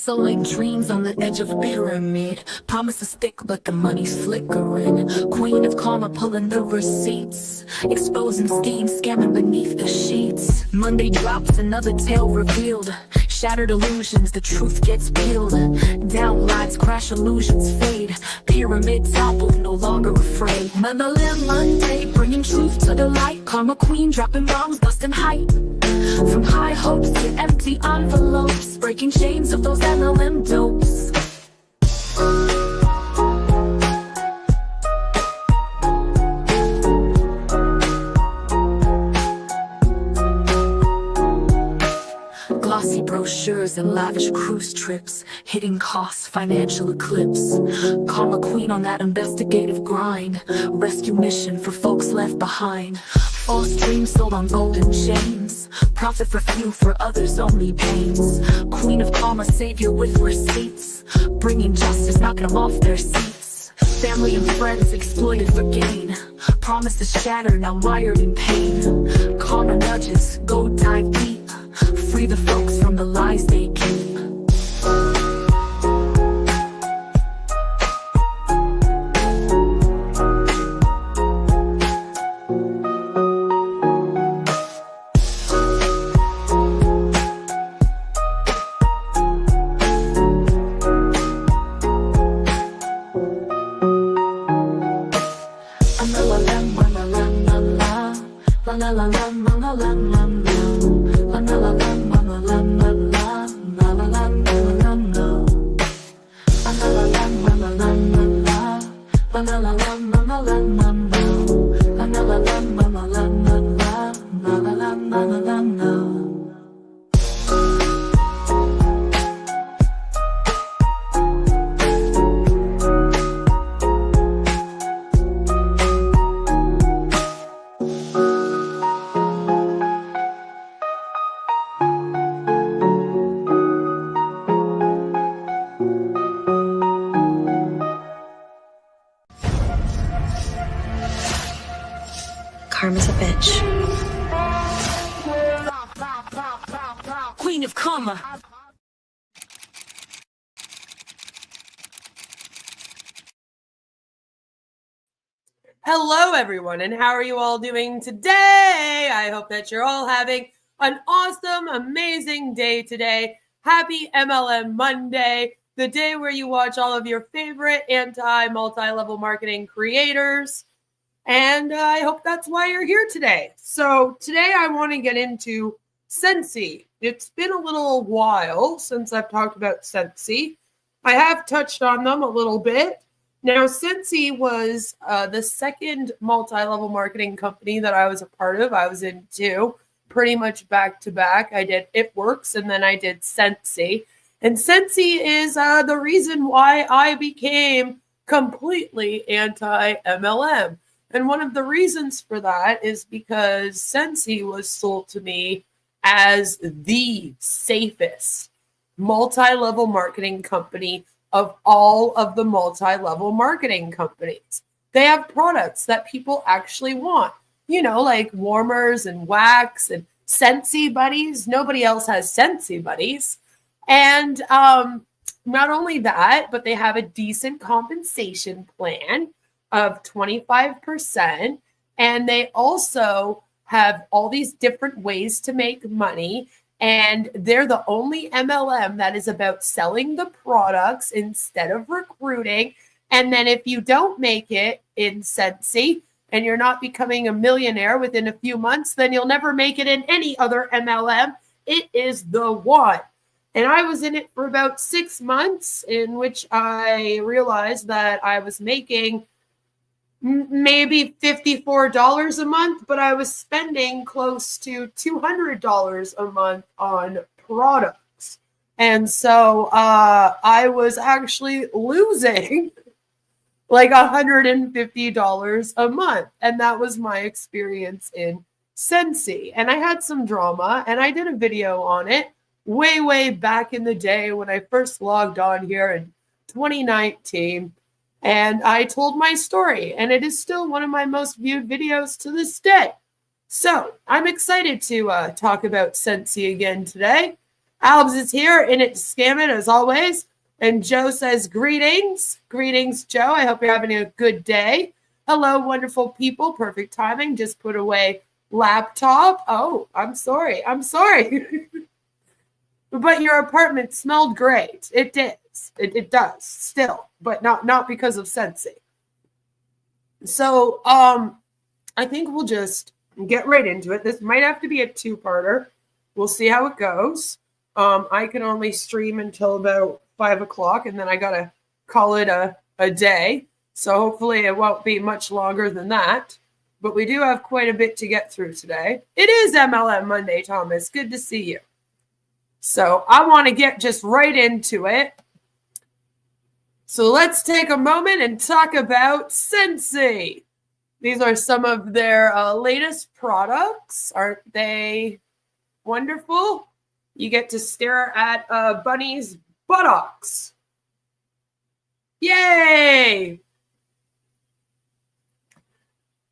Selling dreams on the edge of pyramid. Promises thick, but the money's flickering. Queen of karma pulling the receipts. Exposing schemes, scamming beneath the sheets. Monday drops, another tale revealed. Shattered illusions, the truth gets peeled. Down lights crash, illusions fade. Pyramid toppled, no longer afraid. MLM Monday, bringing truth to the light. Karma queen dropping bombs, busting hype. From high hopes to empty envelopes, breaking chains of those MLM dopes. Glossy brochures and lavish cruise trips, hidden costs, financial eclipse. Karma queen on that investigative grind, rescue mission for folks left behind. False dreams sold on golden chains, profit for few, for others only pains. Queen of karma, savior with receipts, bringing justice, knocking them off their seats. Family and friends exploited for gain, promises shattered, now wired in pain. Karma nudges, go dive deep, free the folks from the lies they keep. Karma's a bitch. Queen of karma. Hello, everyone, and how are you all doing today? I hope that you're all having an awesome, amazing day today. Happy MLM Monday, the day where you watch all of your favorite multi-level marketing creators. And I hope that's why you're here today. So today I want to get into Scentsy. It's been a little while since I've talked about Scentsy. I have touched on them a little bit. Now, Scentsy was the second multi-level marketing company that I was a part of. I was in two, pretty much back to back. I did It Works and then I did Scentsy. And Scentsy is the reason why I became completely anti-MLM. And one of the reasons for that is because Scentsy was sold to me as the safest multi-level marketing company of all of the multi-level marketing companies. They have products that people actually want, you know, like warmers and wax and Scentsy buddies. Nobody else has Scentsy buddies. And not only that, but they have a decent compensation plan of 25%. And they also have all these different ways to make money. And they're the only MLM that is about selling the products instead of recruiting. And then if you don't make it in Scentsy and you're not becoming a millionaire within a few months, then you'll never make it in any other MLM. It is the one. And I was in it for about 6 months, in which I realized that I was making maybe $54 a month, but I was spending close to $200 a month on products. And so I was actually losing like $150 a month. And that was my experience in Scentsy. And I had some drama, and I did a video on it way back in the day when I first logged on here in 2019. And I told my story, and it is still one of my most viewed videos to this day. So I'm excited to talk about Scentsy again today. Albs is here, in it to scam it as always. And Joe says, greetings. Greetings, Joe. I hope you're having a good day. Hello, wonderful people. Perfect timing. Just put away laptop. Oh, I'm sorry. I'm sorry. But your apartment smelled great. It did. It does still, but not because of Scentsy. So I think we'll just get right into it. This might have to be a two-parter. We'll see how it goes. I can only stream until about 5 o'clock, and then I gotta call it a day. So hopefully it won't be much longer than that. But we do have quite a bit to get through today. It is MLM Monday, Thomas. Good to see you. So I want to get just right into it. So let's take a moment and talk about Scentsy. These are some of their latest products. Aren't they wonderful? You get to stare at a bunny's buttocks. Yay!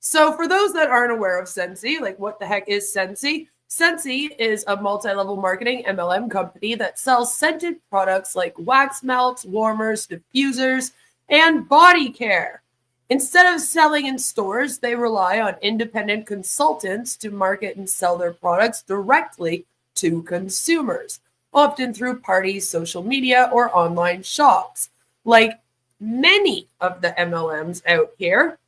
So for those that aren't aware of Scentsy, like what the heck is Scentsy? Scentsy is a multi-level marketing MLM company that sells scented products like wax melts, warmers, diffusers, and body care. Instead of selling in stores, they rely on independent consultants to market and sell their products directly to consumers, often through parties, social media, or online shops. Like many of the MLMs out here,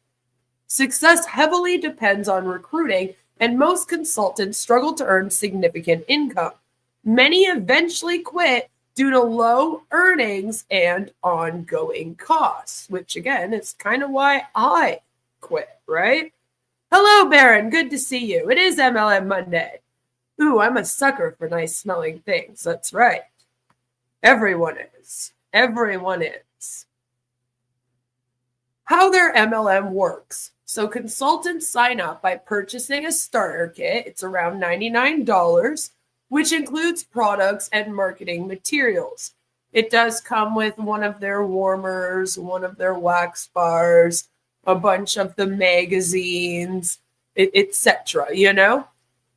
success heavily depends on recruiting, and most consultants struggle to earn significant income. Many eventually quit due to low earnings and ongoing costs, which again is kind of why I quit, right? Hello, Baron. Good to see you. It is MLM Monday. Ooh, I'm a sucker for nice smelling things. That's right. Everyone is. Everyone is. How their MLM works. So consultants sign up by purchasing a starter kit. It's around $99, which includes products and marketing materials. It does come with one of their warmers, one of their wax bars, a bunch of the magazines, etc. You know?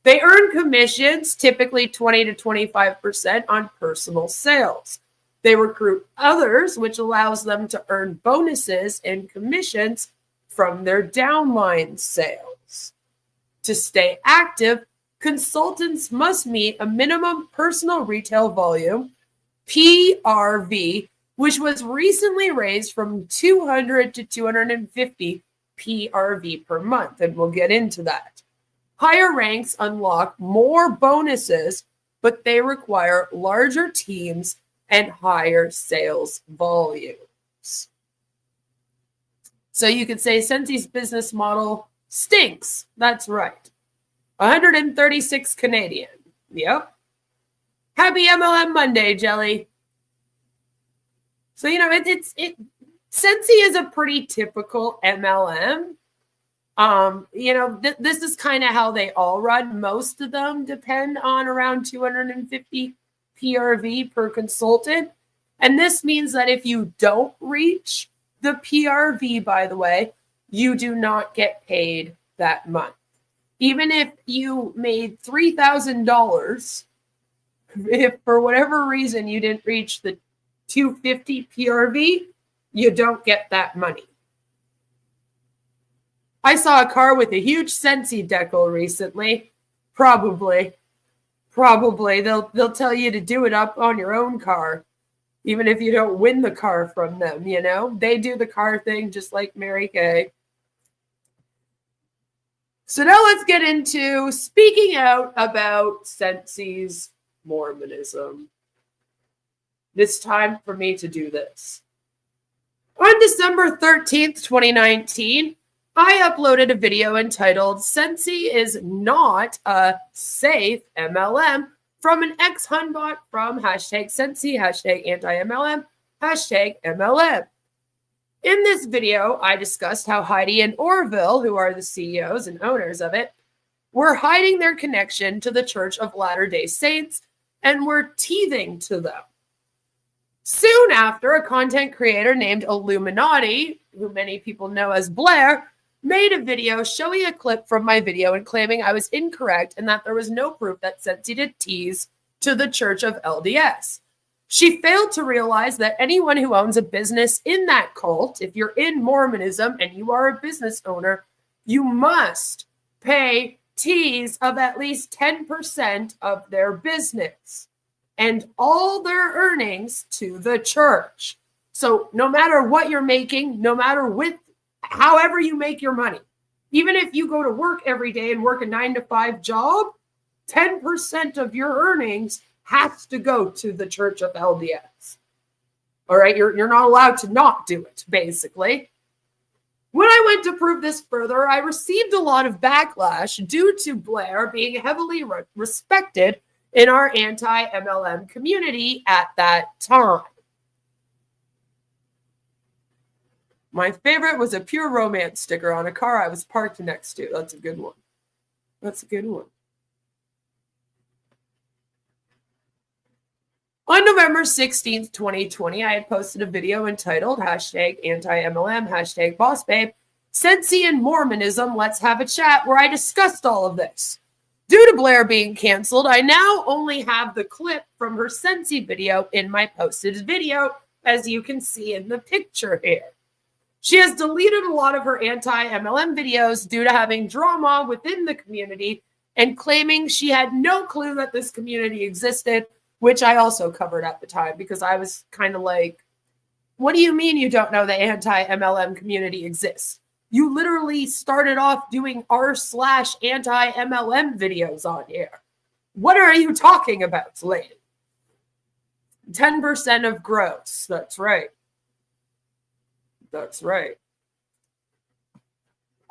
They earn commissions, typically 20 to 25% on personal sales. They recruit others, which allows them to earn bonuses and commissions from their downline sales. To stay active, consultants must meet a minimum personal retail volume, PRV, which was recently raised from 200 to 250 PRV per month, and we'll get into that. Higher ranks unlock more bonuses, but they require larger teams and higher sales volumes. So you could say Scentsy's business model stinks. That's right. 136 Canadian. Yep. Happy MLM Monday, Jelly. So, you know, Scentsy is a pretty typical MLM. You know, this is kind of how they all run. Most of them depend on around 250 PRV per consultant. And this means that if you don't reach the PRV, by the way, you do not get paid that month. Even if you made $3,000, if for whatever reason you didn't reach the 250 PRV, you don't get that money. I saw a car with a huge Scentsy decal recently. Probably. They'll tell you to do it up on your own car, even if you don't win the car from them, you know? They do the car thing just like Mary Kay. So now let's get into speaking out about Scentsy's Mormonism. It's time for me to do this. On December 13th, 2019, I uploaded a video entitled Scentsy is not a safe MLM from an ex-Hunbot from #Scentsy, #anti-MLM, #MLM. In this video, I discussed how Heidi and Orville, who are the CEOs and owners of it, were hiding their connection to the Church of Latter-day Saints and were teething to them. Soon after, a content creator named Illuminati, who many people know as Blair, made a video showing a clip from my video and claiming I was incorrect and that there was no proof that Scentsy did tease to the Church of LDS. She failed to realize that anyone who owns a business in that cult, if you're in Mormonism and you are a business owner, you must pay teas of at least 10% of their business and all their earnings to the church. So no matter what you're making, no matter however you make your money, even if you go to work every day and work a 9-to-5 job, 10% of your earnings has to go to the Church of LDS. All right, you're not allowed to not do it, basically. When I went to prove this further, I received a lot of backlash due to Blair being heavily respected in our anti-MLM community at that time. My favorite was a Pure Romance sticker on a car I was parked next to. That's a good one. That's a good one. On November 16th, 2020, I had posted a video entitled #anti-MLM, #BossBabe, Scentsy and Mormonism, let's have a chat, where I discussed all of this. Due to Blair being canceled, I now only have the clip from her Scentsy video in my posted video, as you can see in the picture here. She has deleted a lot of her anti-MLM videos due to having drama within the community and claiming she had no clue that this community existed, which I also covered at the time because I was kind of like, what do you mean you don't know the anti-MLM community exists? You literally started off doing r/anti-MLM videos on here. What are you talking about, lady? 10% of gross. That's right. That's right.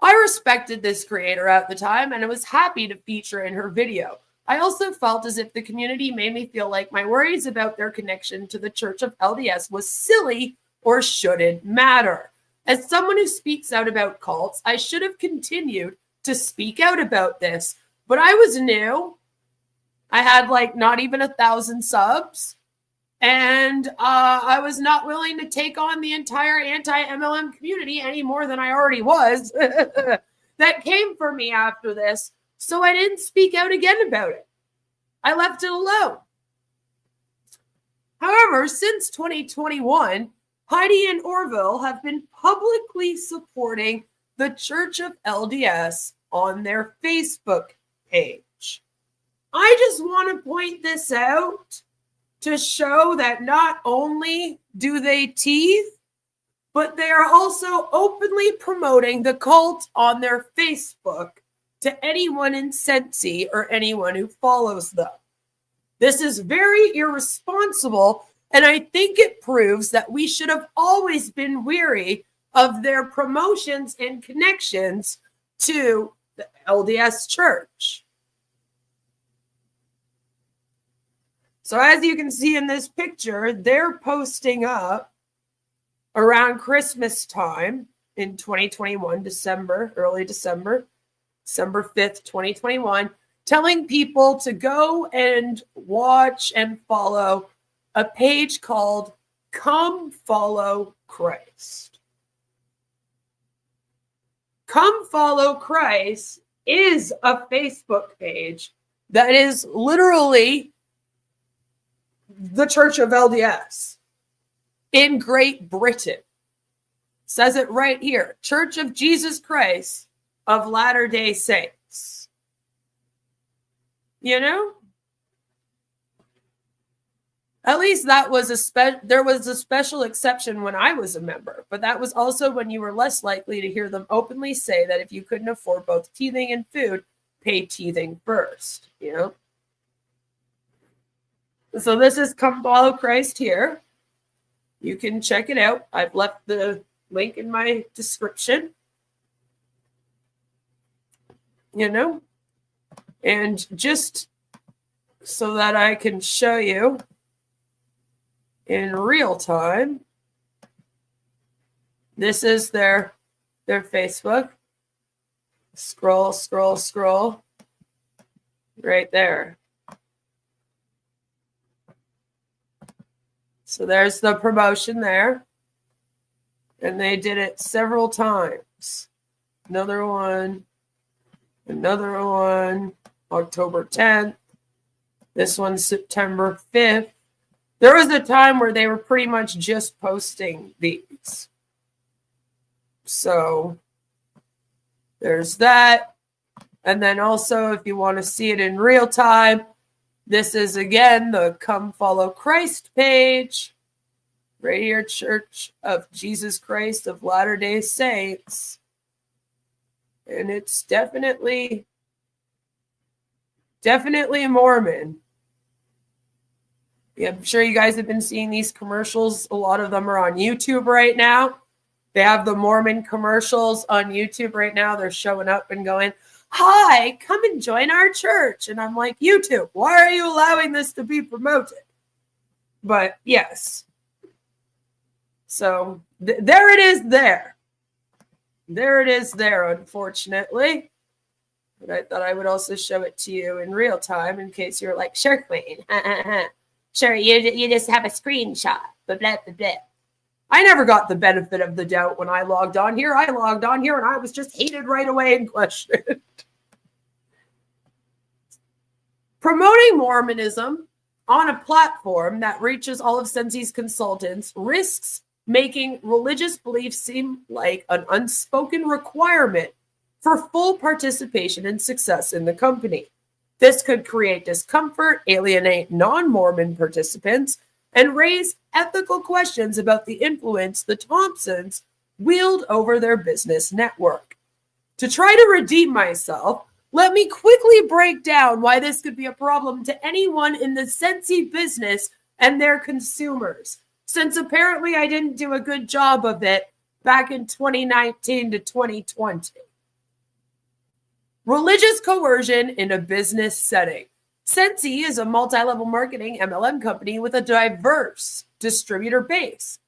I respected this creator at the time and I was happy to feature in her video. I also felt as if the community made me feel like my worries about their connection to the Church of LDS was silly or shouldn't matter. As someone who speaks out about cults, I should have continued to speak out about this, but I was new. I had not even 1,000 subs, and I was not willing to take on the entire anti-MLM community any more than I already was that came for me after this. So I didn't speak out again about it. I left it alone. However, since 2021, Heidi and Orville have been publicly supporting the Church of LDS on their Facebook page. I just want to point this out to show that not only do they tease, but they are also openly promoting the cult on their Facebook to anyone in Scentsy or anyone who follows them. This is very irresponsible, and I think it proves that we should have always been wary of their promotions and connections to the LDS Church. So as you can see in this picture, they're posting up around Christmas time in 2021, early December 5th, 2021, telling people to go and watch and follow a page called Come Follow Christ. Come Follow Christ is a Facebook page that is literally the Church of LDS in Great Britain. It says it right here, Church of Jesus Christ of Latter-day Saints. You know? At least that was there was a special exception when I was a member, but that was also when you were less likely to hear them openly say that if you couldn't afford both teething and food, pay teething first, you know? So this is Come Follow Christ here. You can check it out. I've left the link in my description. You know? And just so that I can show you in real time, this is their Facebook. Scroll, scroll, scroll. Right there. So there's the promotion there. And they did it several times. Another one. October 10th. This one's September 5th. There was a time where they were pretty much just posting these. So there's that. And then also, if you want to see it in real time, this is, again, the Come Follow Christ page. Right here, Church of Jesus Christ of Latter-day Saints. And it's definitely Mormon. Yeah, I'm sure you guys have been seeing these commercials. A lot of them are on YouTube right now. They have the Mormon commercials on YouTube right now. They're showing up and going, "Hi, come and join our church." And I'm like, YouTube, why are you allowing this to be promoted? But yes. So there it is there. There it is there, unfortunately. But I thought I would also show it to you in real time in case you're like, "Sure, Queen. Sure, you just have a screenshot." Blah, blah, blah, blah. I never got the benefit of the doubt when I logged on here. I logged on here and I was just hated right away and questioned. Promoting Mormonism on a platform that reaches all of Scentsy's consultants risks making religious beliefs seem like an unspoken requirement for full participation and success in the company. This could create discomfort, alienate non-Mormon participants, and raise ethical questions about the influence the Thompsons wield over their business network. To try to redeem myself, let me quickly break down why this could be a problem to anyone in the Scentsy business and their consumers, since apparently I didn't do a good job of it back in 2019 to 2020. Religious coercion in a business setting. Scentsy is a multi-level marketing MLM company with a diverse distributor base.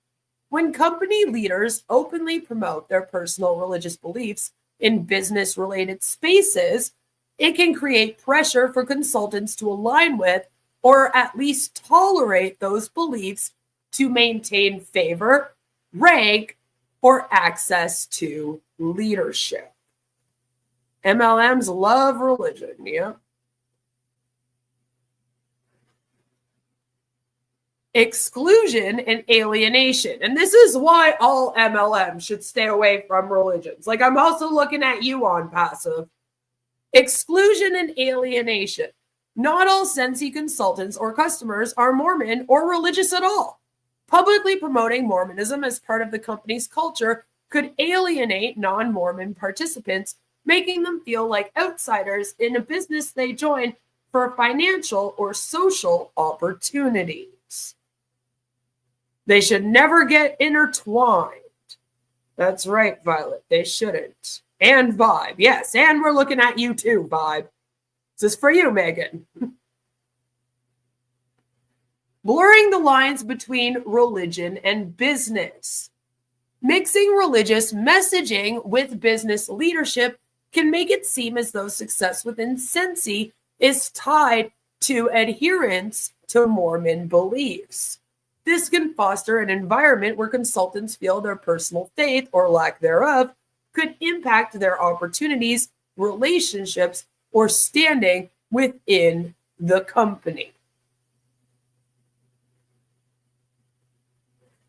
When company leaders openly promote their personal religious beliefs in business-related spaces, it can create pressure for consultants to align with or at least tolerate those beliefs to maintain favor, rank, or access to leadership. MLMs love religion, yeah. Exclusion and alienation. And this is why all MLMs should stay away from religions. Like, I'm also looking at you on passive. Exclusion and alienation. Not all Scentsy consultants or customers are Mormon or religious at all. Publicly promoting Mormonism as part of the company's culture could alienate non-Mormon participants, making them feel like outsiders in a business they join for financial or social opportunities. They should never get intertwined. That's right, Violet. They shouldn't. And Vibe. Yes, and we're looking at you too, Vibe. This is for you, Megan. Blurring the lines between religion and business. Mixing religious messaging with business leadership can make it seem as though success within Scentsy is tied to adherence to Mormon beliefs. This can foster an environment where consultants feel their personal faith, or lack thereof, could impact their opportunities, relationships, or standing within the company.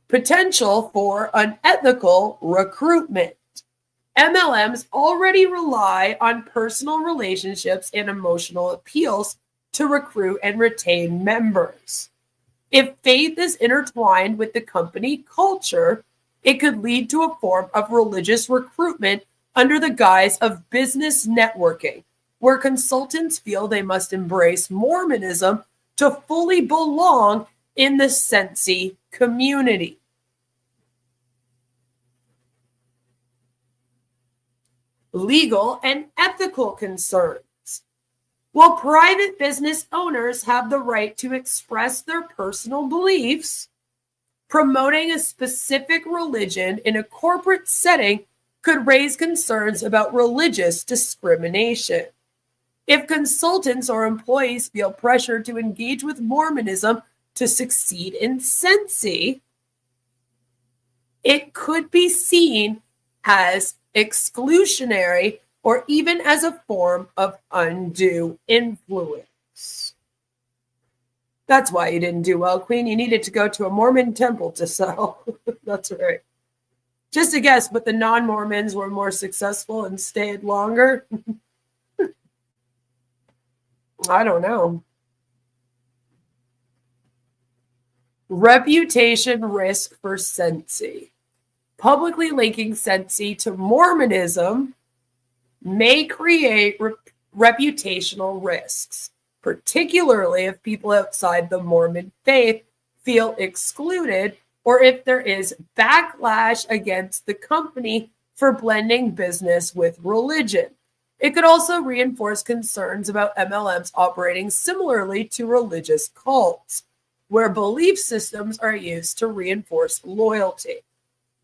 Potential for unethical recruitment. MLMs already rely on personal relationships and emotional appeals to recruit and retain members. If faith is intertwined with the company culture, it could lead to a form of religious recruitment under the guise of business networking, where consultants feel they must embrace Mormonism to fully belong in the Scentsy community. Legal and ethical concerns. While private business owners have the right to express their personal beliefs, promoting a specific religion in a corporate setting could raise concerns about religious discrimination. If consultants or employees feel pressured to engage with Mormonism to succeed in Scentsy, it could be seen as exclusionary or even as a form of undue influence. That's why you didn't do well, Queen. You needed to go to a Mormon temple to sell. That's right. Just a guess, but the non-Mormons were more successful and stayed longer. I don't know. Reputation risk for Scentsy. Publicly linking Scentsy to Mormonism may create reputational risks, particularly if people outside the Mormon faith feel excluded or if there is backlash against the company for blending business with religion. It could also reinforce concerns about MLMs operating similarly to religious cults, where belief systems are used to reinforce loyalty.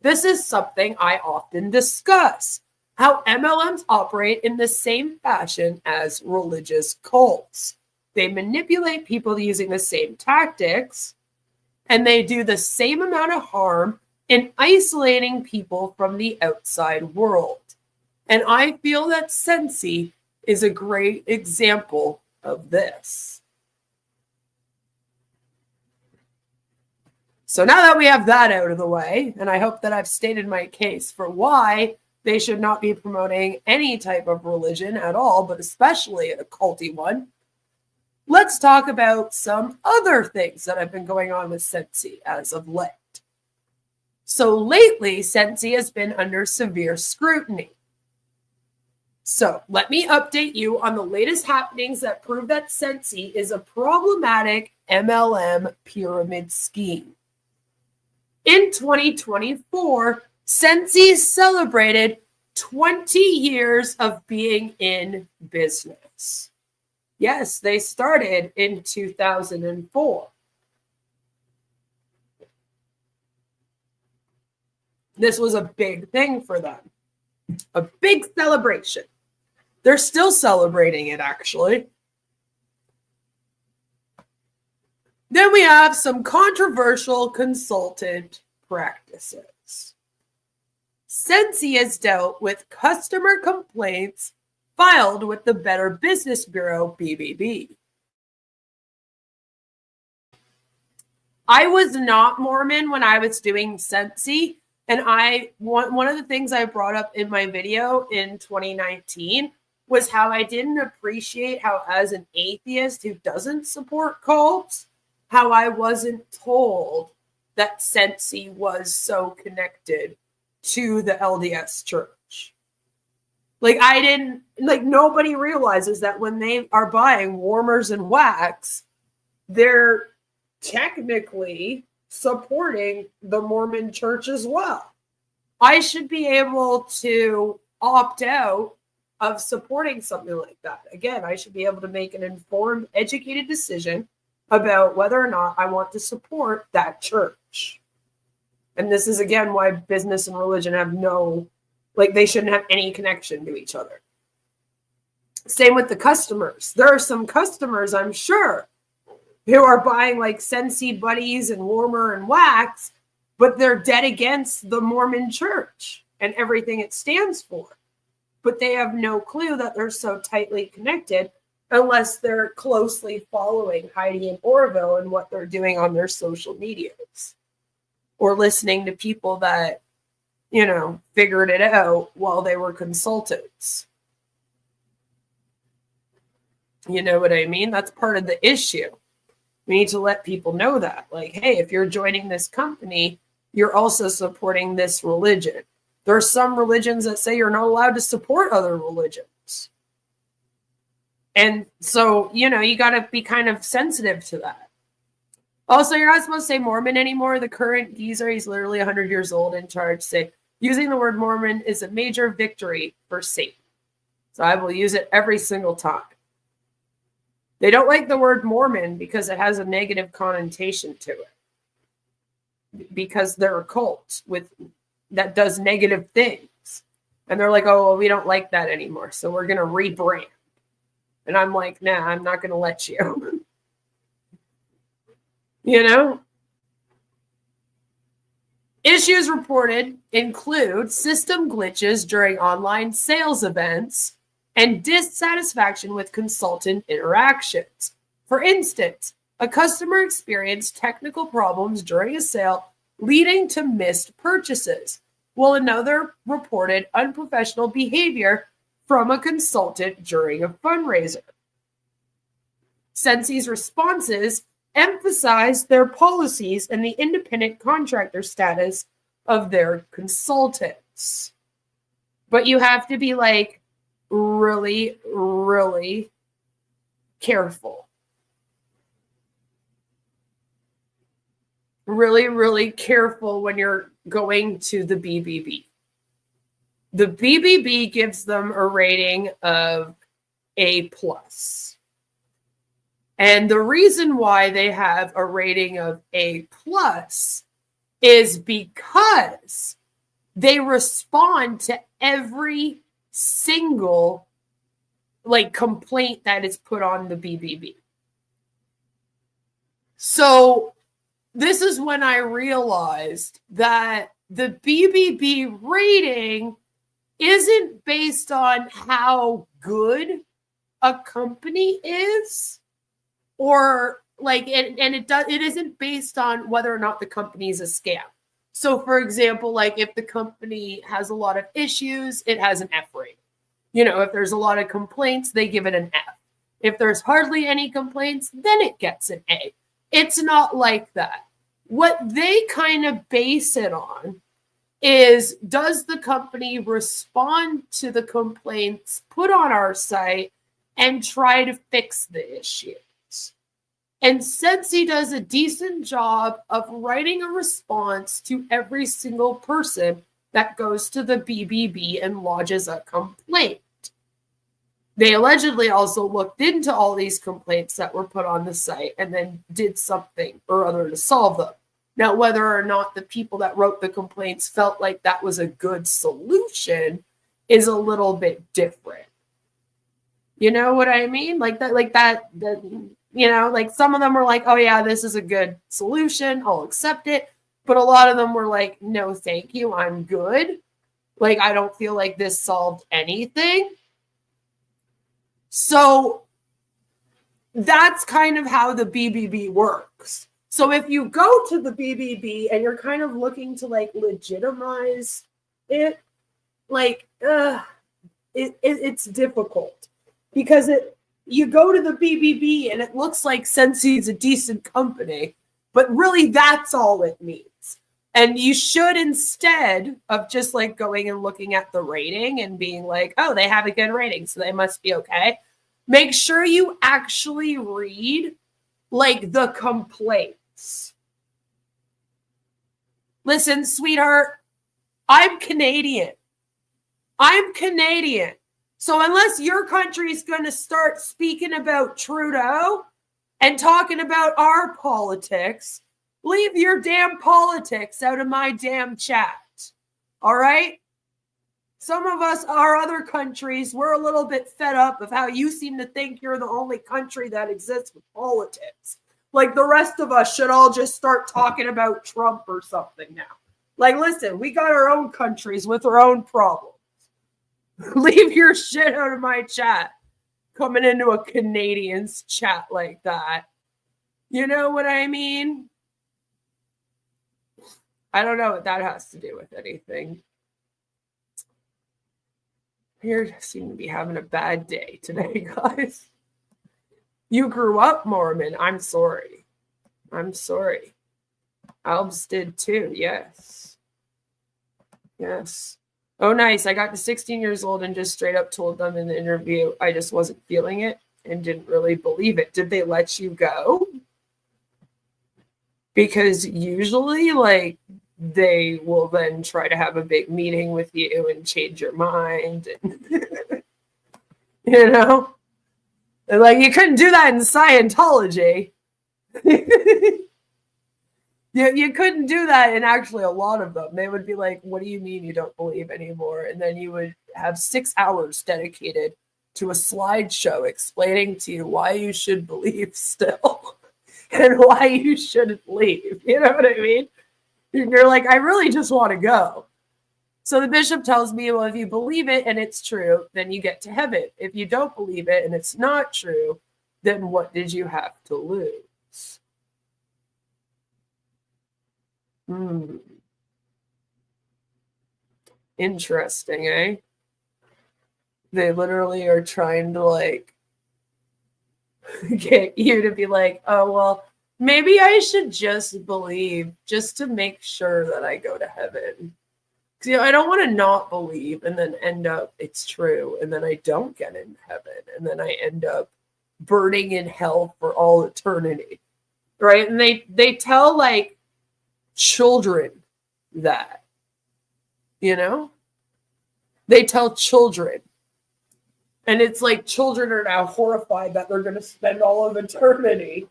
This is something I often discuss, how MLMs operate in the same fashion as religious cults. They manipulate people using the same tactics, and they do the same amount of harm in isolating people from the outside world. And I feel that Scentsy is a great example of this. So now that we have that out of the way, and I hope that I've stated my case for why they should not be promoting any type of religion at all, but especially a culty one, let's talk about some other things that have been going on with Scentsy as of late. So lately, Scentsy has been under severe scrutiny. So let me update you on the latest happenings that prove that Scentsy is a problematic MLM pyramid scheme. In 2024, Scentsy celebrated 20 years of being in business. Yes, they started in 2004. This was a big thing for them, a big celebration. They're still celebrating it, actually. Then we have some controversial consultant practices. Scentsy has dealt with customer complaints filed with the Better Business Bureau, BBB. I was not Mormon when I was doing Scentsy, and one of the things I brought up in my video in 2019 was how I didn't appreciate how, as an atheist who doesn't support cults, how I wasn't told that Scentsy was so connected to the LDS church. Nobody realizes that when they are buying warmers and wax, they're technically supporting the Mormon church as well. I should be able to opt out of supporting something like that. Again, I should be able to make an informed, educated decision about whether or not I want to support that church. And this is, again, why business and religion have they shouldn't have any connection to each other. Same with the customers. There are some customers, I'm sure, who are buying like Scentsy buddies and warmer and wax, but they're dead against the Mormon church and everything it stands for. But they have no clue that they're so tightly connected unless they're closely following Heidi and Orville and what they're doing on their social medias, or listening to people that, figured it out while they were consultants. You know what I mean? That's part of the issue. We need to let people know that. Like, hey, if you're joining this company, you're also supporting this religion. There are some religions that say you're not allowed to support other religions. And so, you got to be kind of sensitive to that. Also, you're not supposed to say Mormon anymore. The current geezer, he's literally 100 years old, in charge, say, using the word Mormon is a major victory for Satan. So I will use it every single time. They don't like the word Mormon because it has a negative connotation to it. Because they're a cult that does negative things. And they're like, oh, well, we don't like that anymore, so we're going to rebrand. And I'm like, nah, I'm not going to let you. Issues reported include system glitches during online sales events and dissatisfaction with consultant interactions. For instance, A customer experienced technical problems during a sale, leading to missed purchases, while another reported unprofessional behavior from a consultant during a fundraiser. Scentsy's responses emphasized their policies and the independent contractor status of their consultants. But you have to be like really, really careful. Really, really careful when you're going to the BBB. The BBB gives them a rating of A+. And the reason why they have a rating of A+ is because they respond to every single complaint that is put on the BBB. So this is when I realized that the BBB rating isn't based on how good a company is, or it isn't based on whether or not the company is a scam. So for example, if the company has a lot of issues, it has an F rating. If there's a lot of complaints, they give it an F. If there's hardly any complaints, then it gets an A. It's not like that. What they kind of base it on is, does the company respond to the complaints put on our site and try to fix the issues? And Scentsy does a decent job of writing a response to every single person that goes to the BBB and lodges a complaint. They allegedly also looked into all these complaints that were put on the site and then did something or other to solve them. Now, whether or not the people that wrote the complaints felt like that was a good solution is a little bit different. You know what I mean? Some of them were like, oh yeah, this is a good solution, I'll accept it. But a lot of them were like, no, thank you, I'm good. I don't feel like this solved anything. So that's kind of how the BBB works. So if you go to the BBB and you're kind of looking to legitimize it, it's difficult, because you go to the BBB and it looks like Scentsy is a decent company, but really that's all it means. And you should, instead of just going and looking at the rating and being like, oh, they have a good rating, so they must be okay, make sure you actually read the complaints. Listen, sweetheart, I'm Canadian. So unless your country's going to start speaking about Trudeau and talking about our politics, leave your damn politics out of my damn chat. All right? Some of us, our other countries, we're a little bit fed up of how you seem to think you're the only country that exists with politics. The rest of us should all just start talking about Trump or something now. Listen, we got our own countries with our own problems. Leave your shit out of my chat, coming into a Canadian's chat like that. You know what I mean? I don't know what that has to do with anything. You seem to be having a bad day today, guys. You grew up Mormon. I'm sorry. Albs did too. Yes. Oh, nice. I got to 16 years old and just straight up told them in the interview I just wasn't feeling it and didn't really believe it. Did they let you go? Because usually, they will then try to have a big meeting with you and change your mind. And you couldn't do that in Scientology. You couldn't do that in actually a lot of them. They would be like, what do you mean you don't believe anymore? And then you would have 6 hours dedicated to a slideshow explaining to you why you should believe still and why you shouldn't leave. You know what I mean? And you're like, I really just want to go. So the bishop tells me, well, if you believe it and it's true, then you get to heaven. If you don't believe it and it's not true, then what did you have to lose? Hmm. Interesting, eh? They literally are trying to like get you to be like, oh, well, maybe I should just believe just to make sure that I go to heaven. Because I don't want to not believe and then end up it's true. And then I don't get into heaven. And then I end up burning in hell for all eternity. Right. And they tell like children that, they tell children. And it's like children are now horrified that they're going to spend all of eternity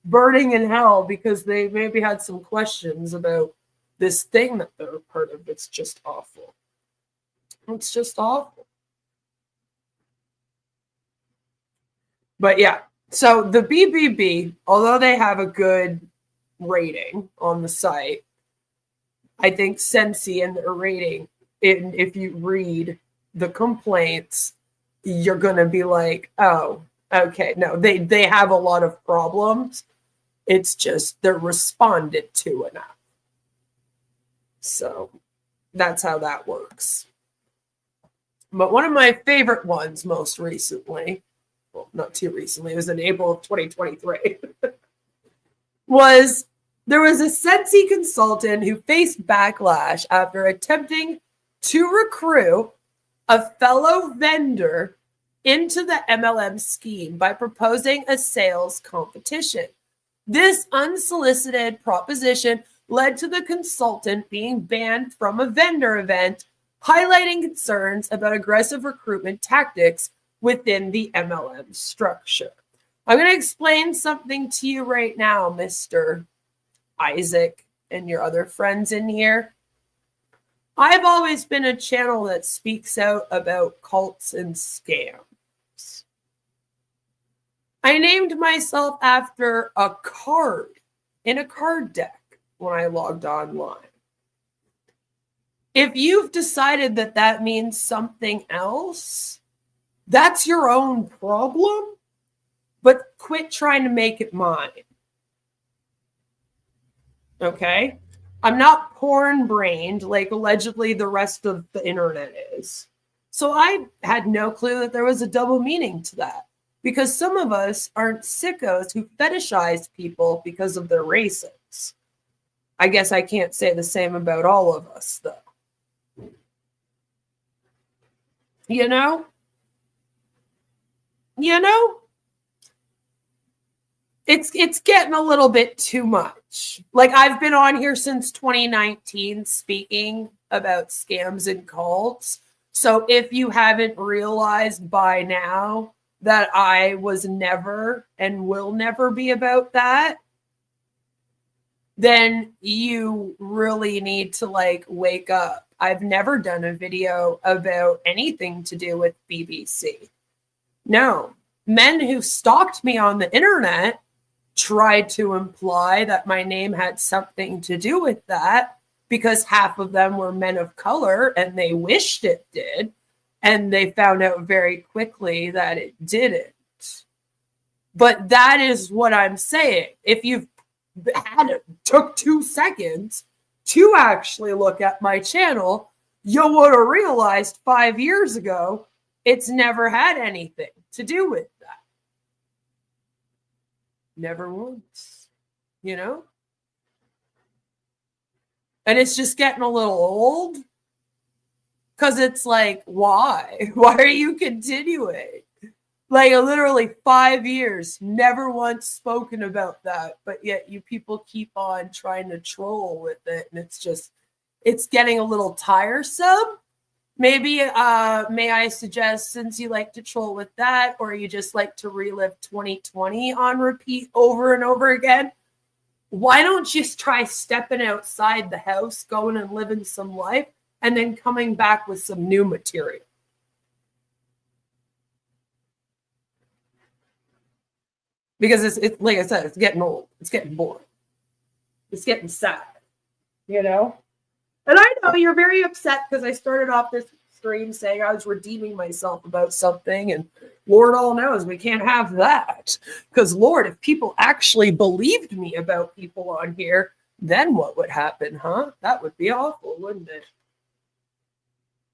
burning in hell because they maybe had some questions about this thing that they're a part of. It's just awful. It's just awful. But yeah, so the BBB, although they have a good rating on the site, I think Scentsy and their rating, if you read the complaints, you're going to be like, oh, okay. No, they have a lot of problems. It's just they're responded to enough. So that's how that works. But one of my favorite ones most recently, well, not too recently, it was in April of 2023, there was a Scentsy consultant who faced backlash after attempting to recruit a fellow vendor into the MLM scheme by proposing a sales competition. This unsolicited proposition led to the consultant being banned from a vendor event, highlighting concerns about aggressive recruitment tactics within the MLM structure. I'm going to explain something to you right now, Mr. Isaac and your other friends in here. I've always been a channel that speaks out about cults and scams. I named myself after a card in a card deck when I logged online. If you've decided that that means something else, that's your own problem, but quit trying to make it mine. Okay? I'm not porn-brained like allegedly the rest of the internet is. So I had no clue that there was a double meaning to that. Because some of us aren't sickos who fetishize people because of their races. I guess I can't say the same about all of us, though. You know? It's getting a little bit too much. Like, I've been on here since 2019 speaking about scams and cults. So if you haven't realized by now that I was never and will never be about that, then you really need to like wake up. I've never done a video about anything to do with BBC. No, men who stalked me on the internet tried to imply that my name had something to do with that because half of them were men of color and they wished it did. And they found out very quickly that it didn't. But that is what I'm saying. If you've took 2 seconds to actually look at my channel, you would have realized 5 years ago it's never had anything to do with that. Never once, And it's just getting a little old. Because it's like, why? Why are you continuing? Like, literally 5 years, never once spoken about that. But yet you people keep on trying to troll with it. And it's getting a little tiresome. Maybe, may I suggest, since you like to troll with that, or you just like to relive 2020 on repeat over and over again, why don't you just try stepping outside the house, going and living some life, and then coming back with some new material? Because it's like I said, it's getting old. It's getting boring. It's getting sad, And I know you're very upset because I started off this stream saying I was redeeming myself about something, and Lord all knows we can't have that. Because Lord, if people actually believed me about people on here, then what would happen, huh? That would be awful, wouldn't it?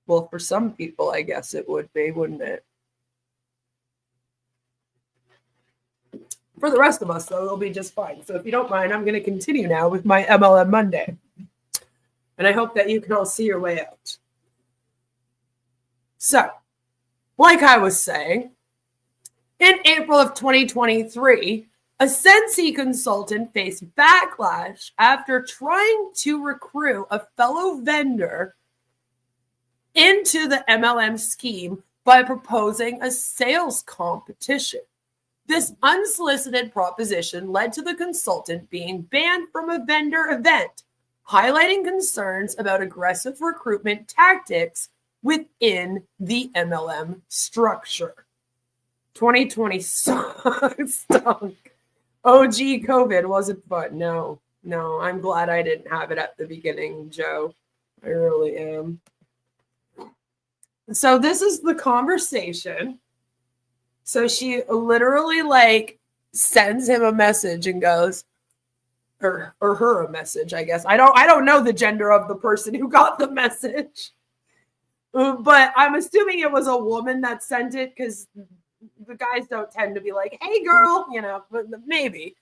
Well, for some people, I guess it would be, wouldn't it? For the rest of us, though, it'll be just fine. So if you don't mind, I'm going to continue now with my MLM Monday. And I hope that you can all see your way out. So, like I was saying, in April of 2023, a Scentsy consultant faced backlash after trying to recruit a fellow vendor into the MLM scheme by proposing a sales competition. This unsolicited proposition led to the consultant being banned from a vendor event, highlighting concerns about aggressive recruitment tactics within the MLM structure. 2020 stunk. Oh, gee, COVID wasn't fun. No, I'm glad I didn't have it at the beginning, Joe. I really am. So this is the conversation. So she literally like sends him a message and goes, or her a message, I guess. I don't know the gender of the person who got the message. But I'm assuming it was a woman that sent it because the guys don't tend to be like, hey, girl, but maybe.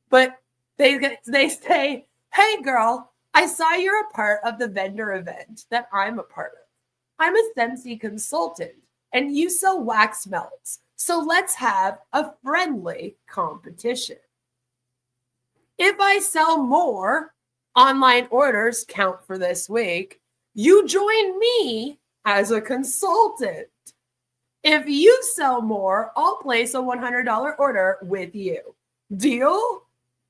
But they say, hey, girl, I saw you're a part of the vendor event that I'm a part of. I'm a Scentsy consultant, and you sell wax melts. So let's have a friendly competition. If I sell more online orders count for this week, you join me as a consultant. If you sell more, I'll place a $100 order with you. Deal?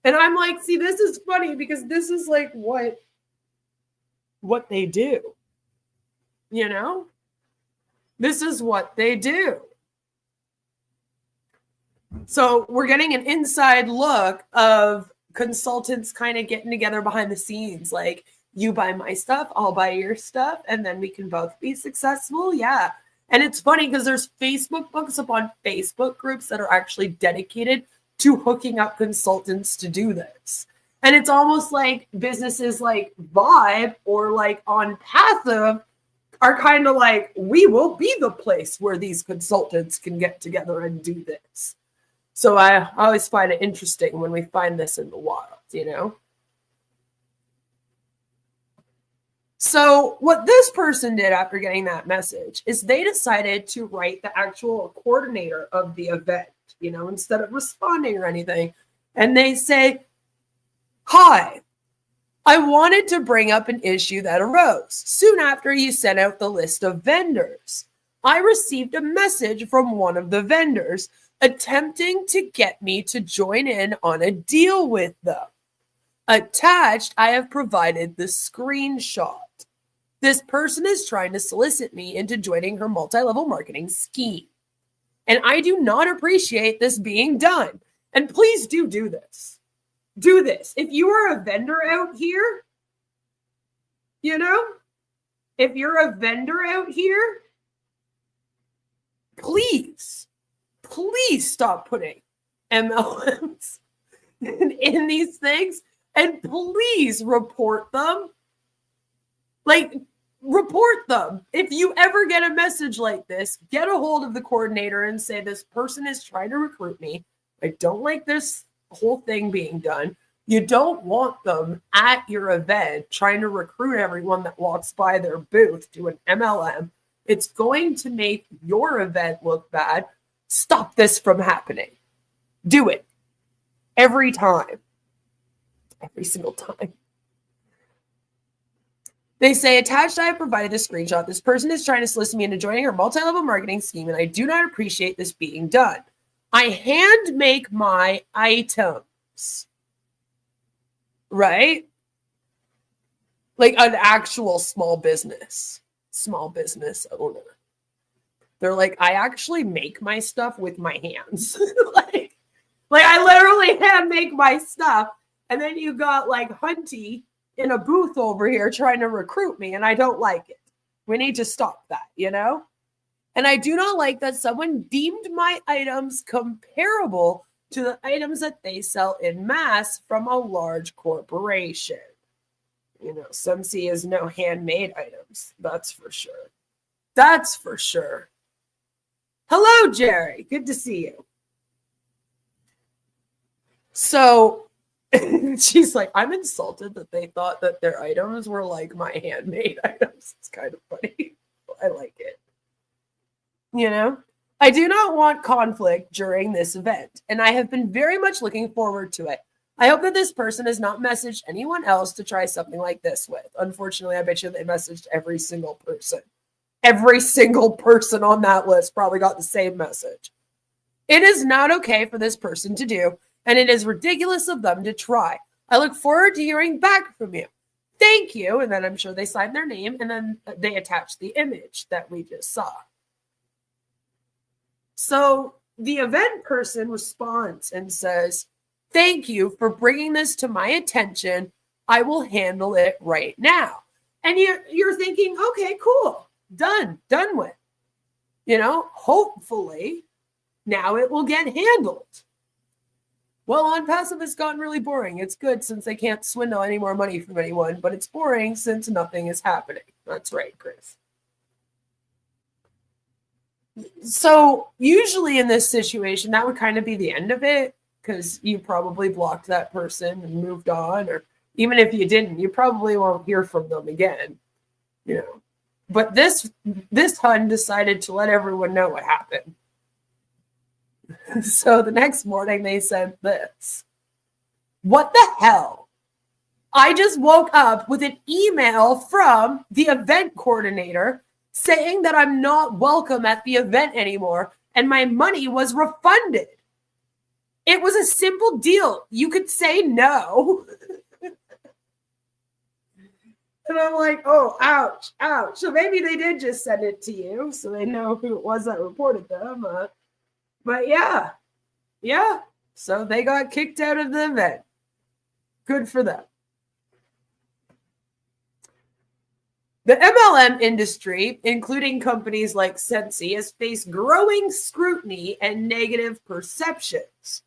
And I'm like, see, this is funny because this is like what they do. This is what they do. So we're getting an inside look of consultants kind of getting together behind the scenes. Like, you buy my stuff, I'll buy your stuff, and then we can both be successful. Yeah. And it's funny because there's Facebook books upon Facebook groups that are actually dedicated to hooking up consultants to do this. And it's almost like businesses like Vibe or like on Passive are kind of like, we will be the place where these consultants can get together and do this. So I always find it interesting when we find this in the wild, So what this person did after getting that message is they decided to write the actual coordinator of the event, instead of responding or anything. And they say, hi, I wanted to bring up an issue that arose soon after you sent out the list of vendors. I received a message from one of the vendors attempting to get me to join in on a deal with them. Attached, I have provided the screenshot. This person is trying to solicit me into joining her multi-level marketing scheme. And I do not appreciate this being done. And please do this. Do this. If you are a vendor out here, if you're a vendor out here, please stop putting MLMs in these things and please report them. Report them. If you ever get a message like this, get a hold of the coordinator and say, this person is trying to recruit me. I don't like this whole thing being done. You don't want them at your event trying to recruit everyone that walks by their booth to an MLM. It's going to make your event look bad. Stop this from happening. Do it. Every time. Every single time. They say, attached, I have provided a screenshot. This person is trying to solicit me into joining her multi-level marketing scheme, and I do not appreciate this being done. I hand make my items. Right? Like an actual small business owner. They're like, I actually make my stuff with my hands. like I literally hand make my stuff. And then you got like Hunty in a booth over here trying to recruit me, and I don't like it. We need to stop that, And I do not like that someone deemed my items comparable to the items that they sell in mass from a large corporation. You know, Scentsy is no handmade items. That's for sure. That's for sure. Hello, Jerry. Good to see you. So she's like, I'm insulted that they thought that their items were like my handmade items. It's kind of funny. I like it. You know, I do not want conflict during this event, and I have been very much looking forward to it. I hope that this person has not messaged anyone else to try something like this with. Unfortunately, I bet you they messaged every single person. Every single person on that list probably got the same message. It is not okay for this person to do, and it is ridiculous of them to try. I look forward to hearing back from you. Thank you. And then I'm sure they signed their name, and then they attached the image that we just saw. So the event person responds and says, thank you for bringing this to my attention. I will handle it right now. And you're thinking, okay, cool. Done with. You know, hopefully now it will get handled. Well, on passive, it's gotten really boring. It's good since they can't swindle any more money from anyone, but it's boring since nothing is happening. That's right, Chris. So usually in this situation, that would kind of be the end of it, because you probably blocked that person and moved on, or even if you didn't, you probably won't hear from them again, you know. But this hun decided to let everyone know what happened. So the next morning they sent this. What the hell? I just woke up with an email from the event coordinator saying that I'm not welcome at the event anymore and my money was refunded. It was a simple deal. You could say no. And I'm like, oh, ouch, ouch. So maybe they did just send it to you so they know who it was that reported them. But yeah. So they got kicked out of the event. Good for them. The MLM industry, including companies like Scentsy, has faced growing scrutiny and negative perceptions.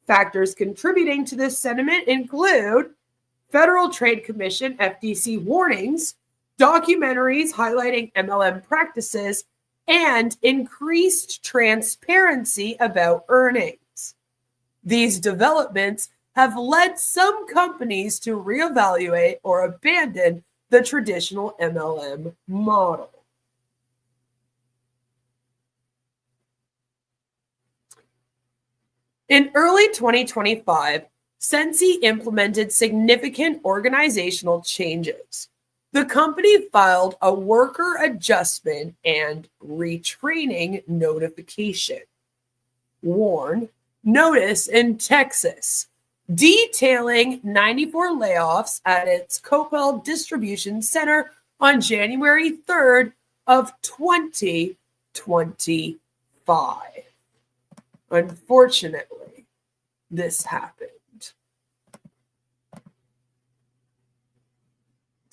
Factors contributing to this sentiment include Federal Trade Commission (FTC) warnings, documentaries highlighting MLM practices, and increased transparency about earnings. These developments have led some companies to reevaluate or abandon the traditional MLM model. In early 2025, Scentsy implemented significant organizational changes. The company filed a worker adjustment and retraining notification, WARN, notice in Texas, detailing 94 layoffs at its Coppell Distribution Center on January 3rd of 2025. Unfortunately, this happened.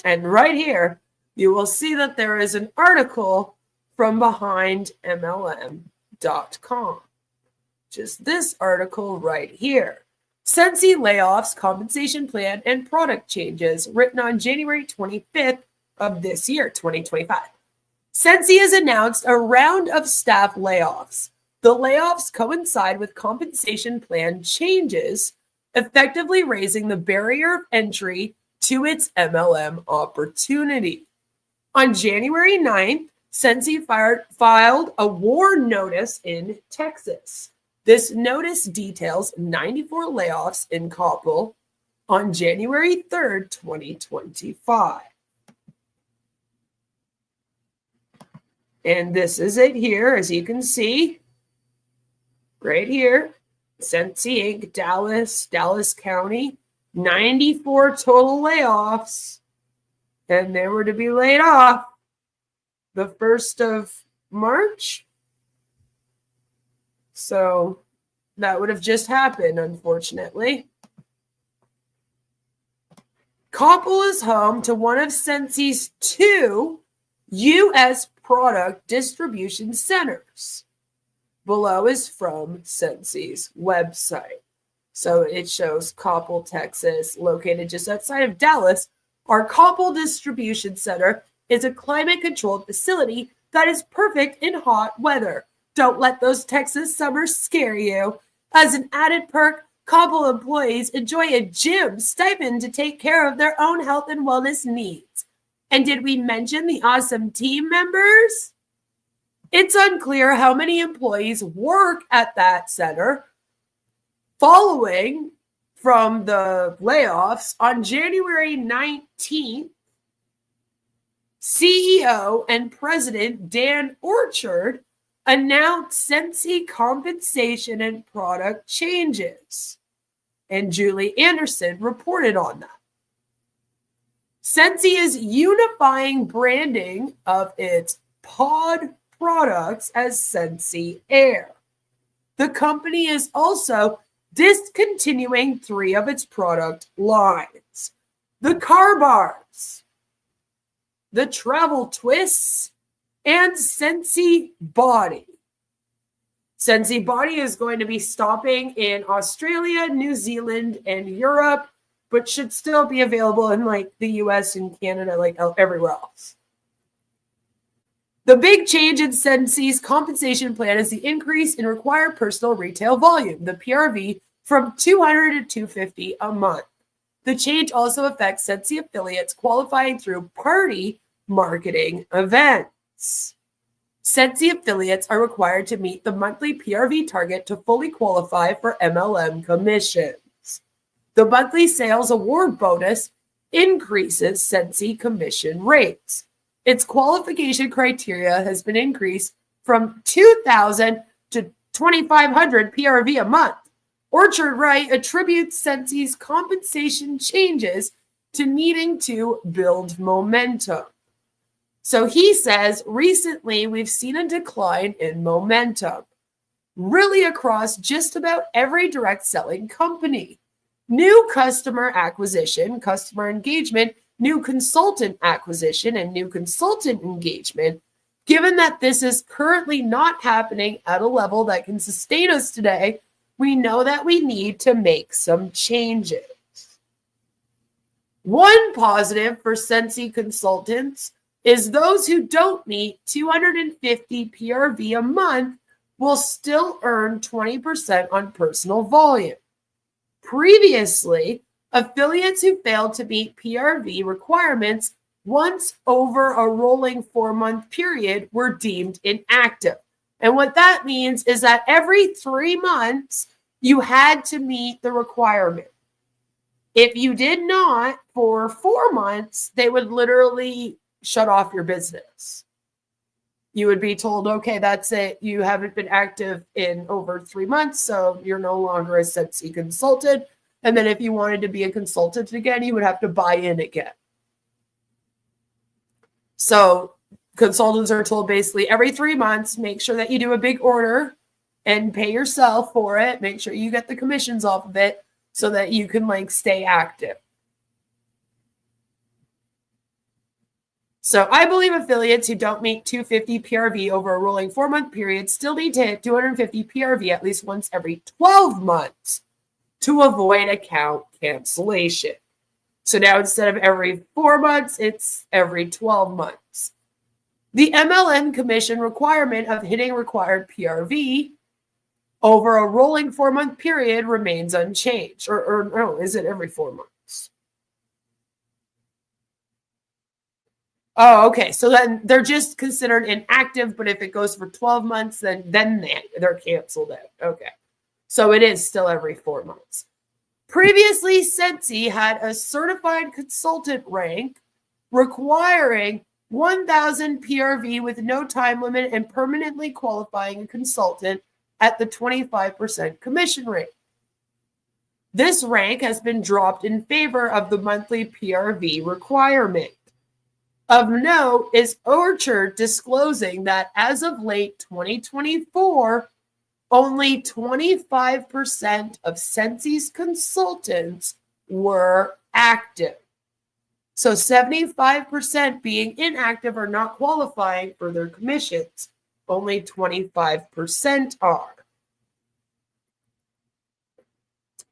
And right here, you will see that there is an article from behind MLM.com. Just this article right here. Scentsy layoffs, compensation plan, and product changes, written on January 25th of this year, 2025. Scentsy has announced a round of staff layoffs. The layoffs coincide with compensation plan changes, effectively raising the barrier of entry to its MLM opportunity. On January 9th, Scentsy filed a WARN notice in Texas. This notice details 94 layoffs in Coppell on January 3rd, 2025. And this is it here, as you can see, right here, Scentsy Inc., Dallas County, 94 total layoffs, and they were to be laid off the 1st of March. So that would have just happened, unfortunately. Coppell is home to one of Scentsy's 2 U.S. product distribution centers. below is from Scentsy's website. So it shows Coppell, Texas, located just outside of Dallas. Our Coppell Distribution Center is a climate-controlled facility that is perfect in hot weather. Don't let those Texas summers scare you. As an added perk, Coppell employees enjoy a gym stipend to take care of their own health and wellness needs. And did we mention the awesome team members? It's unclear how many employees work at that center. Following from the layoffs on January 19th, CEO and President Dan Orchard announced Scentsy compensation and product changes. And Julie Anderson reported on that. Scentsy is unifying branding of its pod products as Scentsy Air. The company is also discontinuing 3 of its product lines: the car bars, the travel twists, and Scentsy Body. Scentsy Body is going to be stopping in Australia, New Zealand, and Europe, but should still be available in like the US and Canada, like everywhere else. The big change in Scentsy's compensation plan is the increase in required personal retail volume, the PRV, from 200 to 250 a month. The change also affects Scentsy affiliates qualifying through party marketing events. Scentsy affiliates are required to meet the monthly PRV target to fully qualify for MLM commissions. The monthly sales award bonus increases Scentsy commission rates. Its qualification criteria has been increased from 2,000 to 2,500 PRV a month. Orchard Wright attributes Scentsy's compensation changes to needing to build momentum. So he says, recently we've seen a decline in momentum, really across just about every direct selling company. New customer acquisition, customer engagement, new consultant acquisition, and new consultant engagement. Given that this is currently not happening at a level that can sustain us today, we know that we need to make some changes. One positive for Scentsy consultants is those who don't meet 250 PRV a month will still earn 20% on personal volume. Previously, affiliates who failed to meet PRV requirements once over a rolling 4-month period were deemed inactive. And what that means is that every 3 months, you had to meet the requirement. If you did not for 4 months, they would literally shut off your business. You would be told, okay, that's it. You haven't been active in over 3 months, so you're no longer a Scentsy consultant. And then if you wanted to be a consultant again, you would have to buy in again. So consultants are told basically every 3 months, make sure that you do a big order and pay yourself for it. Make sure you get the commissions off of it so that you can stay active. So I believe affiliates who don't meet 250 PRV over a rolling 4-month period still need to hit 250 PRV at least once every 12 months to avoid account cancellation. So now instead of every 4 months, it's every 12 months. The MLM commission requirement of hitting required PRV over a rolling 4-month period remains unchanged. Or no, is it every 4 months? Oh, okay. So then they're just considered inactive, but if it goes for 12 months, then they're canceled out. Okay. So it is still every 4 months. Previously, Scentsy had a certified consultant rank requiring 1,000 PRV with no time limit and permanently qualifying a consultant at the 25% commission rate. This rank has been dropped in favor of the monthly PRV requirement. Of note is Orchard disclosing that as of late 2024, only 25% of Scentsy's consultants were active. So 75% being inactive or not qualifying for their commissions. only 25% are.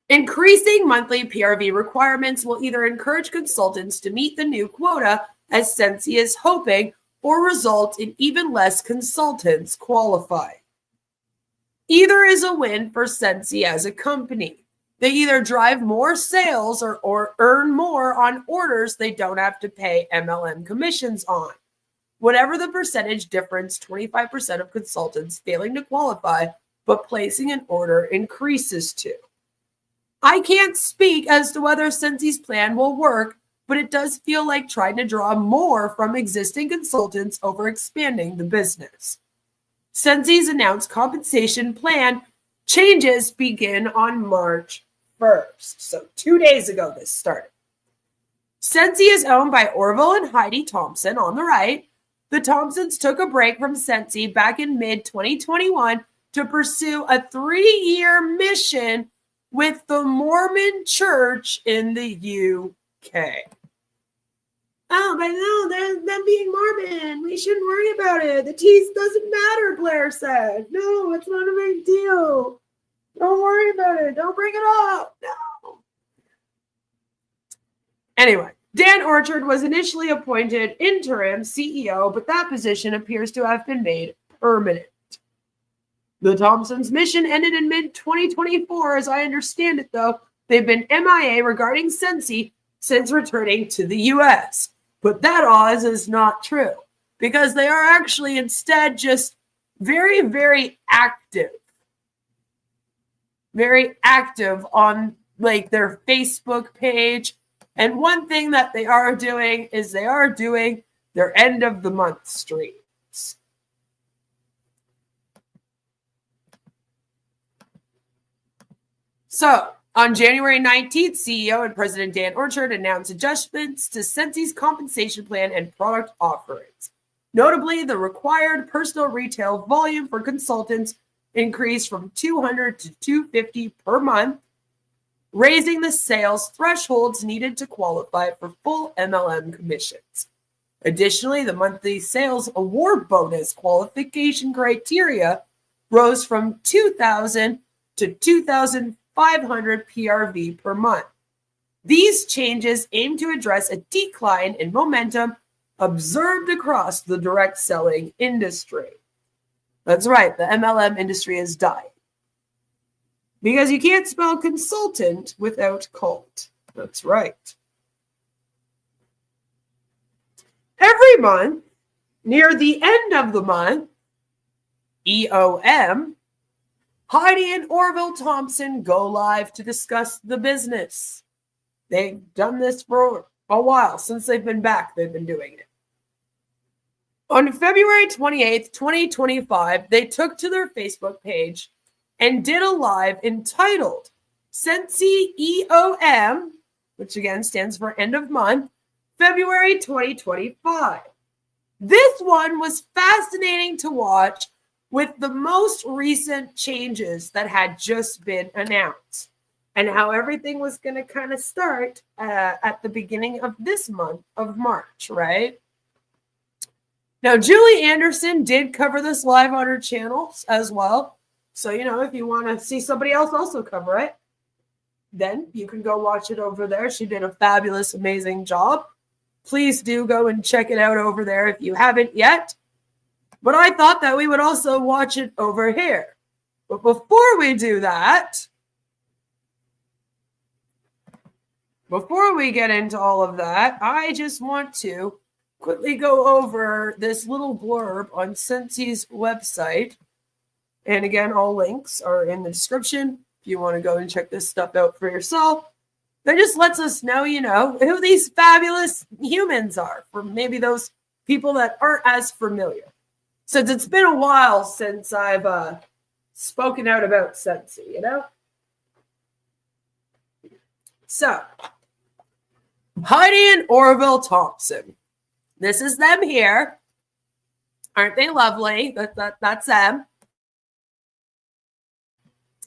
Increasing monthly PRV requirements will either encourage consultants to meet the new quota, as Scentsy is hoping, or result in even less consultants qualifying. Either is a win for Scentsy as a company. They either drive more sales or earn more on orders they don't have to pay MLM commissions on. Whatever the percentage difference, 25% of consultants failing to qualify but placing an order increases to. I can't speak as to whether Scentsy's plan will work, but it does feel like trying to draw more from existing consultants over expanding the business. Scentsy's announced compensation plan changes begin on March 1st. So 2 days ago this started. Scentsy is owned by Orville and Heidi Thompson on the right. The Thompsons took a break from Scentsy back in mid-2021 to pursue a 3-year mission with the Mormon Church in the UK. Oh, but no, they're them being Mormon. We shouldn't worry about it. The teeth doesn't matter, Blair said. No, it's not a big deal. Don't worry about it. Don't bring it up. No. Anyway, Dan Orchard was initially appointed interim CEO, but that position appears to have been made permanent. The Thompsons' mission ended in mid-2024. As I understand it, though, they've been MIA regarding Scentsy since returning to the U.S. But that odds is not true, because they are actually instead just very, very active. Very active on like their Facebook page. And one thing that they are doing is they are doing their end of the month streams. So, on January 19th, CEO and President Dan Orchard announced adjustments to Scentsy's compensation plan and product offerings. Notably, the required personal retail volume for consultants increased from 200 to 250 per month, raising the sales thresholds needed to qualify for full MLM commissions. Additionally, the monthly sales award bonus qualification criteria rose from $2,000 to $2,500 PRV per month. These changes aim to address a decline in momentum observed across the direct selling industry. That's right, the MLM industry is dying. Because you can't spell consultant without cult. That's right. Every month, near the end of the month, EOM, Heidi and Orville Thompson go live to discuss the business. They've done this for a while. Since they've been back, they've been doing it. On February 28th, 2025, they took to their Facebook page and did a live entitled Scentsy EOM, which again stands for end of month, February 2025. This one was fascinating to watch with the most recent changes that had just been announced and how everything was going to kind of start at the beginning of this month of March, right? Now, Julie Anderson did cover this live on her channels as well. So, if you want to see somebody else also cover it, then you can go watch it over there. She did a fabulous, amazing job. Please do go and check it out over there if you haven't yet. But I thought that we would also watch it over here. But before we do that, before we get into all of that, I just want to quickly go over this little blurb on Scentsy's website. And again, all links are in the description if you want to go and check this stuff out for yourself. That just lets us know, who these fabulous humans are, for maybe those people that aren't as familiar. Since it's been a while since I've spoken out about Scentsy, So, Heidi and Orville Thompson. This is them here. Aren't they lovely? That's them.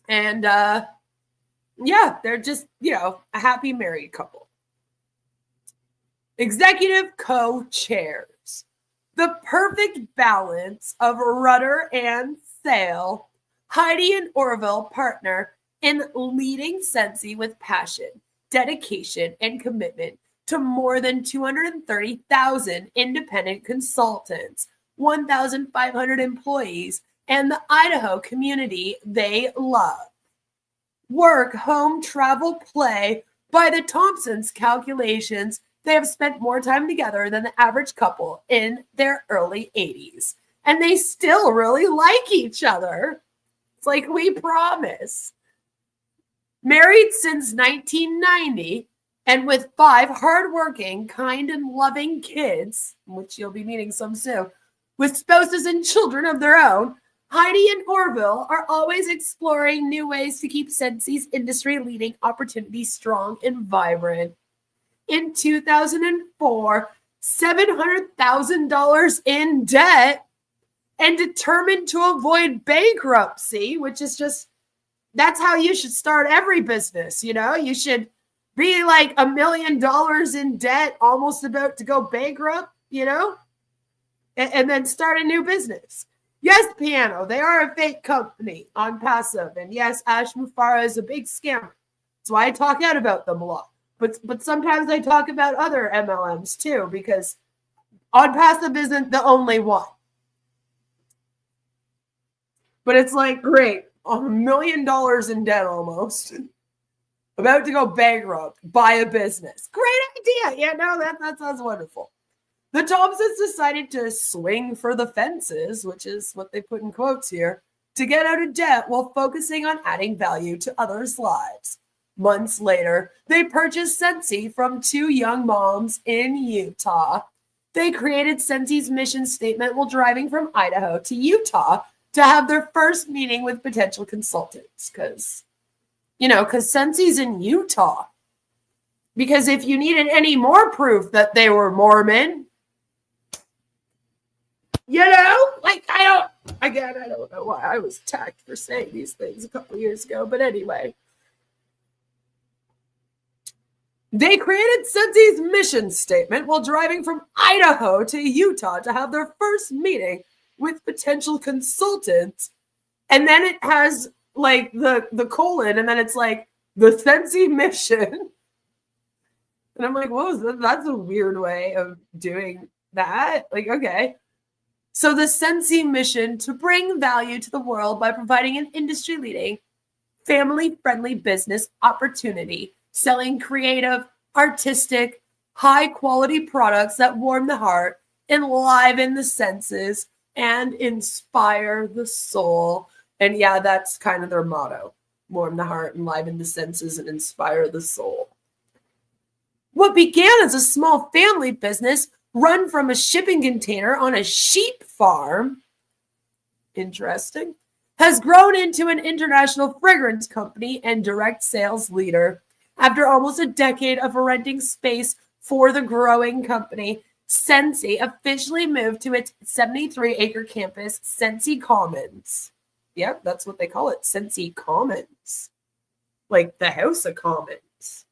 And, they're just, a happy married couple. Executive co-chairs. The perfect balance of rudder and sail. Heidi and Orville partner in leading Scentsy with passion, dedication, and commitment to more than 230,000 independent consultants, 1,500 employees, and the Idaho community they love. Work, home, travel, play. By the Thompsons' calculations, they have spent more time together than the average couple in their early 80s. And they still really like each other. It's like we promise. Married since 1990 and with 5 hardworking, kind, and loving kids, which you'll be meeting some soon, with spouses and children of their own, Heidi and Orville are always exploring new ways to keep Scentsy's industry-leading opportunities strong and vibrant. In 2004, $700,000 in debt, and determined to avoid bankruptcy, which is just, that's how you should start every business, you know? You should be like $1 million in debt, almost about to go bankrupt, you know? And then start a new business. Yes, Piano, they are a fake company on Passive. And yes, Ash Mufara is a big scammer. That's why I talk out about them a lot. But sometimes I talk about other MLMs too, because On Passive isn't the only one. But it's like, great, $1 million in debt almost. About to go bankrupt, buy a business. Great idea. Yeah, no, that sounds wonderful. The Thompsons decided to swing for the fences, which is what they put in quotes here, to get out of debt while focusing on adding value to others' lives. Months later, they purchased Scentsy from 2 young moms in Utah. They created Scentsy's mission statement while driving from Idaho to Utah to have their first meeting with potential consultants. Because Scentsy's in Utah. Because if you needed any more proof that they were Mormon, I don't know why I was attacked for saying these things a couple years ago, but anyway. They created Scentsy's mission statement while driving from Idaho to Utah to have their first meeting with potential consultants. And then it has like the colon, and then it's like the Scentsy mission. And I'm like, whoa, that's a weird way of doing that. Like, okay. So the Scentsy mission to bring value to the world by providing an industry-leading, family-friendly business opportunity, selling creative, artistic, high-quality products that warm the heart, enliven the senses, and inspire the soul. And yeah, that's kind of their motto. Warm the heart, enliven the senses, and inspire the soul. What began as a small family business run from a shipping container on a sheep farm, interesting, has grown into an international fragrance company and direct sales leader. After almost a decade of renting space for the growing company, Scentsy officially moved to its 73-acre campus, Scentsy Commons. Yep, that's what they call it, Scentsy Commons. Like the House of Commons.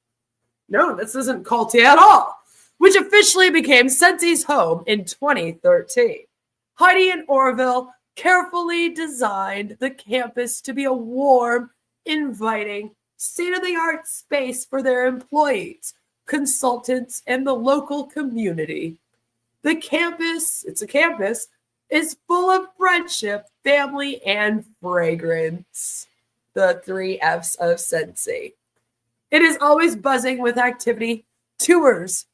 No, this isn't culty at all. Which officially became Scentsy's home in 2013. Heidi and Orville carefully designed the campus to be a warm, inviting, state-of-the-art space for their employees, consultants, and the local community. The campus, it's a campus, is full of friendship, family, and fragrance. The 3 F's of Scentsy. It is always buzzing with activity, tours,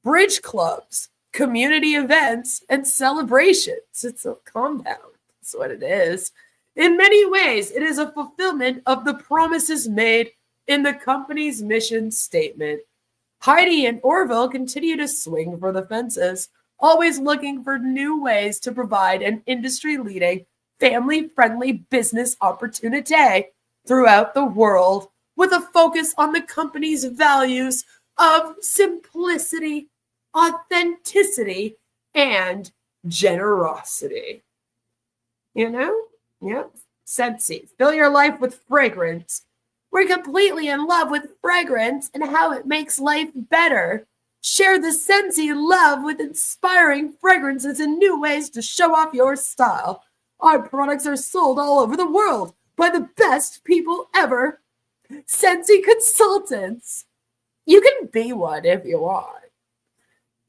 bridge clubs, community events, and celebrations. It's a compound. That's what it is. In many ways, it is a fulfillment of the promises made in the company's mission statement. Heidi and Orville continue to swing for the fences, always looking for new ways to provide an industry-leading, family-friendly business opportunity throughout the world, with a focus on the company's values of simplicity, authenticity, and generosity. Yep. Scentsy. Fill your life with fragrance. We're completely in love with fragrance and how it makes life better. Share the Scentsy love with inspiring fragrances and new ways to show off your style. Our products are sold all over the world by the best people ever. Scentsy consultants. You can be one if you want.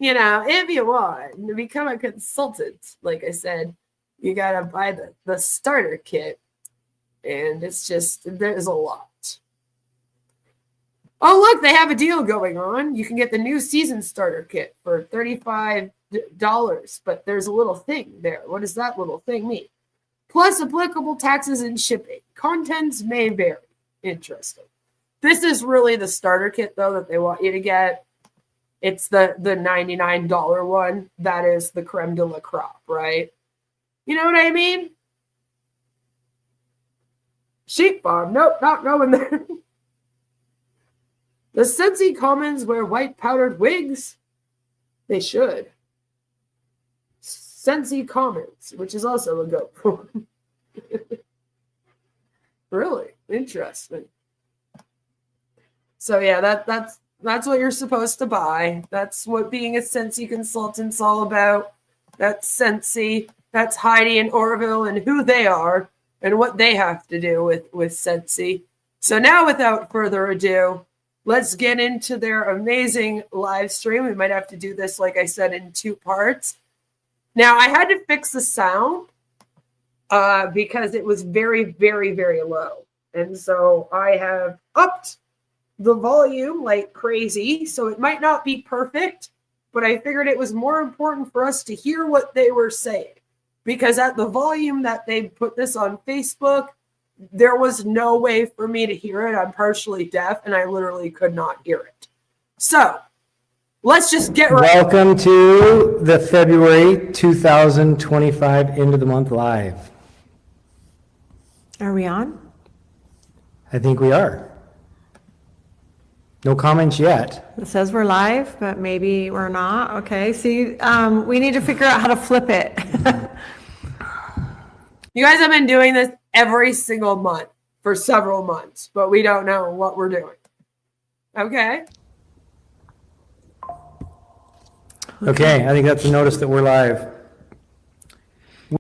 If you want to become a consultant, like I said, you got to buy the starter kit. And it's just, there's a lot. Oh, look, they have a deal going on. You can get the new season starter kit for $35, but there's a little thing there. What does that little thing mean? Plus applicable taxes and shipping. Contents may vary. Interesting. This is really the starter kit, though, that they want you to get. It's the $99 one. That is the creme de la crop, right? You know what I mean? Sheep farm. Nope, not going there. The Scentsy Commons wear white powdered wigs. They should. Scentsy Commons, which is also a goat form. Really interesting. So yeah, that's what you're supposed to buy. That's what being a Scentsy consultant's all about. That's Scentsy. That's Heidi and Orville and who they are and what they have to do with Scentsy. So now, without further ado, let's get into their amazing live stream. We might have to do this, like I said, in 2 parts. Now, I had to fix the sound because it was very, very, very low. And so I have upped the volume like crazy. So it might not be perfect, but I figured it was more important for us to hear what they were saying. Because at the volume that they put this on Facebook, there was no way for me to hear it. I'm partially deaf, and I literally could not hear it. So let's just get right. Welcome to the February 2025 End of the Month Live. Are we on? I think we are. No comments yet. It says we're live, but maybe we're not. Okay, see, we need to figure out how to flip it. You guys have been doing this every single month for several months, but we don't know what we're doing. Okay? Okay, I think that's a notice that we're live.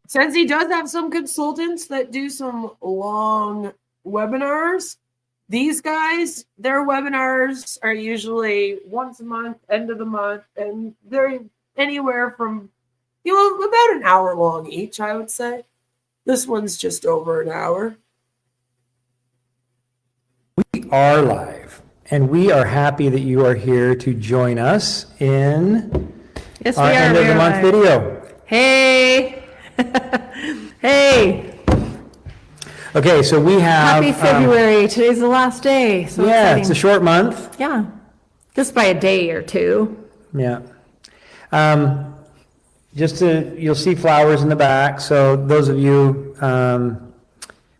Scentsy does have some consultants that do some long webinars. These guys, their webinars are usually once a month, end of the month, and they're anywhere from, about an hour long each, I would say. This one's just over an hour. We are live, and we are happy that you are here to join us in Yes, our we are. end of the month video. Hey. Hey. Okay, so we have... Happy February. Today's the last day. So yeah, exciting. it's a short month. Yeah. Just by a day or two. Yeah. You'll see flowers in the back. So those of you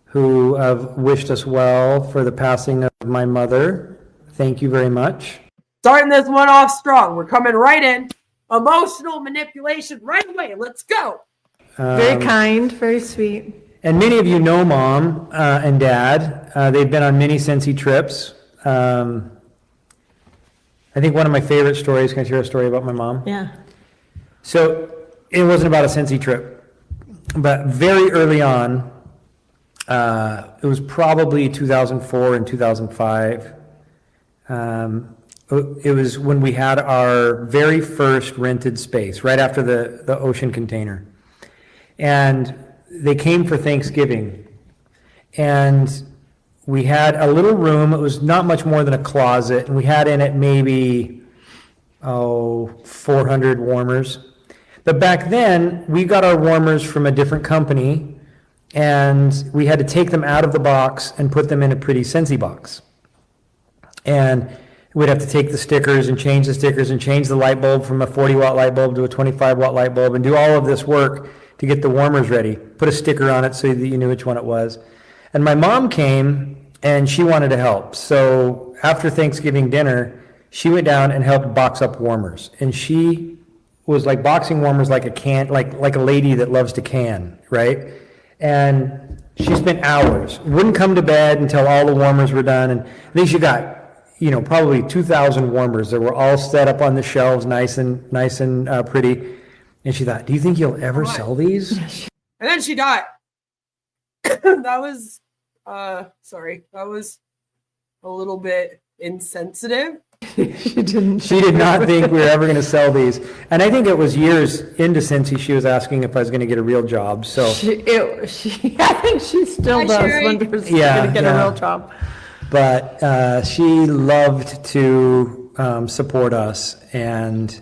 who have wished us well for the passing of my mother, thank you very much. Starting this one off strong. We're coming right in. Emotional manipulation right away. Let's go. Very kind, very sweet. And many of you know Mom and Dad. They've been on many Scentsy trips. I think one of my favorite stories, can I share a story about my mom? Yeah. So it wasn't about a Scentsy trip, but very early on, it was probably 2004 and 2005. It was when we had our very first rented space, right after the ocean container. And they came for Thanksgiving. And we had a little room. It was not much more than a closet. And we had in it maybe, 400 warmers. But back then, we got our warmers from a different company, and we had to take them out of the box and put them in a pretty Scentsy box. And we'd have to take the stickers and change the stickers and change the light bulb from a 40-watt light bulb to a 25-watt light bulb and do all of this work to get the warmers ready. Put a sticker on it so that you knew which one it was. And my mom came, and she wanted to help. So after Thanksgiving dinner, she went down and helped box up warmers. And she was like boxing warmers like a can, like a lady that loves to can, right? And she spent hours, wouldn't come to bed until all the warmers were done. And I think she got, probably 2,000 warmers that were all set up on the shelves, nice and pretty. And she thought, do you think you'll ever sell these? And then she died. That was, sorry, that was a little bit insensitive. She did not think we were ever going to sell these. And I think it was years into Scentsy, she was asking if I was going to get a real job. So I think she still does wonder if she's going to get a real job. But she loved to support us, and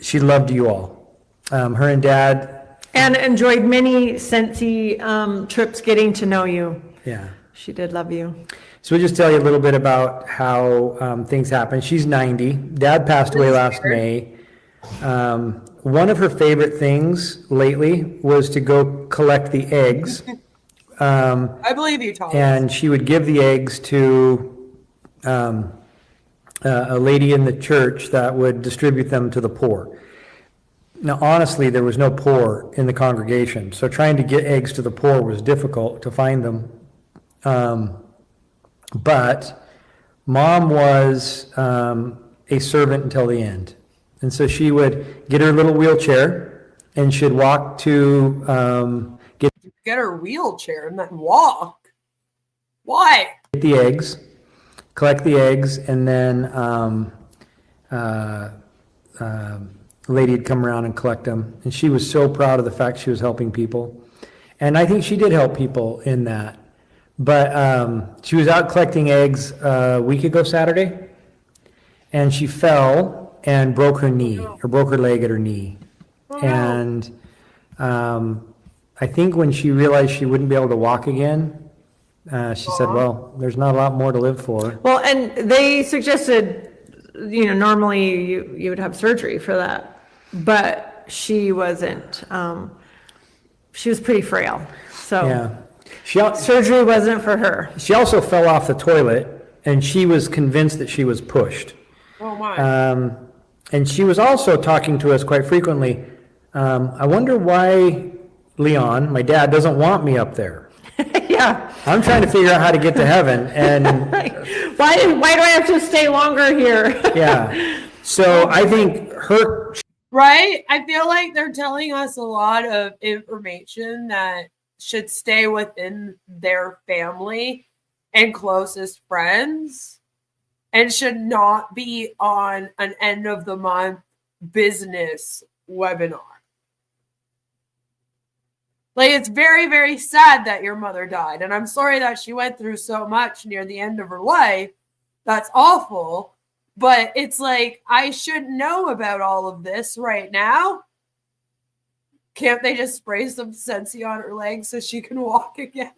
she loved you all. Her and Dad. And enjoyed many Scentsy trips getting to know you. Yeah. She did love you. So we'll just tell you a little bit about how things happen. She's 90. Dad passed away last May. One of her favorite things lately was to go collect the eggs. I believe you, Tom. And she would give the eggs to a lady in the church that would distribute them to the poor. Now, honestly, there was no poor in the congregation, so trying to get eggs to the poor was difficult to find them. But Mom was a servant until the end. And so she would get her little wheelchair and she'd walk to get her wheelchair and then walk. Why? Get the eggs, collect the eggs, and then a lady would come around and collect them. And she was so proud of the fact she was helping people. And I think she did help people in that. But she was out collecting eggs a week ago Saturday, and she fell and broke her knee, or broke her leg at her knee. And I think when she realized she wouldn't be able to walk again, she said, well, there's not a lot more to live for. Well, and they suggested, normally you would have surgery for that, but she wasn't. She was pretty frail, so. Yeah. Surgery wasn't for her. She also fell off the toilet, and she was convinced that she was pushed. Oh, my. And she was also talking to us quite frequently. I wonder why Leon, my dad, doesn't want me up there. Yeah. I'm trying to figure out how to get to heaven, and why do I have to stay longer here? yeah. So I think her. Right? I feel like they're telling us a lot of information that should stay within their family and closest friends and should not be on an end of the month business webinar. Like, it's very, very sad that your mother died. And I'm sorry that she went through so much near the end of her life. That's awful. But it's like, I should know about all of this right now. Can't they just spray some Scentsy on her legs so she can walk again?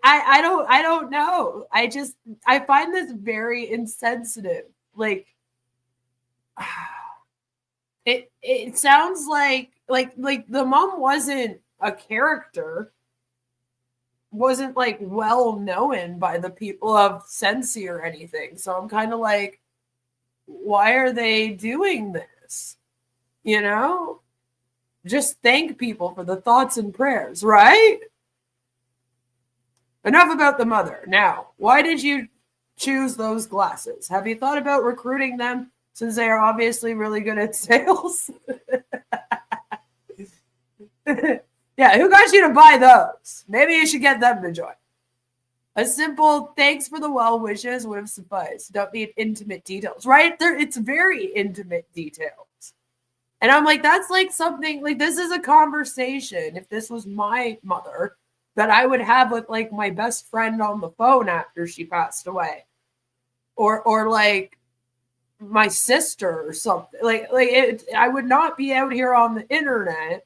I don't know. I find this very insensitive. Like, it sounds like the mom wasn't a character, wasn't like well known by the people of Scentsy or anything. So I'm kind of like, why are they doing this? Just thank people for the thoughts and prayers, right? Enough about the mother. Now, why did you choose those glasses? Have you thought about recruiting them since they are obviously really good at sales? Yeah, who got you to buy those? Maybe you should get them to join. A simple thanks for the well wishes would have sufficed. Don't need intimate details, right? It's very intimate details. And I'm like, that's like something, like this is a conversation, if this was my mother, that I would have with like my best friend on the phone after she passed away. Or like my sister or something. I would not be out here on the internet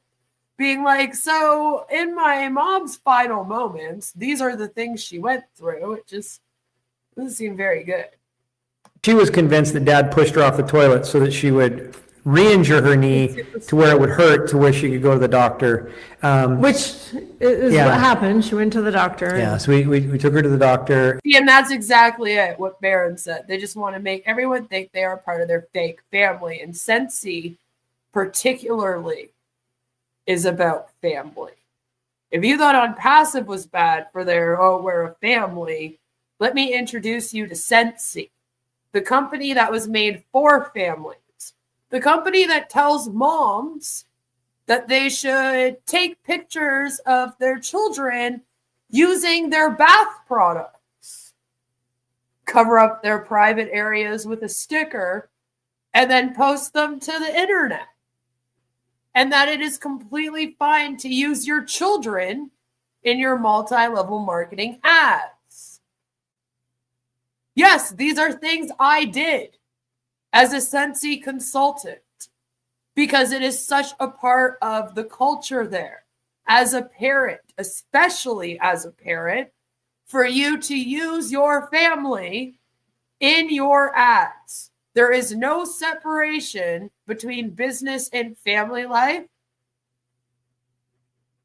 being like, so in my mom's final moments, these are the things she went through. It just doesn't seem very good. She was convinced that Dad pushed her off the toilet so that she would re-injure her knee to where it would hurt, to where she could go to the doctor. Which is what happened. She went to the doctor. Yeah, so we took her to the doctor. And that's exactly it, what Baron said. They just want to make everyone think they are part of their fake family. And Scentsy particularly is about family. If you thought On Passive was bad for their, oh, we're a family, let me introduce you to Scentsy, the company that was made for families, the company that tells moms that they should take pictures of their children using their bath products, cover up their private areas with a sticker, and then post them to the internet. And that it is completely fine to use your children in your multi-level marketing ads. Yes, these are things I did as a Scentsy consultant because it is such a part of the culture there. As a parent, especially as a parent, for you to use your family in your ads. There is no separation between business and family life.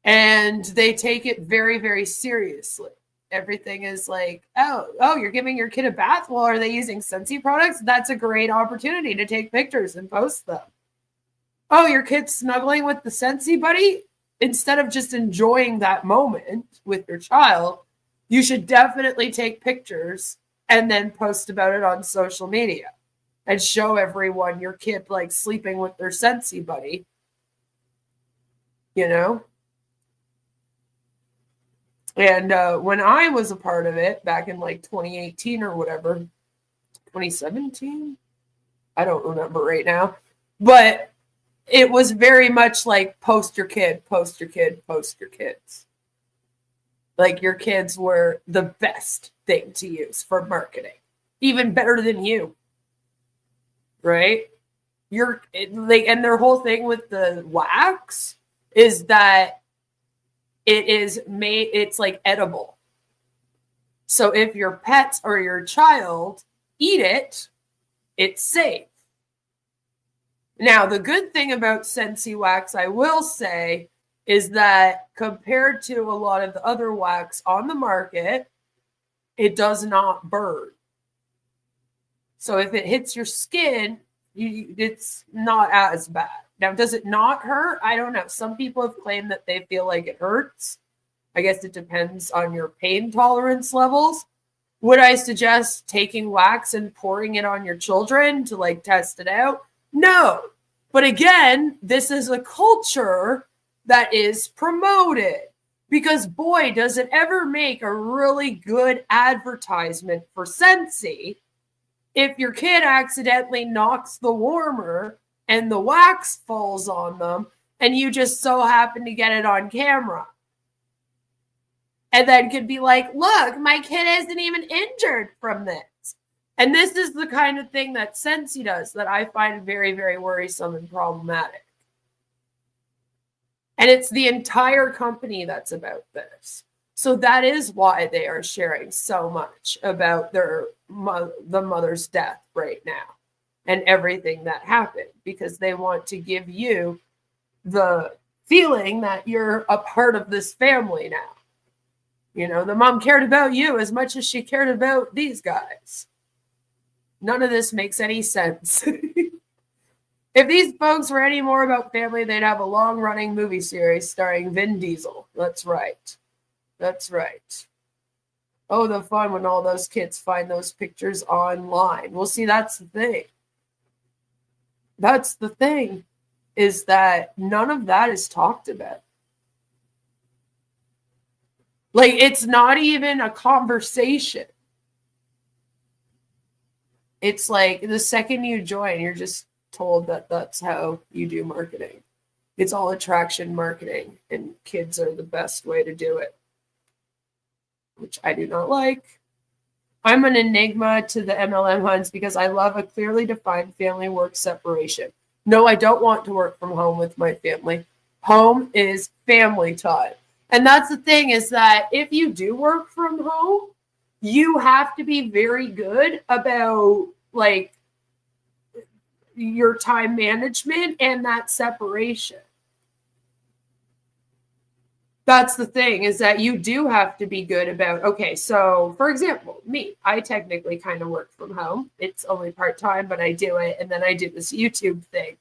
And they take it very, very seriously. Everything is like, oh, you're giving your kid a bath? Well, are they using Scentsy products? That's a great opportunity to take pictures and post them. Oh, your kid's snuggling with the Scentsy buddy? Instead of just enjoying that moment with your child, you should definitely take pictures and then post about it on social media and show everyone your kid like sleeping with their Scentsy buddy. You know? And when I was a part of it back in like 2018 or whatever, 2017, I don't remember right now, but it was very much like post your kid, post your kid, post your kids. Like your kids were the best thing to use for marketing, even better than you, right? And their whole thing with the wax is that it's like edible. So if your pets or your child eat it, it's safe. Now, the good thing about Scentsy wax, I will say, is that compared to a lot of the other wax on the market, it does not burn. So if it hits your skin, it's not as bad. Now, does it not hurt? I don't know. Some people have claimed that they feel like it hurts. I guess it depends on your pain tolerance levels. Would I suggest taking wax and pouring it on your children to like test it out? No. But again, this is a culture that is promoted because boy, does it ever make a really good advertisement for Scentsy if your kid accidentally knocks the warmer and the wax falls on them and you just so happen to get it on camera. And then could be like, look, my kid isn't even injured from this. And this is the kind of thing that Scentsy does that I find very, very worrisome and problematic. And it's the entire company that's about this. So that is why they are sharing so much about the mother's death right now and everything that happened, because they want to give you the feeling that you're a part of this family now. You know, the mom cared about you as much as she cared about these guys. None of this makes any sense. If these folks were any more about family, they'd have a long-running movie series starring Vin Diesel. That's right. That's right. Oh, the fun when all those kids find those pictures online. Well, see, that's the thing. That's the thing, is that none of that is talked about. Like, it's not even a conversation. It's like the second you join, you're just told that that's how you do marketing. It's all attraction marketing, and kids are the best way to do it, which I do not like. I'm an enigma to the MLM hunts because I love a clearly defined family work separation. No, I don't want to work from home with my family. Home is family time. And that's the thing, is that if you do work from home, you have to be very good about like your time management and that separation. That's the thing, is that you do have to be good about, okay, so for example, me, I technically kind of work from home. It's only part-time, but I do it. And then I do this YouTube thing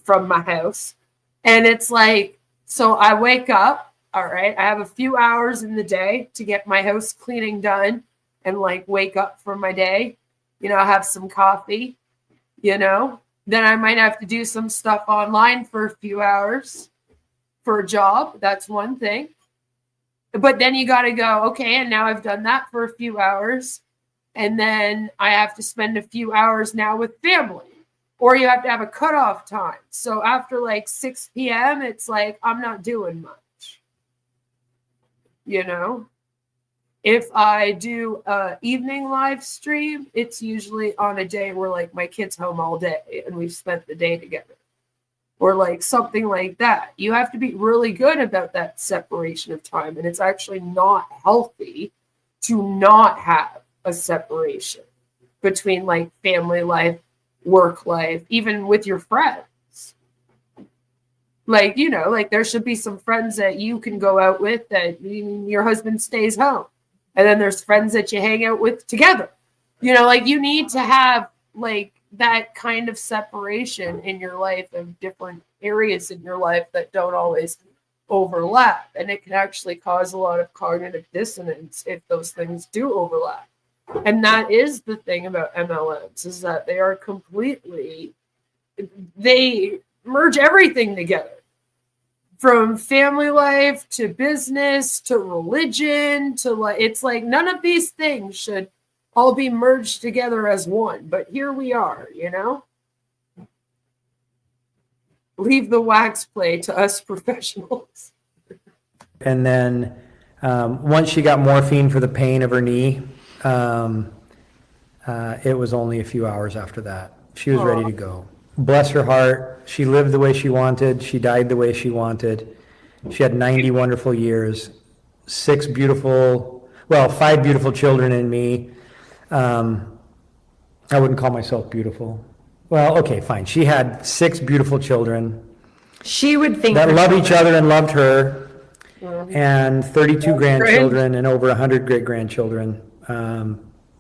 from my house. And it's like, so I wake up All right. I have a few hours in the day to get my house cleaning done and like wake up for my day, have some coffee, then I might have to do some stuff online for a few hours for a job. That's one thing. But then you got to go, okay, and now I've done that for a few hours. And then I have to spend a few hours now with family. Or you have to have a cutoff time. So after like 6 p.m., it's like, I'm not doing much. If I do a evening live stream, it's usually on a day where like my kid's home all day and we've spent the day together. Or like something like that. You have to be really good about that separation of time. And it's actually not healthy to not have a separation between like family life, work life, even with your friends. Like, like there should be some friends that you can go out with that your husband stays home. And then there's friends that you hang out with together. Like you need to have like that kind of separation in your life of different areas in your life that don't always overlap. And it can actually cause a lot of cognitive dissonance if those things do overlap. And that is the thing about MLMs, is that they merge everything together. From family life to business to religion to like, it's like none of these things should all be merged together as one. But here we are, Leave the wax play to us professionals. And then once she got morphine for the pain of her knee, it was only a few hours after that. She was ready to go. Bless her heart. She lived the way she wanted. She died the way she wanted. She had 90 wonderful years, 5 beautiful children and me. I wouldn't call myself beautiful. Well, okay, fine. She had 6 beautiful children. She would think that loved each other and loved her, and 32 grandchildren and over 100 great-grandchildren.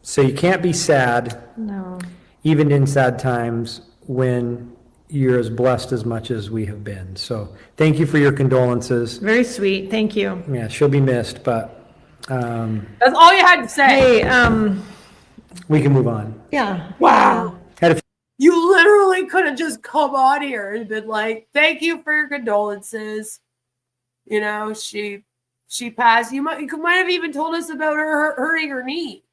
So you can't be sad, no, even in sad times, when you're as blessed as much as we have been. So thank you for your condolences. Very sweet. Thank you. Yeah, she'll be missed, but that's all you had to say. Hey, we can move on. yeah. Wow. Had a You literally could have just come on here and been like, thank you for your condolences. She passed. You might have even told us about her hurting her knee.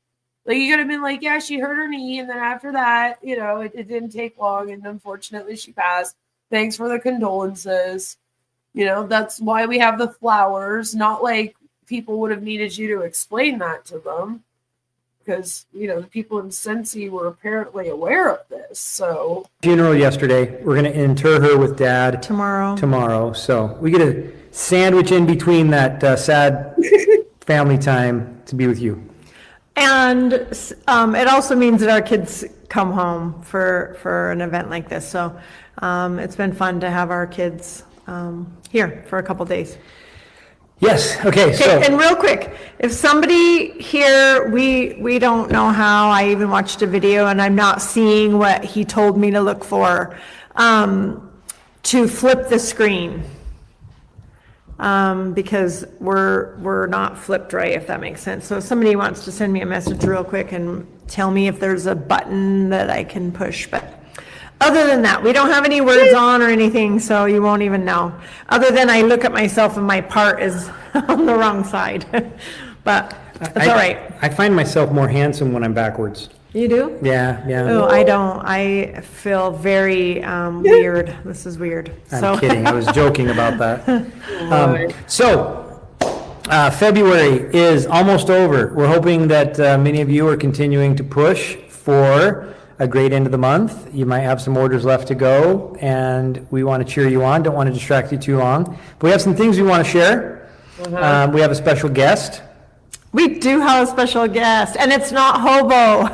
Like you could have been like, yeah, she hurt her knee. And then after that, it didn't take long. And unfortunately she passed. Thanks for the condolences. That's why we have the flowers. Not like people would have needed you to explain that to them. Because, the people in Scentsy were apparently aware of this. So funeral yesterday. We're going to inter her with Dad tomorrow. So we get a sandwich in between that sad family time to be with you. And it also means that our kids come home for an event like this. So it's been fun to have our kids here for a couple days. Yes. Okay. So, and real quick, if somebody here, we don't know how, I even watched a video and I'm not seeing what he told me to look for, to flip the screen. Because we're not flipped right, if that makes sense. So if somebody wants to send me a message real quick and tell me if there's a button that I can push, but other than that, we don't have any words on or anything, so you won't even know. Other than I look at myself and my part is on the wrong side, but it's all right. I find myself more handsome when I'm backwards. You do? Yeah. Oh, I don't. I feel very weird. This is weird. I'm kidding. I was joking about that. February is almost over. We're hoping that many of you are continuing to push for a great end of the month. You might have some orders left to go, and we want to cheer you on. Don't want to distract you too long. But we have some things we want to share. We have a special guest. We do have a special guest, and it's not Hobo.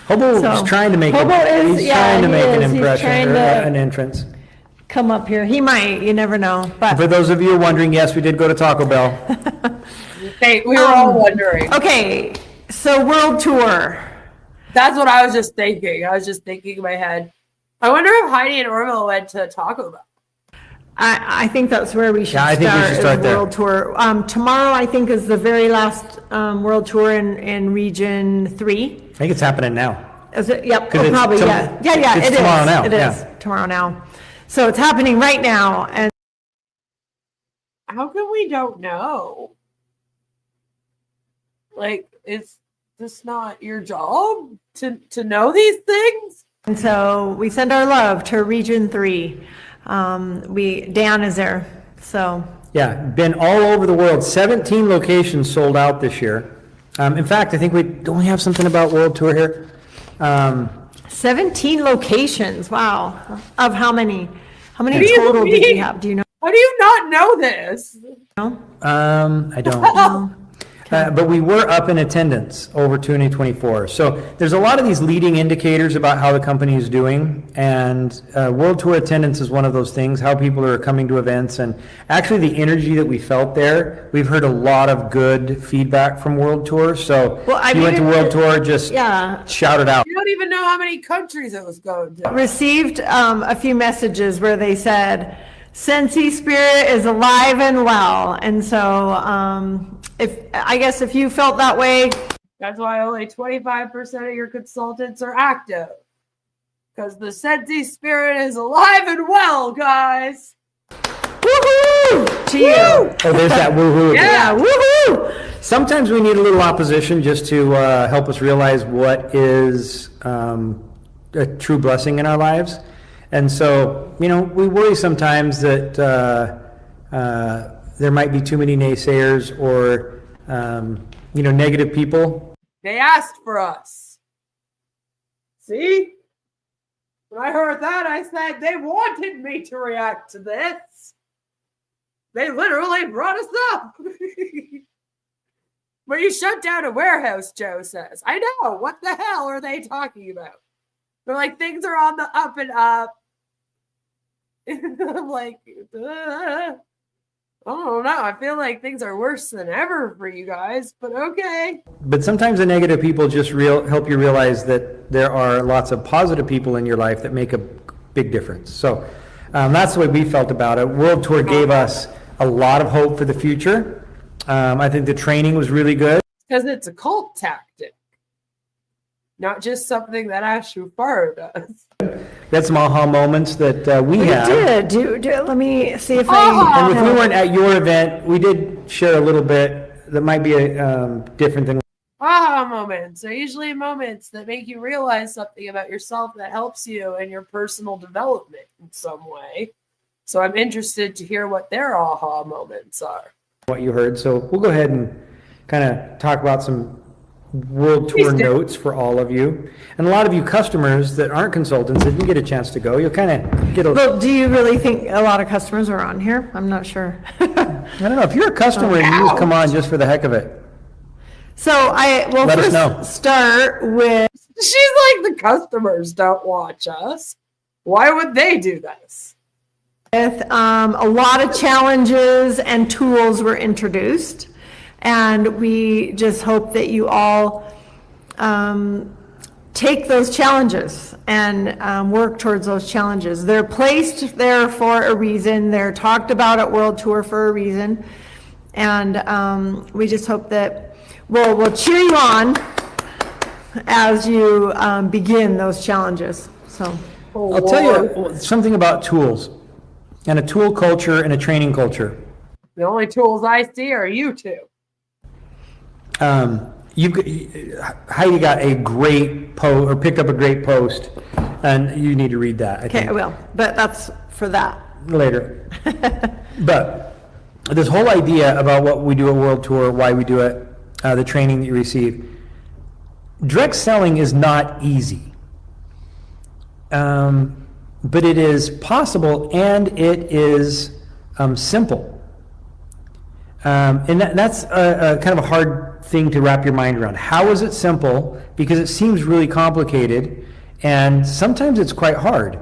Hobo is trying to make an impression or an entrance. Come up here. He might. You never know. But for those of you wondering, yes, we did go to Taco Bell. Hey, we were all wondering. Okay, so world tour. That's what I was just thinking. I was just thinking in my head. I wonder if Heidi and Orville went to Taco Bell. I think that's where we should Yeah, I think we start, should is start there. world tour. Tomorrow, I think, is the very last world tour in Region 3. I think it's happening now. Is it? Yep, 'Cause it's probably, yeah. Yeah, it's it is. tomorrow now, It is, yeah. tomorrow now. So it's happening right now, and How come we don't know? Like, is this not your job to know these things? so we send our love to Region 3. Dan is there, so. Yeah, been all over the world. 17 locations sold out this year. In fact, I think don't we have something about World Tour here? 17 locations, wow. Of how many? How many What do you total did mean? you have? Do you know? How do you not know this? I don't. But we were up in attendance over 2024. So there's a lot of these leading indicators about how the company is doing. And World Tour attendance is one of those things, how people are coming to events. And actually the energy that we felt there, we've heard a lot of good feedback from World Tour. So Well, I if you went to mean, World Tour, just Yeah, shout it out. You don't even know how many countries it was going to. received a few messages where they said, Scentsy spirit is alive and well. And so if you felt that way, That's why only 25% of your consultants are active. Because the Scentsy spirit is alive and well, guys. woohoo to you. Oh, there's that woo-hoo. Yeah. Woohoo! Sometimes we need a little opposition just to help us realize what is a true blessing in our lives. And so, we worry sometimes that there might be too many naysayers or, negative people. They asked for us. See? When I heard that, I said they wanted me to react to this. They literally brought us up. But you shut down a warehouse, Joe says. I know. What the hell are they talking about? They're like, things are on the up and up. I'm like, I don't know. I feel like things are worse than ever for you guys, but okay. But sometimes the negative people just help you realize that there are lots of positive people in your life that make a big difference. So that's the way we felt about it. World Tour gave us a lot of hope for the future. I think the training was really good. Because it's a cult tactic, not just something that Ashu Farah does. We had some aha moments that we We had. did. Let me see if Ah! And if we weren't at your event, we did share a little bit that might be different than. Aha moments are usually moments that make you realize something about yourself that helps you in your personal development in some way. So I'm interested to hear what their aha moments are. What you heard. So we'll go ahead and kind of talk about some World Tour Please do. notes for all of you. And a lot of you customers that aren't consultants, if you get a chance to go, you'll kind of get a, Well, do you really think a lot of customers are on here? I'm not sure. I don't know, if you're a customer and you just come on just for the heck of it. So I will Let us first know. start with, She's like, the customers don't watch us. Why would they do this? a lot of challenges and tools were introduced. And we just hope that you all take those challenges and work towards those challenges. They're placed there for a reason. They're talked about at World Tour for a reason. And we just hope that we'll cheer you on as you begin those challenges. So I'll tell you something about tools and a tool culture and a training culture. The only tools I see are you two. Heidi got a great post, or picked up a great post, and you need to read that, I okay, think. I will. But that's for that. Later. But this whole idea about what we do at World Tour, why we do it, the training that you receive, direct selling is not easy. But it is possible and it is simple. And that's a kind of a hard thing to wrap your mind around. How is it simple? Because it seems really complicated, and sometimes it's quite hard.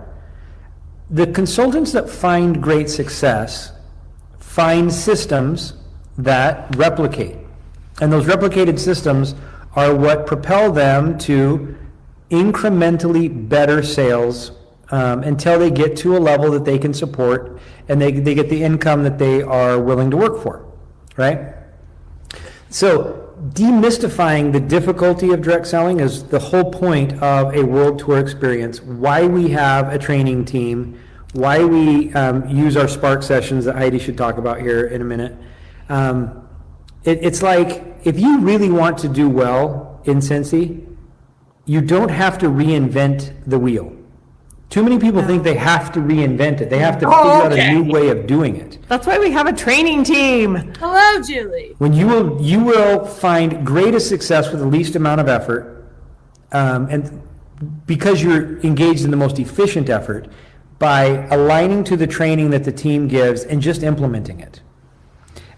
The consultants that find great success find systems that replicate. And those replicated systems are what propel them to incrementally better sales until they get to a level that they can support and they get the income that they are willing to work for, right? So demystifying the difficulty of direct selling is the whole point of a world tour experience, why we have a training team, why we use our Spark sessions that Heidi should talk about here in a minute. It's like, if you really want to do well in Scentsy, you don't have to reinvent the wheel. Too many people think they have to reinvent it. They have to figure out a new way of doing it. That's why we have a training team. Hello, Julie. When you will find greatest success with the least amount of effort, and because you're engaged in the most efficient effort, by aligning to the training that the team gives and just implementing it.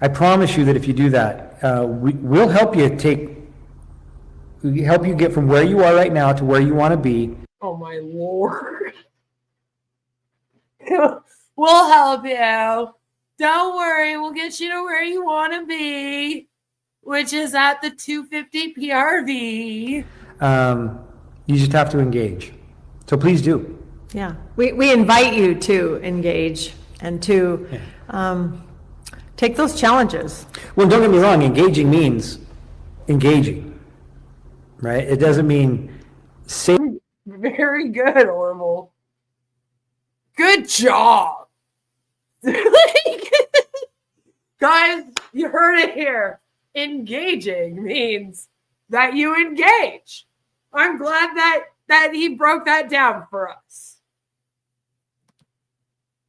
I promise you that if you do that, we'll help you get from where you are right now to where you want to be. Oh my Lord. We'll help you. Don't worry, we'll get you to where you want to be, which is at the 250 PRV. You just have to engage. So please do. Yeah, we invite you to engage and to take those challenges. Well, don't get me wrong, engaging means engaging, right? It doesn't mean Very good, Orville. Good job. Guys, you heard it here. Engaging means that you engage. I'm glad that he broke that down for us.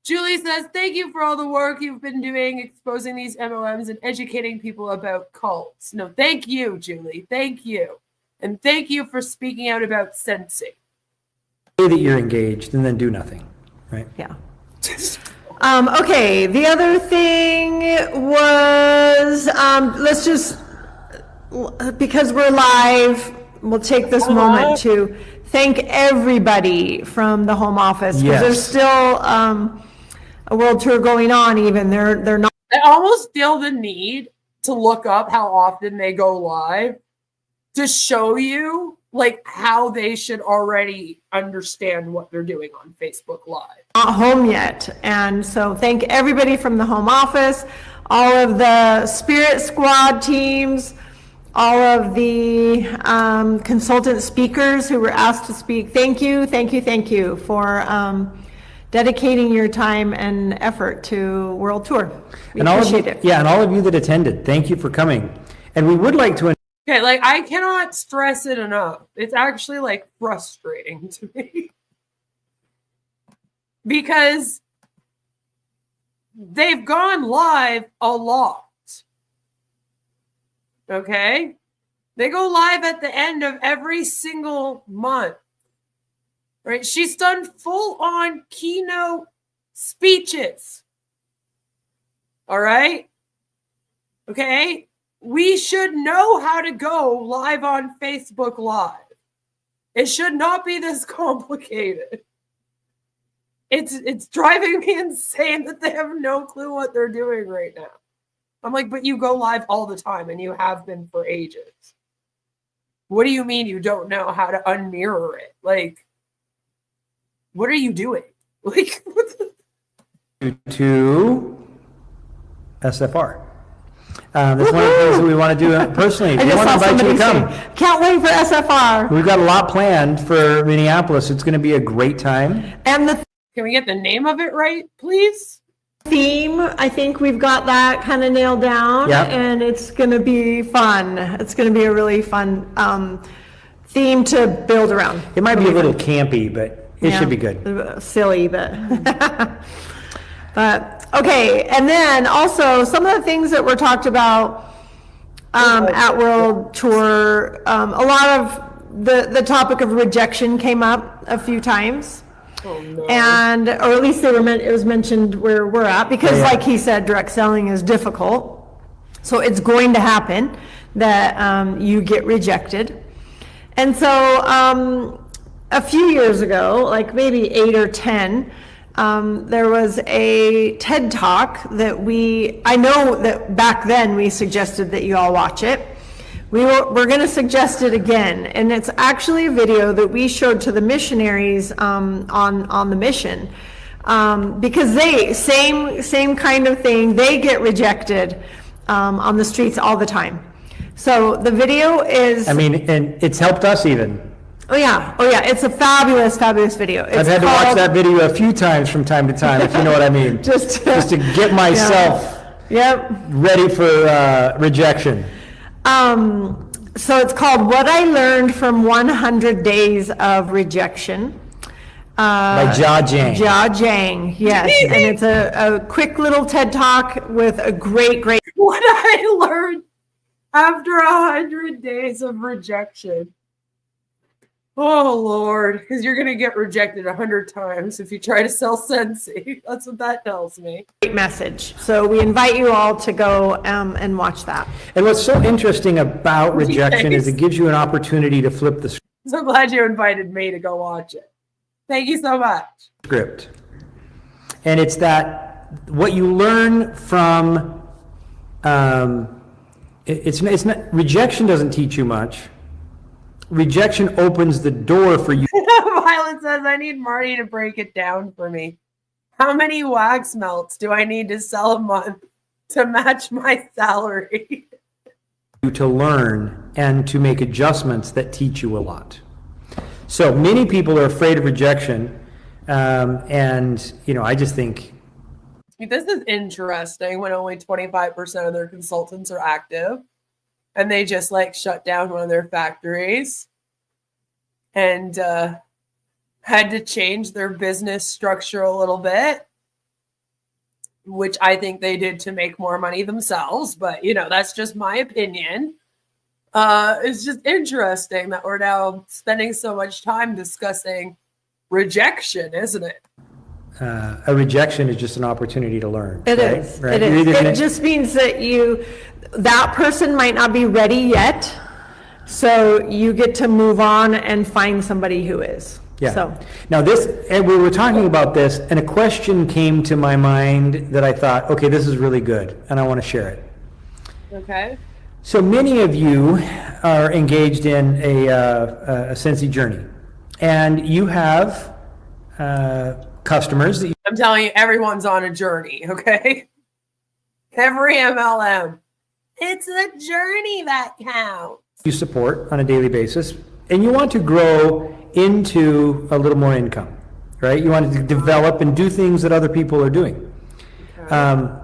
Julie says, thank you for all the work you've been doing, exposing these MLMs and educating people about cults. No, thank you, Julie. Thank you. And thank you for speaking out about Scentsy. Say that you're engaged and then do nothing, right? Yeah. Okay, the other thing was, let's just, because we're live, we'll take this moment to thank everybody from the home office. Because Yes. there's still a world tour going on even. They're not. I almost feel the need to look up how often they go live to show you like how they should already understand what they're doing on Facebook Live. Not home yet. And so thank everybody from the home office, all of the Spirit Squad teams, all of the consultant speakers who were asked to speak. Thank you for dedicating your time and effort to World Tour. We appreciate it. Yeah, and all of you that attended, thank you for coming. And we would like to. Okay, like I cannot stress it enough. It's actually like frustrating to me. Because they've gone live a lot. Okay? They go live at the end of every single month. Right? She's done full-on keynote speeches. All right? Okay? We should know how to go live on Facebook Live. It should not be this complicated. It's driving me insane that they have no clue what they're doing right now. I'm like, but you go live all the time and you have been for ages. What do you mean you don't know how to unmirror it? Like, what are you doing? Like, to SFR. That's one of the things that we want to do personally. I We just want to saw invite you somebody to say, come. can't wait for SFR. We've got a lot planned for Minneapolis. It's going to be a great time. And the can we get the name of it right, please? theme, I think we've got that kind of nailed down. Yeah. And it's going to be fun. It's going to be a really fun theme to build around. It might be a little campy, but it should be good. Silly, but but okay. And then also some of the things that were talked about at World Tour, a lot of the topic of rejection came up a few times. Oh, no. And, or at least it was mentioned where we're at, because like he said, direct selling is difficult. So it's going to happen that you get rejected. And so a few years ago, like maybe 8 or 10, there was a TED Talk that I know that back then we suggested that you all watch it, We're going to suggest it again, and it's actually a video that we showed to the missionaries on the mission, because they same kind of thing. They get rejected on the streets all the time. So the video is. I mean, and it's helped us even. Oh yeah, it's a fabulous video. I've had to watch that video a few times from time to time, if you know what I mean. just to get myself ready for rejection. So it's called What I Learned from 100 Days of Rejection. By Jia Jiang. Jia Jiang, yes. And it's a quick little TED Talk with a great. What I learned after 100 days of rejection. Oh, Lord, because you're going to get rejected 100 times if you try to sell Scentsy. That's what that tells me. Great message. So we invite you all to go and watch that. And what's so interesting about rejection is it gives you an opportunity to flip the So glad you invited me to go watch it. Thank you so much. script. And it's that what you learn from, it's not, rejection doesn't teach you much. Rejection opens the door for you. Violet says, I need Marty to break it down for me. How many wax melts do I need to sell a month to match my salary? To learn and to make adjustments that teach you a lot. So many people are afraid of rejection. And, you know, I just think. This is interesting when only 25% of their consultants are active. And they just like shut down one of their factories and had to change their business structure a little bit, which I think they did to make more money themselves. But, you know, that's just my opinion. It's just interesting that we're now spending so much time discussing rejection, isn't it? A rejection is just an opportunity to learn. It right? is. Right? It is. It just means that that person might not be ready yet, so you get to move on and find somebody who is. Yeah. So now and we were talking about this, and a question came to my mind that I thought, okay, this is really good, and I want to share it. Okay. So many of you are engaged in a Scentsy journey, and you have customers that I'm telling you, everyone's on a journey, okay? Every MLM. It's the journey that counts. you support on a daily basis, and you want to grow into a little more income, right? You want to develop and do things that other people are doing. Okay.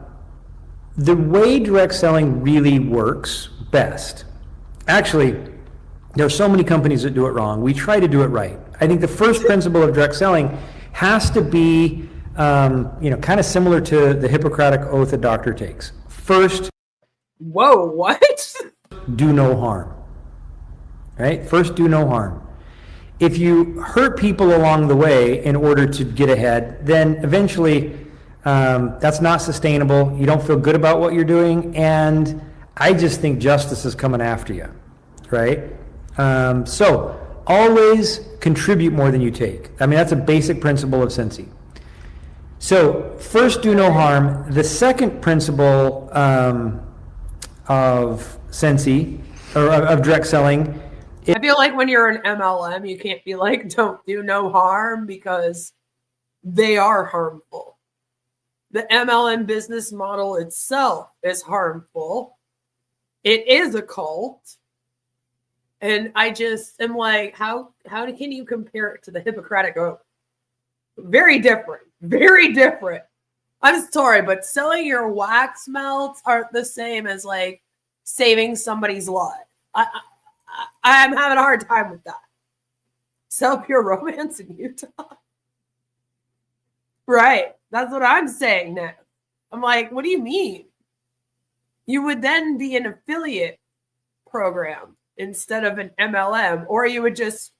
The way direct selling really works best, actually, there are so many companies that do it wrong. We try to do it right. I think the first principle of direct selling has to be, kind of similar to the Hippocratic Oath a doctor takes. First, Whoa, what? do no harm, right? First, do no harm. If you hurt people along the way in order to get ahead, then eventually that's not sustainable. You don't feel good about what you're doing, and I just think justice is coming after you, right? So always contribute more than you take. I mean, that's a basic principle of Scentsy. So first, do no harm. The second principle of Scentsy, or of direct selling. I feel like when you're an MLM, you can't be like, don't do no harm, because they are harmful. The MLM business model itself is harmful. It is a cult. And I just am like, how can you compare it to the Hippocratic Oath? Very different. Very different. I'm sorry, but selling your wax melts aren't the same as like saving somebody's life. I'm having a hard time with that. Sell pure romance in Utah. Right. That's what I'm saying now. I'm like, what do you mean? You would then be an affiliate program instead of an MLM, or you would just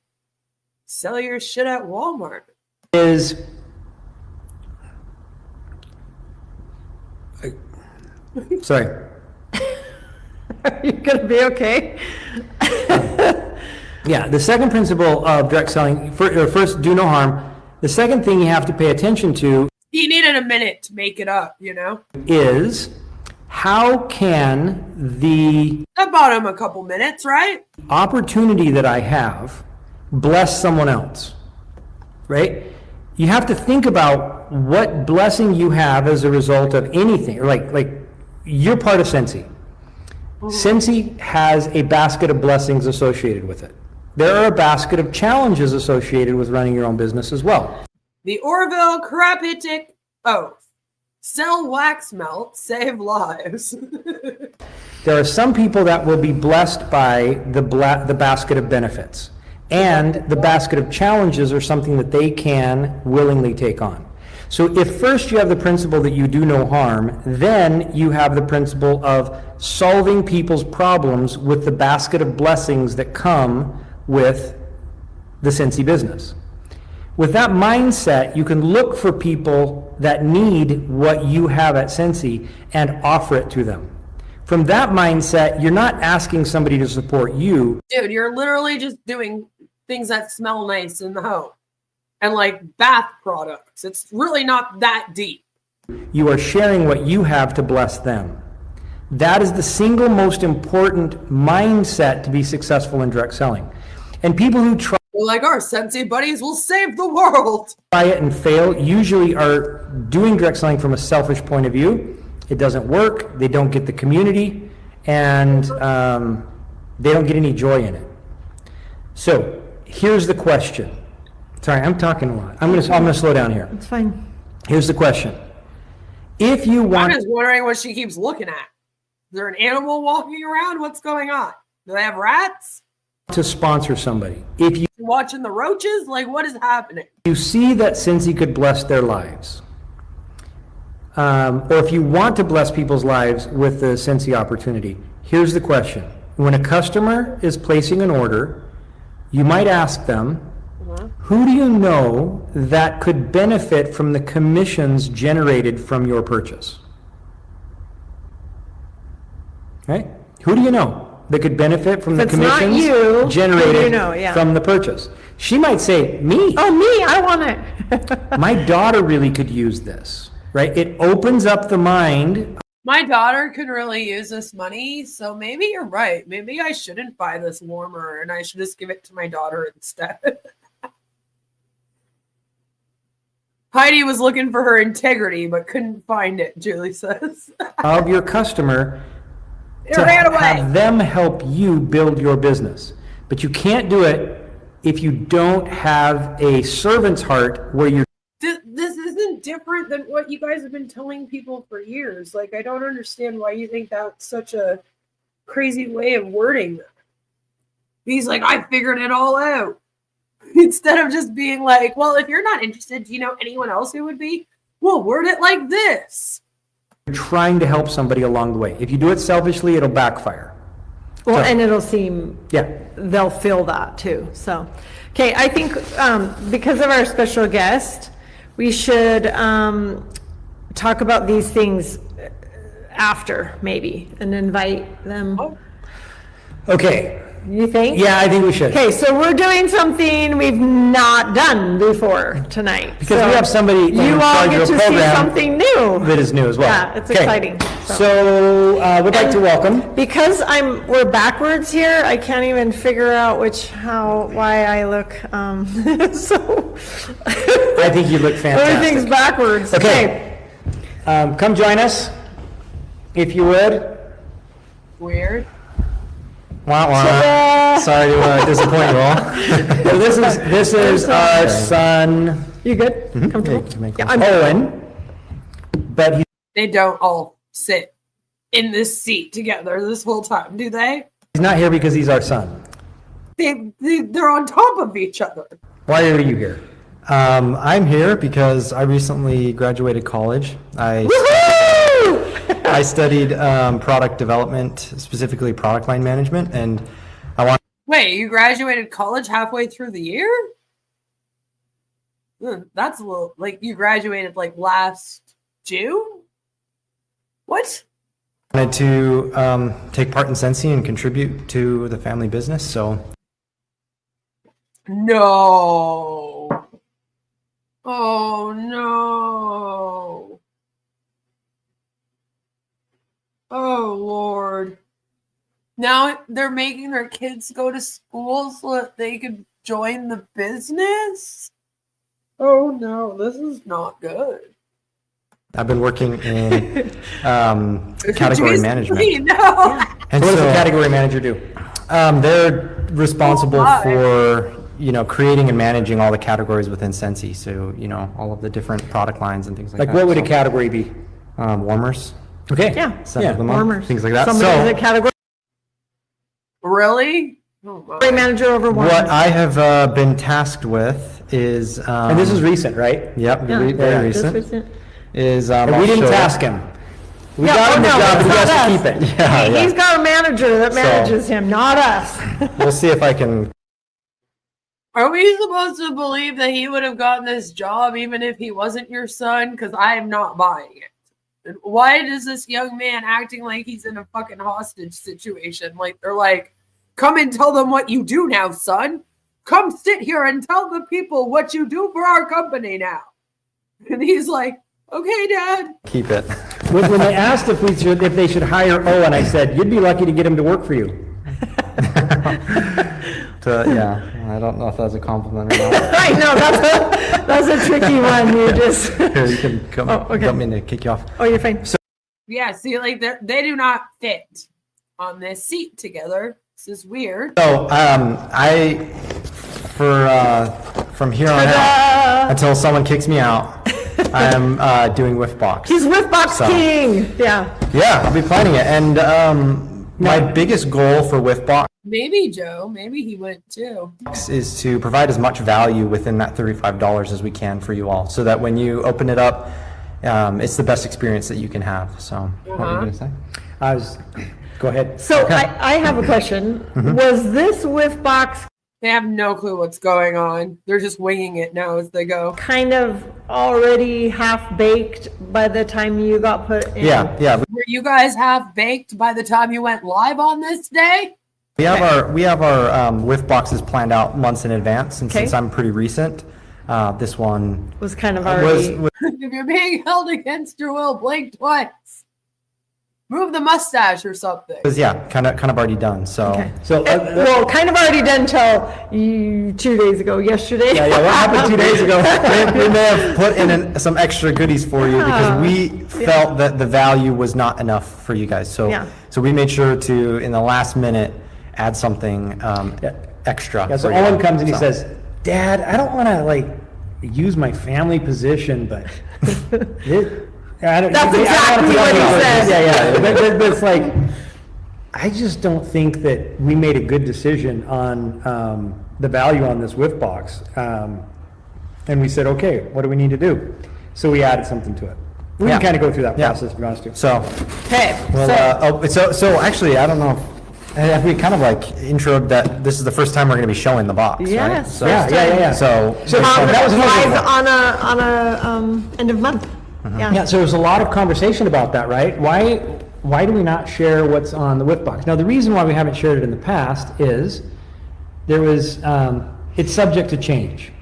sell your shit at Walmart. Sorry. are you going to be okay? Yeah, the second principle of direct selling, first, do no harm. The second thing you have to pay attention to You needed a minute to make it up, you know? is How can the That bought him a couple minutes, right? opportunity that I have bless someone else, right? You have to think about what blessing you have as a result of anything. Like you're part of Scentsy. Scentsy has a basket of blessings associated with it. There are a basket of challenges associated with running your own business as well. The Orville Krapitic Oath. Sell wax melt, save lives. There are some people that will be blessed by the basket of benefits. And the basket of challenges are something that they can willingly take on. So if first you have the principle that you do no harm, then you have the principle of solving people's problems with the basket of blessings that come with the Scentsy business. With that mindset, you can look for people that need what you have at Scentsy and offer it to them. From that mindset, you're not asking somebody to support you. Dude, you're literally just doing things that smell nice in the home and like bath products. It's really not that deep. You are sharing what you have to bless them. That is the single most important mindset to be successful in direct selling. And people who try Like our Scentsy buddies will save the world. it and fail usually are doing direct selling from a selfish point of view. It doesn't work, they don't get the community, and they don't get any joy in it. So here's the question. Sorry, I'm talking a lot. I'm gonna slow down here. It's fine. Here's the question. If you I'm want just wondering what she keeps looking at. Is there an animal walking around? What's going on? Do they have rats? to sponsor somebody, if you Watching the roaches? Like, what is happening? see that Scentsy could bless their lives, or if you want to bless people's lives with the Scentsy opportunity, here's the question. When a customer is placing an order, you might ask them, who do you know that could benefit from the commissions generated from your purchase? Right? Who do you know that could benefit from the If it's not commissions you, who do generated you know? Yeah. from the purchase? She might say, me. Oh, me, I want it. My daughter really could use this, right? It opens up the mind. My daughter could really use this money, so maybe you're right. Maybe I shouldn't buy this warmer and I should just give it to my daughter instead. Heidi was looking for her integrity, but couldn't find it, Julie says. Of your customer It to ran away. have them help you build your business. But you can't do it if you don't have a servant's heart where you're This isn't different than what you guys have been telling people for years. Like, I don't understand why you think that's such a crazy way of wording that. He's like, I figured it all out. Instead of just being like, well, if you're not interested, do you know anyone else who would be? Well, word it like this. trying to help somebody along the way. If you do it selfishly, it'll backfire. Well, So- and it'll seem, Yeah. they'll feel that too. So, okay, I think because of our special guest, we should talk about these things after maybe and invite them. Oh. Okay. You think? Yeah, I think we should. Okay, so we're doing something we've not done before tonight. Because So we have somebody in you all charge get of a to see program something new. that is new as well. Yeah, it's Okay. exciting. So, we'd like to welcome. Because we're backwards here, I can't even figure out why I look, so. I think you look fantastic. Everything's backwards. Okay. Come join us, if you would. Weird. Wah, wah. Ta-da! Sorry to disappoint you all. So this is our son, You good? Comfortable? Yeah, I'm Owen, but he's They don't all sit in this seat together this whole time, do they? not here because he's our son. They're on top of each other. Why are you here? I'm here because I recently graduated college. I studied product development, specifically product line management, and I want. Wait, you graduated college halfway through the year? That's a little, like, you graduated like last June? What? Wanted to take part in Scentsy and contribute to the family business. So No. Oh no. Now they're making their kids go to school so that they could join the business? Oh no, this is not good. I've been working in category Jeez, management. No. And What does the so, category manager do? they're responsible Oh, my. for, creating and managing all the categories within Scentsy. So, all of the different product lines and things like Like that. what would a So, category be? warmers, Okay. Yeah. set Yeah, of the month, Warmers. things like that. Somebody's a So, category Really? Oh, my. manager over what warmers. I have been tasked with is, And this is recent, right? yep, Yeah, very just recent, is, And we I'll didn't show you. task him. We Yeah, got him the no, job, it's and he has not to us. keep it. Yeah, yeah. He's got a manager that manages him, not us. We'll see if I can. Are we supposed to believe that he would have gotten this job even if he wasn't your son? Because I am not buying it. And why does this young man acting like he's in a fucking hostage situation? Like they're like, come and tell them what you do now, son. Come sit here and tell the people what you do for our company now. And he's like, okay, Dad. Keep it. When they asked if they should hire Owen, I said, you'd be lucky to get him to work for you. Yeah, I don't know if that's a compliment or not. I know, that's a tricky one. You just, Here, you can come. Oh, okay. Don't mean to kick you off. oh, you're fine. Yeah, see, like they do not fit on this seat together. This is weird. So, from here on out, Ta-da! until someone kicks me out, I am doing Whiffbox. He's Whiffbox So- King. Yeah. Yeah, I'll be planning it. And my biggest goal for Whiffbox Maybe Joe, maybe he went too. is to provide as much value within that $35 as we can for you all, so that when you open it up, it's the best experience that you can have. So, what were you going to say? Go ahead. So I have a question. Was this Whiffbox They have no clue what's going on. They're just winging it now as they go. kind of already half baked by the time you got put in? Yeah. Were you guys half baked by the time you went live on this day? We have our whiff boxes planned out months in advance, and Okay. since I'm pretty recent, this one Was kind of was, already. If you're being held against your will, blink twice. Move the mustache or something. kind of already done. So Okay. So, Well, kind of already done till 2 days ago, yesterday. yeah, what happened 2 days ago? we may have put in some extra goodies for you because we felt that the value was not enough for you guys. So Yeah. so we made sure to, in the last minute, add something extra. Yeah, so for you. Owen comes and he So- says, Dad, I don't want to use my family position, but That's exactly what he said. Yeah. But it's like, I just don't think that we made a good decision on the value on this whiff box. And we said, okay, what do we need to do? So we added something to it. We Yeah. can kind of go through that Yeah. process, to be honest with you. So Okay. well, so actually, I don't know if we kind of like introed that this is the first time we're going to be showing the box, right? Yes, So, first Yeah. So, that was another live one. on a end of month. Yeah, so there's a lot of conversation about that, right? Why do we not share what's on the whip box? Now, the reason why we haven't shared it in the past is it's subject to change.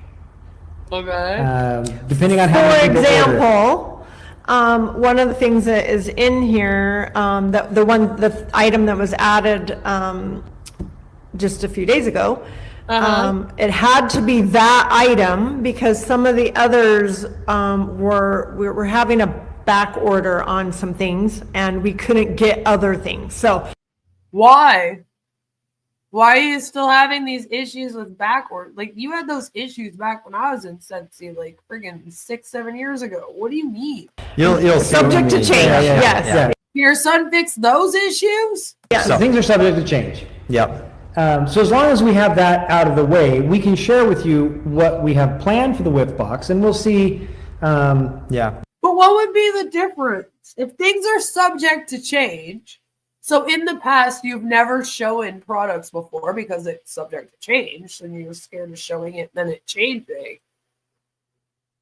Okay. Depending on how For many people order it. example, one of the things that is in here, the item that was added just a few days ago, it had to be that item because some of the others were having a back order on some things and we couldn't get other things. So Why? Why are you still having these issues with backward? Like you had those issues back when I was in Scentsy, like friggin' 6-7 years ago. What do you mean? you'll see what subject we to mean. change, yes. Yeah. Your son fixed those issues? So things are subject to change. Yep. So as long as we have that out of the way, we can share with you what we have planned for the whip box, and we'll see. Yeah. But what would be the difference if things are subject to change? So in the past, you've never shown products before because it's subject to change, and you were scared of showing it, then it changing.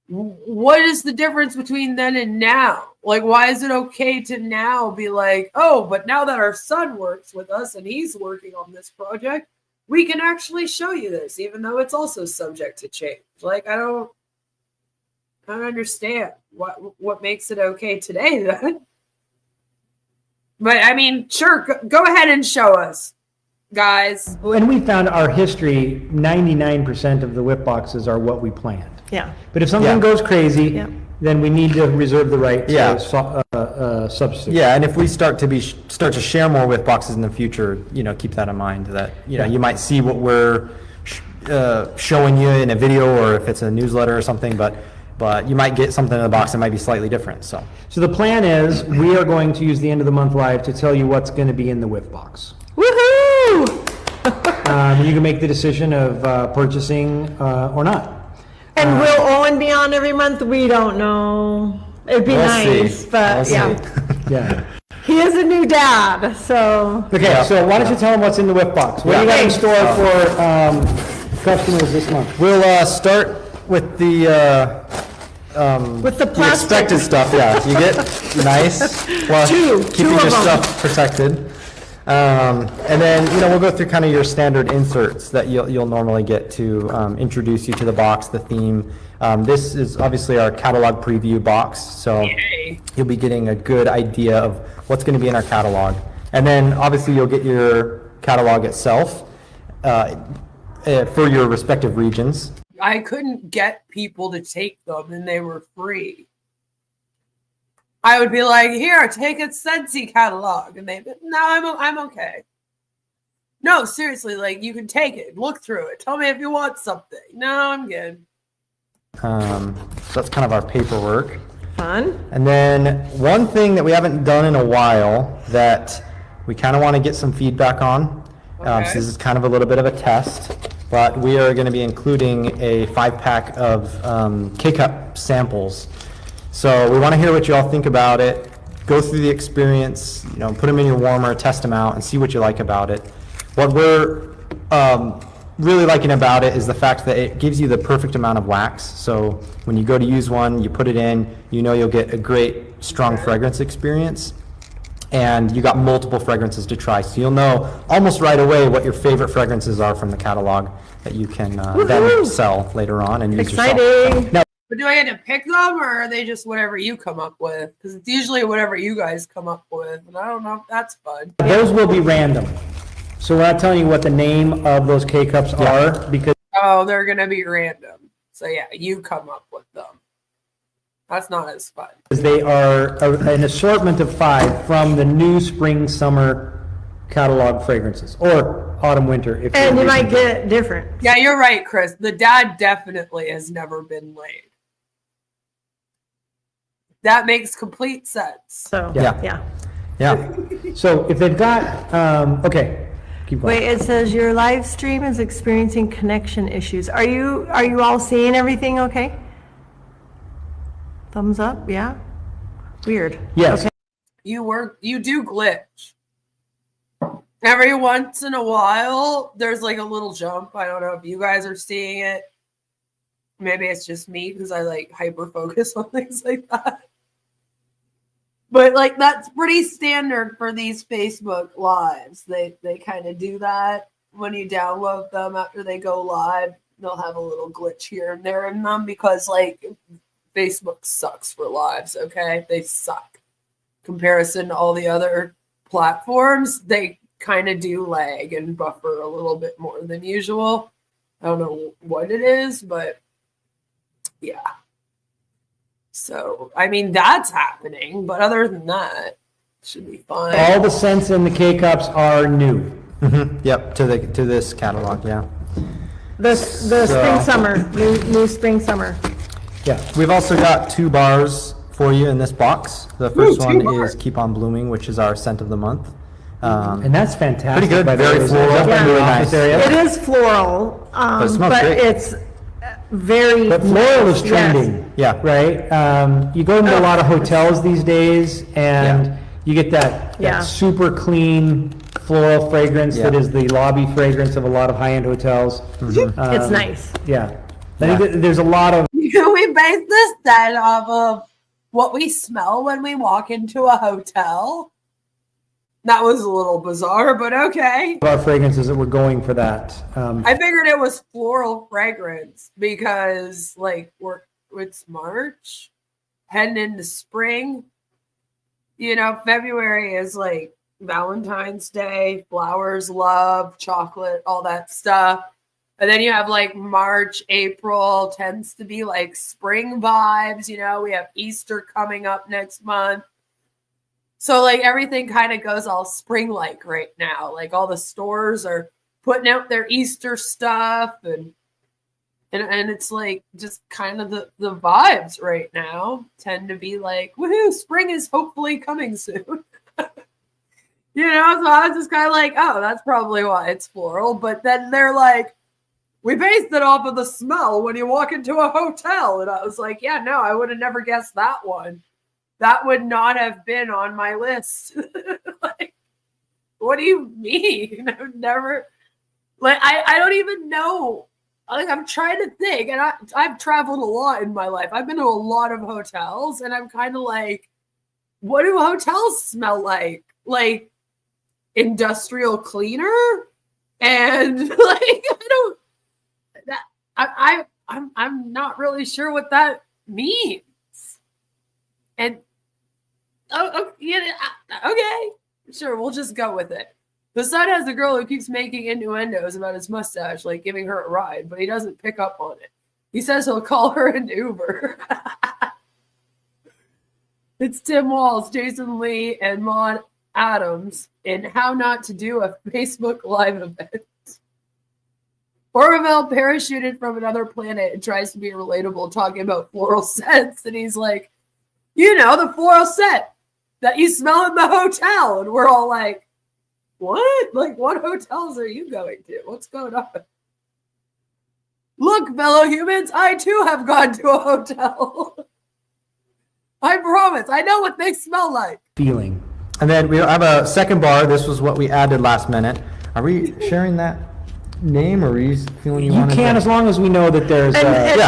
What is the difference between then and now? Like, why is it okay to now be like, oh, but now that our son works with us and he's working on this project, we can actually show you this, even though it's also subject to change. Like, I don't understand what makes it okay today then. But I mean, sure, go ahead and show us, guys. And we found our history, 99% of the whip boxes are what we planned. Yeah. But if something Yeah. goes crazy, Yeah. then we need to reserve the right Yeah. to substitute. Yeah, and if we start to share more with boxes in the future, keep that in mind that, you might see what we're showing you in a video or if it's a newsletter or something, but you might get something in the box that might be slightly different, so. So the plan is, we are going to use the end of the month live to tell you what's going to be in the whip box. Woohoo! You can make the decision of purchasing or not. And will Owen be on every month? We don't know. It'd be We'll nice, see. but We'll yeah. see. Yeah. He is a new dad, so. Okay, Yeah. so why don't you tell them what's in the whip box? What do you got in Yeah. store for customers this month? We'll start with the With the plastic. expected stuff, yeah. You get nice, plus Two keeping of your them. stuff protected. And then, we'll go through kind of your standard inserts that you'll normally get to introduce you to the box, the theme. This is obviously our catalog preview box, so you'll be getting a good idea of what's going to be in our catalog. And then obviously you'll get your catalog itself for your respective regions. I couldn't get people to take them and they were free. I would be like, here, take a Scentsy catalog. And they'd be, no, I'm okay. No, seriously, like, you can take it, look through it. Tell me if you want something. No, I'm good. So that's kind of our paperwork. Fun. And then one thing that we haven't done in a while that we kind of want to get some feedback on. Okay. So this is kind of a little bit of a test, but we are going to be including a 5-pack of K-Cup samples. So we want to hear what you all think about it. Go through the experience, put them in your warmer, test them out, and see what you like about it. What we're really liking about it is the fact that it gives you the perfect amount of wax. So when you go to use one, you put it in, you'll get a great, strong fragrance experience. And you got multiple fragrances to try. So you'll know almost right away what your favorite fragrances are from the catalog that you can then sell later on and use yourself. Exciting. Now, But do I get to pick them or are they just whatever you come up with? Because it's usually whatever you guys come up with. And I don't know if that's fun. Those will be random. So we're not telling you what the name of those K-Cups are, because Oh, they're going to be random. So yeah, you come up with them. That's not as fun. they are an assortment of 5 from the new spring, summer catalog fragrances, or autumn, winter. If And you're you might reading. get different. Yeah, you're right, Chris. The dad definitely has never been laid. That makes complete sense. So, Yeah. yeah. yeah. So if they've got, okay, keep going. Wait, it says your live stream is experiencing connection issues. Are you all seeing everything okay? Thumbs up, yeah? Weird. Yes. Okay. You do glitch. Every once in a while, there's like a little jump. I don't know if you guys are seeing it. Maybe it's just me because I like hyper focus on things like that. But like that's pretty standard for these Facebook lives. They kind of do that when you download them after they go live. They'll have a little glitch here and there in them because like Facebook sucks for lives, okay? They suck. Comparison to all the other platforms, they kind of do lag and buffer a little bit more than usual. I don't know what it is, but yeah. So, I mean, that's happening, but other than that, it should be fine. All the scents in the K-Cups are new. Yep, to this catalog, yeah. The spring, summer, new spring, summer. Yeah. We've also got 2 bars for you in this box. The first one is Keep On Blooming, which is our scent of the month. And that's fantastic. Pretty good, by the way. very Is it floral, up in Yeah. your really office nice. area? It is floral, it smells but great. it's very. But floral is Yes. trending. Yeah. Right? You go into a lot of hotels these days and you get that Yeah. super clean floral fragrance that Yeah. is the lobby fragrance of a lot of high-end hotels. It's nice. Yeah. I think that there's a lot of We base this then off of what we smell when we walk into a hotel. That was a little bizarre, but okay. our fragrances that were going for that. I figured it was floral fragrance because, like, it's March, heading into spring. you know, February is like Valentine's Day, flowers, love, chocolate, all that stuff. And then you have like March, April tends to be like spring vibes. You know, we have Easter coming up next month. So like everything kind of goes all spring-like right now. Like all the stores are putting out their Easter stuff and it's like just kind of the vibes right now tend to be like, woohoo, spring is hopefully coming soon. You know, so I was just kind of like, oh, that's probably why it's floral. But then they're like, we based it off of the smell when you walk into a hotel. And I was like, yeah, no, I would have never guessed that one. That would not have been on my list. Like, what do you mean? I've never, like, I don't even know. Like, I'm trying to think, and I've traveled a lot in my life. I've been to a lot of hotels, and I'm kind of like, what do hotels smell like? Like, industrial cleaner? And like, I don't, that, I'm not really sure what that means. And yeah, okay, sure, we'll just go with it. The son has a girl who keeps making innuendos about his mustache, like giving her a ride, but he doesn't pick up on it. He says he'll call her an Uber. It's Tim Walz, Jason Lee, and Maud Adams in How Not to Do a Facebook Live Event. Orville parachuted from another planet and tries to be relatable, talking about floral scents, and he's like, you know, the floral scent that you smell in the hotel. And we're all like, what? Like, what hotels are you going to? What's going on? Look, fellow humans, I too have gone to a hotel. I promise. I know what they smell like. Feeling. And then we have a second bar. This was what we added last minute. Are we sharing that name, or are you feeling you You wanted can, to- as long as we know that there's,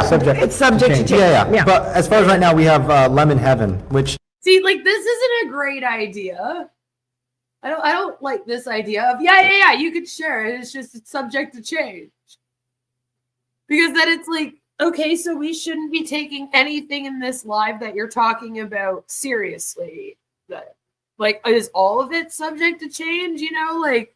subject. It's subject to change. Yeah. But as far as right now, we have Lemon Heaven, which See, like, this isn't a great idea. I don't like this idea of, yeah, you could share it. It's just it's subject to change. Because then it's like, okay, so we shouldn't be taking anything in this live that you're talking about seriously. That, like, is all of it subject to change? You know, like,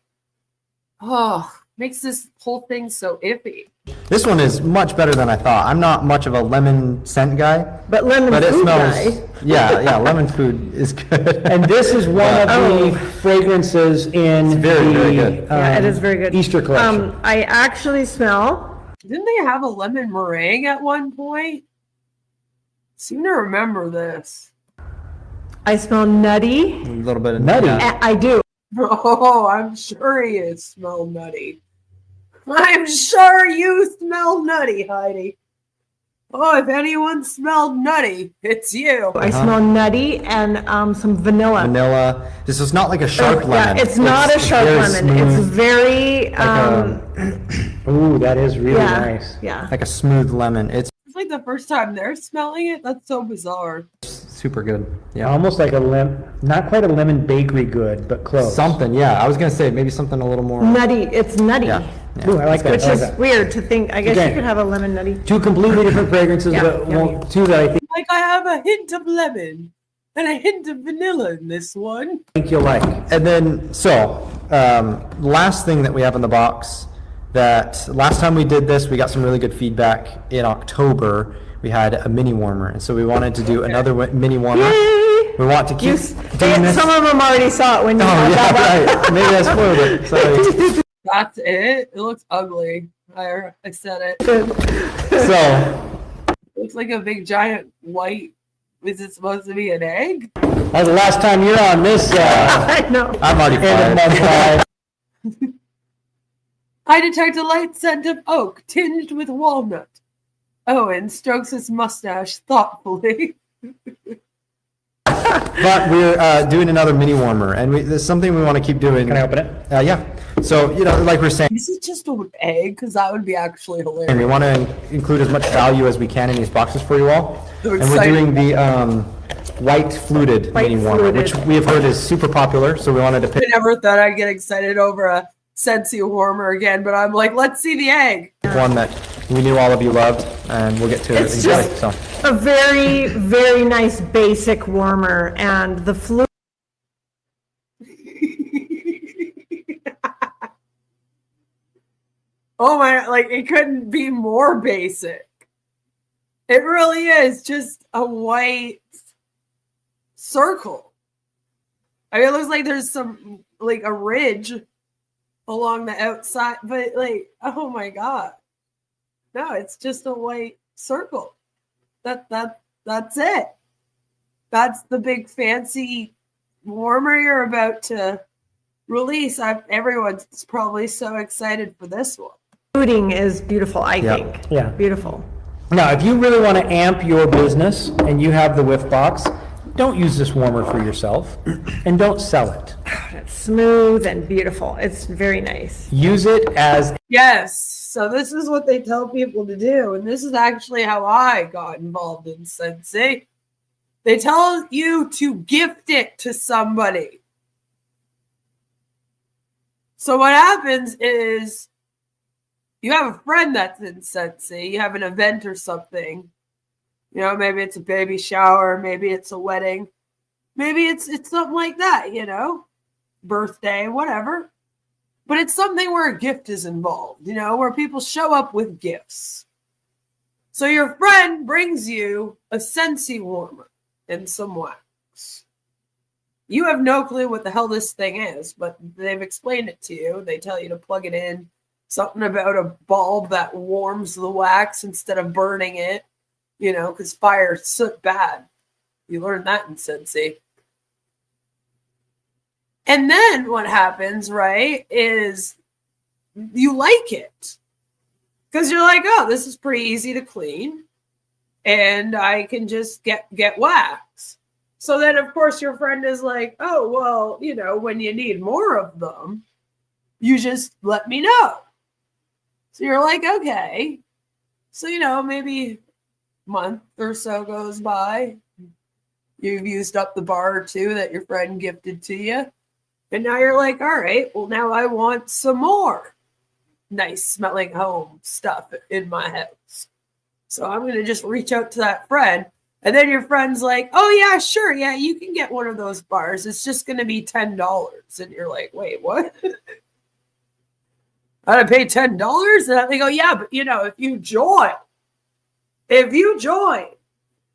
oh, makes this whole thing so iffy. this one is much better than I thought. I'm not much of a lemon scent guy, But lemon but it food smells. guy. Yeah, lemon food is good. and this is one of the fragrances in very, very the good. Yeah, it is very good. Easter collection. I actually smell, Didn't they have a lemon meringue at one point? Seem to remember this. I smell nutty. A little bit of Nutty. yeah. I do. Oh, I'm sure you smell nutty. I'm sure you smell nutty, Heidi. Oh, if anyone smelled nutty, it's you. I smell nutty and some vanilla. Vanilla. This is not like a sharp lemon. Yeah, it's not a sharp very lemon. It's smooth, very Ooh, that is really yeah, nice. yeah. like a smooth lemon. It's It's like the first time they're smelling it. That's so bizarre. super good. Yeah. Almost like not quite a lemon bakery good, but close. Something, yeah. I was gonna say maybe something a little more. Nutty. It's nutty. Yeah. Ooh, I like that. Which I like is that. weird to think. I guess Okay. you could have a lemon nutty. Two completely different fragrances, Yeah, but yummy. well, two that I Like I have a hint of lemon and a hint of vanilla in this one. think you'll like. And then, last thing that we have in the box, that last time we did this, we got some really good feedback in October. We had a mini warmer, and so we wanted to do another mini warmer. Yay! We want to keep doing this. Some of them already saw it when you Oh, had yeah, that right. Maybe I spoiled it. Sorry. That's it. It looks ugly. I said it. So, Looks like a big giant white. Is it supposed to be an egg? That's the last time you're on this I know. I'm already end of fired. month live. I detect a light scent of oak tinged with walnut. Owen strokes his mustache thoughtfully. But we're doing another mini warmer, and there's something we want to keep doing. Can I open it? Yeah. So, like we're saying, Is it just an egg? Because that would be actually and hilarious. we want to include as much value as we can in these boxes for you all. So And we're excited. doing the white fluted White mini warmer, which fluted. we have heard is super popular, so we wanted to pick I never thought I'd get excited over a Scentsy warmer again, but I'm like, let's see the egg. one that we knew all of you loved, and we'll get to It's enjoy. just- So, A very, very nice basic warmer, and the fluid Oh my, like it couldn't be more basic. It really is just a white circle. I mean, it looks like there's some, like a ridge along the outside, but like, oh my God. No, it's just a white circle. That's it. That's the big fancy warmer you're about to release. Everyone's probably so excited for this one. Booting is beautiful, I think. Yeah. Beautiful. Now, if you really want to amp your business and you have the whiff box, don't use this warmer for yourself and don't sell it. It's smooth and beautiful. It's very nice. Use it as Yes. So this is what they tell people to do. And this is actually how I got involved in Scentsy. They tell you to gift it to somebody. So what happens is you have a friend that's in Scentsy, you have an event or something. You know, maybe it's a baby shower, maybe it's a wedding, maybe it's something like that, you know, birthday, whatever. But it's something where a gift is involved, you know, where people show up with gifts. So your friend brings you a Scentsy warmer and some wax. You have no clue what the hell this thing is, but they've explained it to you. They tell you to plug it in. Something about a bulb that warms the wax instead of burning it, you know, because fire's soot bad. You learned that in Scentsy. And then what happens, right, is you like it. Because you're like, oh, this is pretty easy to clean. And I can just get wax. So then, of course, your friend is like, oh, well, you know, when you need more of them, you just let me know. So you're like, okay. So, you know, maybe a month or so goes by. You've used up the bar or two that your friend gifted to you. And now you're like, all right, well, now I want some more nice smelling home stuff in my house. So I'm going to just reach out to that friend. And then your friend's like, oh, yeah, sure. Yeah, you can get one of those bars. It's just going to be $10. And you're like, wait, what? I gotta pay $10? And they go, yeah, but you know, if you join,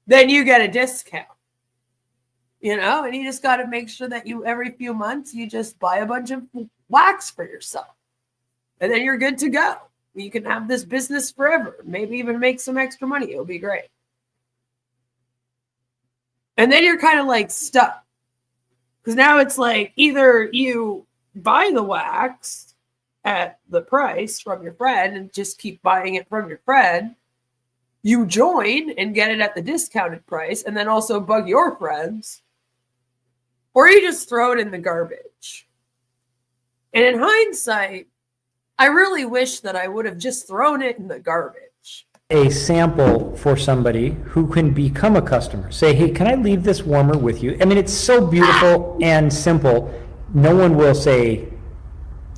then you get a discount. You know, and you just got to make sure that you, every few months, you just buy a bunch of wax for yourself. And then you're good to go. You can have this business forever. Maybe even make some extra money. It'll be great. And then you're kind of like stuck. Because now it's like either you buy the wax at the price from your friend and just keep buying it from your friend. You join and get it at the discounted price and then also bug your friends. Or you just throw it in the garbage. And in hindsight, I really wish that I would have just thrown it in the garbage. a sample for somebody who can become a customer. Say, hey, can I leave this warmer with you? I mean, it's so beautiful and simple. No one will say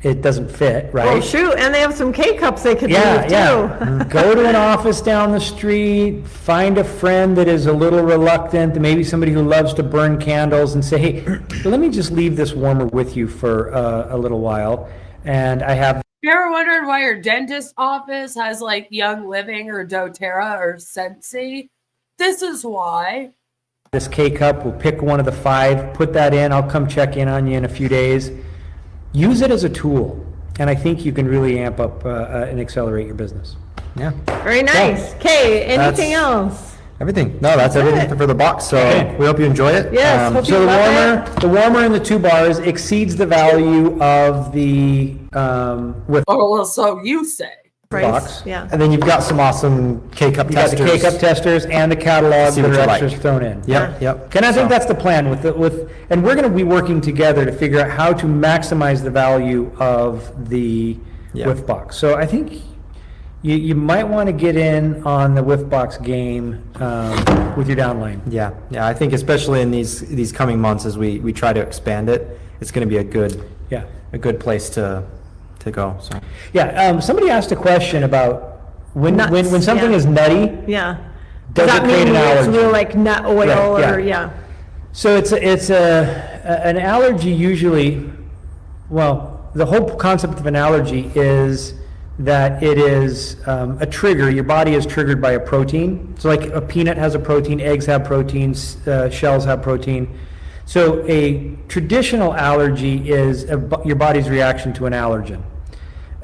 it doesn't fit, right? Well, shoot, and they have some K-cups they could leave too. Yeah. Go to an office down the street, find a friend that is a little reluctant, maybe somebody who loves to burn candles, and say, hey, let me just leave this warmer with you for a little while. And I have... You ever wondered why your dentist office has like Young Living or doTERRA or Scentsy? This is why. This K-cup, we'll pick one of the 5, put that in, I'll come check in on you in a few days. Use it as a tool, and I think you can really amp up and accelerate your business. Yeah. Very nice. Kay, anything else? Everything. No, that's everything for the box. So Okay. we hope you enjoy it. Yes, hope So you love it. the warmer in the 2 bars exceeds the value of the with Oh, well, so you say. Price, box. yeah. And then you've got some awesome K-cup You got the testers. K-cup testers and the catalog See that what are you extras like. thrown in. Yep, yep. And I think So- that's the plan and we're going to be working together to figure out how to maximize the value of the Yeah. whiff box. So I think you might want to get in on the whiff box game with your downline. Yeah, yeah. I think especially in these coming months as we try to expand it, it's going to be a good place to go. So Yeah, somebody asked a question about when Nuts, something yeah. is nutty, Yeah. does that it create mean an it's allergy? real like nut oil Right, yeah. or, yeah. So it's an allergy usually, well, the whole concept of an allergy is that it is a trigger. Your body is triggered by a protein. So like a peanut has a protein, eggs have proteins, shells have protein. So a traditional allergy is your body's reaction to an allergen.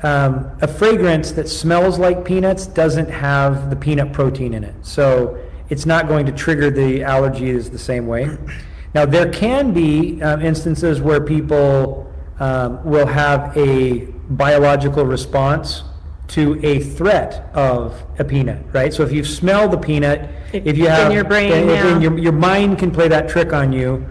A fragrance that smells like peanuts doesn't have the peanut protein in it. So it's not going to trigger the allergies the same way. Now, there can be instances where people will have a biological response to a threat of a peanut, right? So if you smell the peanut, if you have in your brain, your mind can play that trick on you,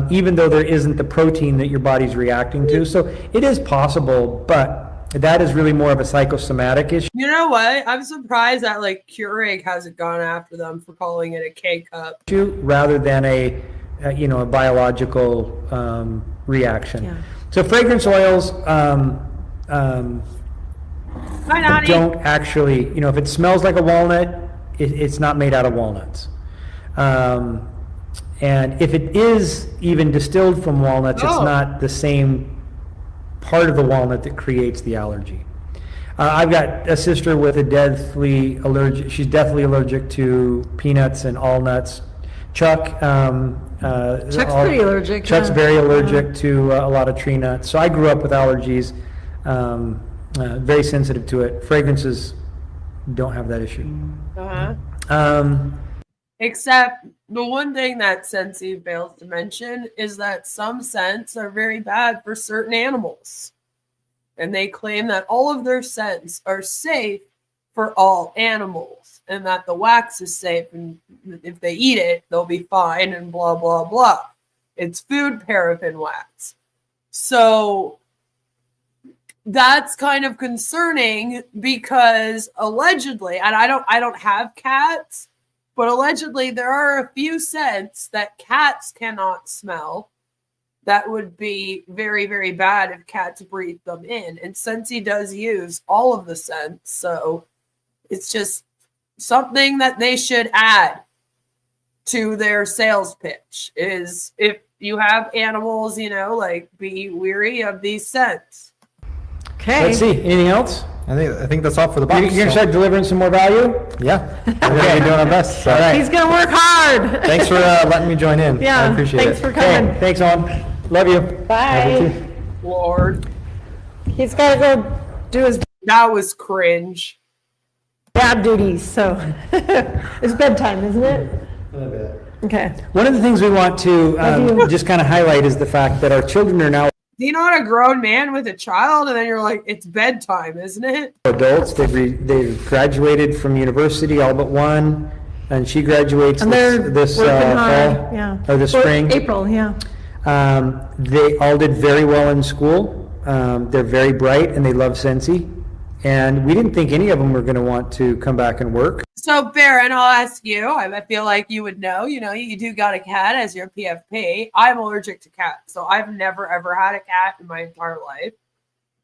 even though there isn't the protein that your body's reacting to. So it is possible, but that is really more of a psychosomatic issue. You know what? I'm surprised that like Keurig hasn't gone after them for calling it a K-cup. Rather than a biological reaction. Yeah. So fragrance oils don't actually, if it smells like a walnut, it's not made out of walnuts. And if it is even distilled from walnuts, it's not the same part of the walnut that creates the allergy. I've got a sister with she's deathly allergic to peanuts and all nuts. Chuck's pretty allergic. Chuck's very allergic to a lot of tree nuts. So I grew up with allergies, very sensitive to it. Fragrances don't have that issue. Except the one thing that Scentsy fails to mention is that some scents are very bad for certain animals. And they claim that all of their scents are safe for all animals and that the wax is safe and if they eat it, they'll be fine and blah, blah, blah. It's food paraffin wax. So that's kind of concerning because allegedly, and I don't have cats, but allegedly there are a few scents that cats cannot smell that would be very, very bad if cats breathe them in. And Scentsy does use all of the scents, so it's just something that they should add to their sales pitch is if you have animals, be weary of these scents. Okay. Let's see. Anything else? I think that's all for the box. You're going to start delivering some more value? Yeah, we're going to be doing our best. So. All right. He's gonna work hard. Thanks for letting me join in. Yeah, I appreciate thanks it. for coming. Okay, thanks, On. Love you. Bye. Lord, He's gotta go do his that was cringe. dad duties, so it's bedtime, isn't it? Okay. One of the things we want to just kind of highlight is the fact that our children are now You're not a grown man with a child, and then you're like, it's bedtime, isn't it? adults. They've graduated from university, all but one, and she graduates And they're this working fall hard, yeah. or this spring. April, yeah. They all did very well in school. They're very bright and they love Scentsy. And we didn't think any of them were going to want to come back and work. So, Baron, I'll ask you. I feel like you would know. You do got a cat as your PFP. I'm allergic to cats, so I've never, ever had a cat in my entire life.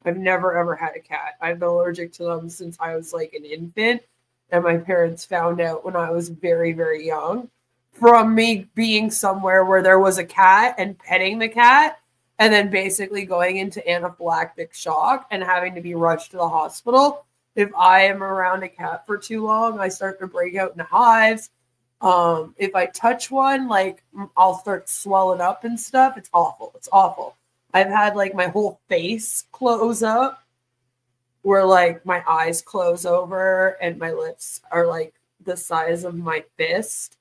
I've never, ever had a cat. I've been allergic to them since I was like an infant, and my parents found out when I was very, very young from me being somewhere where there was a cat and petting the cat and then basically going into anaphylactic shock and having to be rushed to the hospital. If I am around a cat for too long, I start to break out in hives. If I touch one, I'll start swelling up and stuff. It's awful. It's awful. I've had my whole face close up where my eyes close over and my lips are the size of my fist.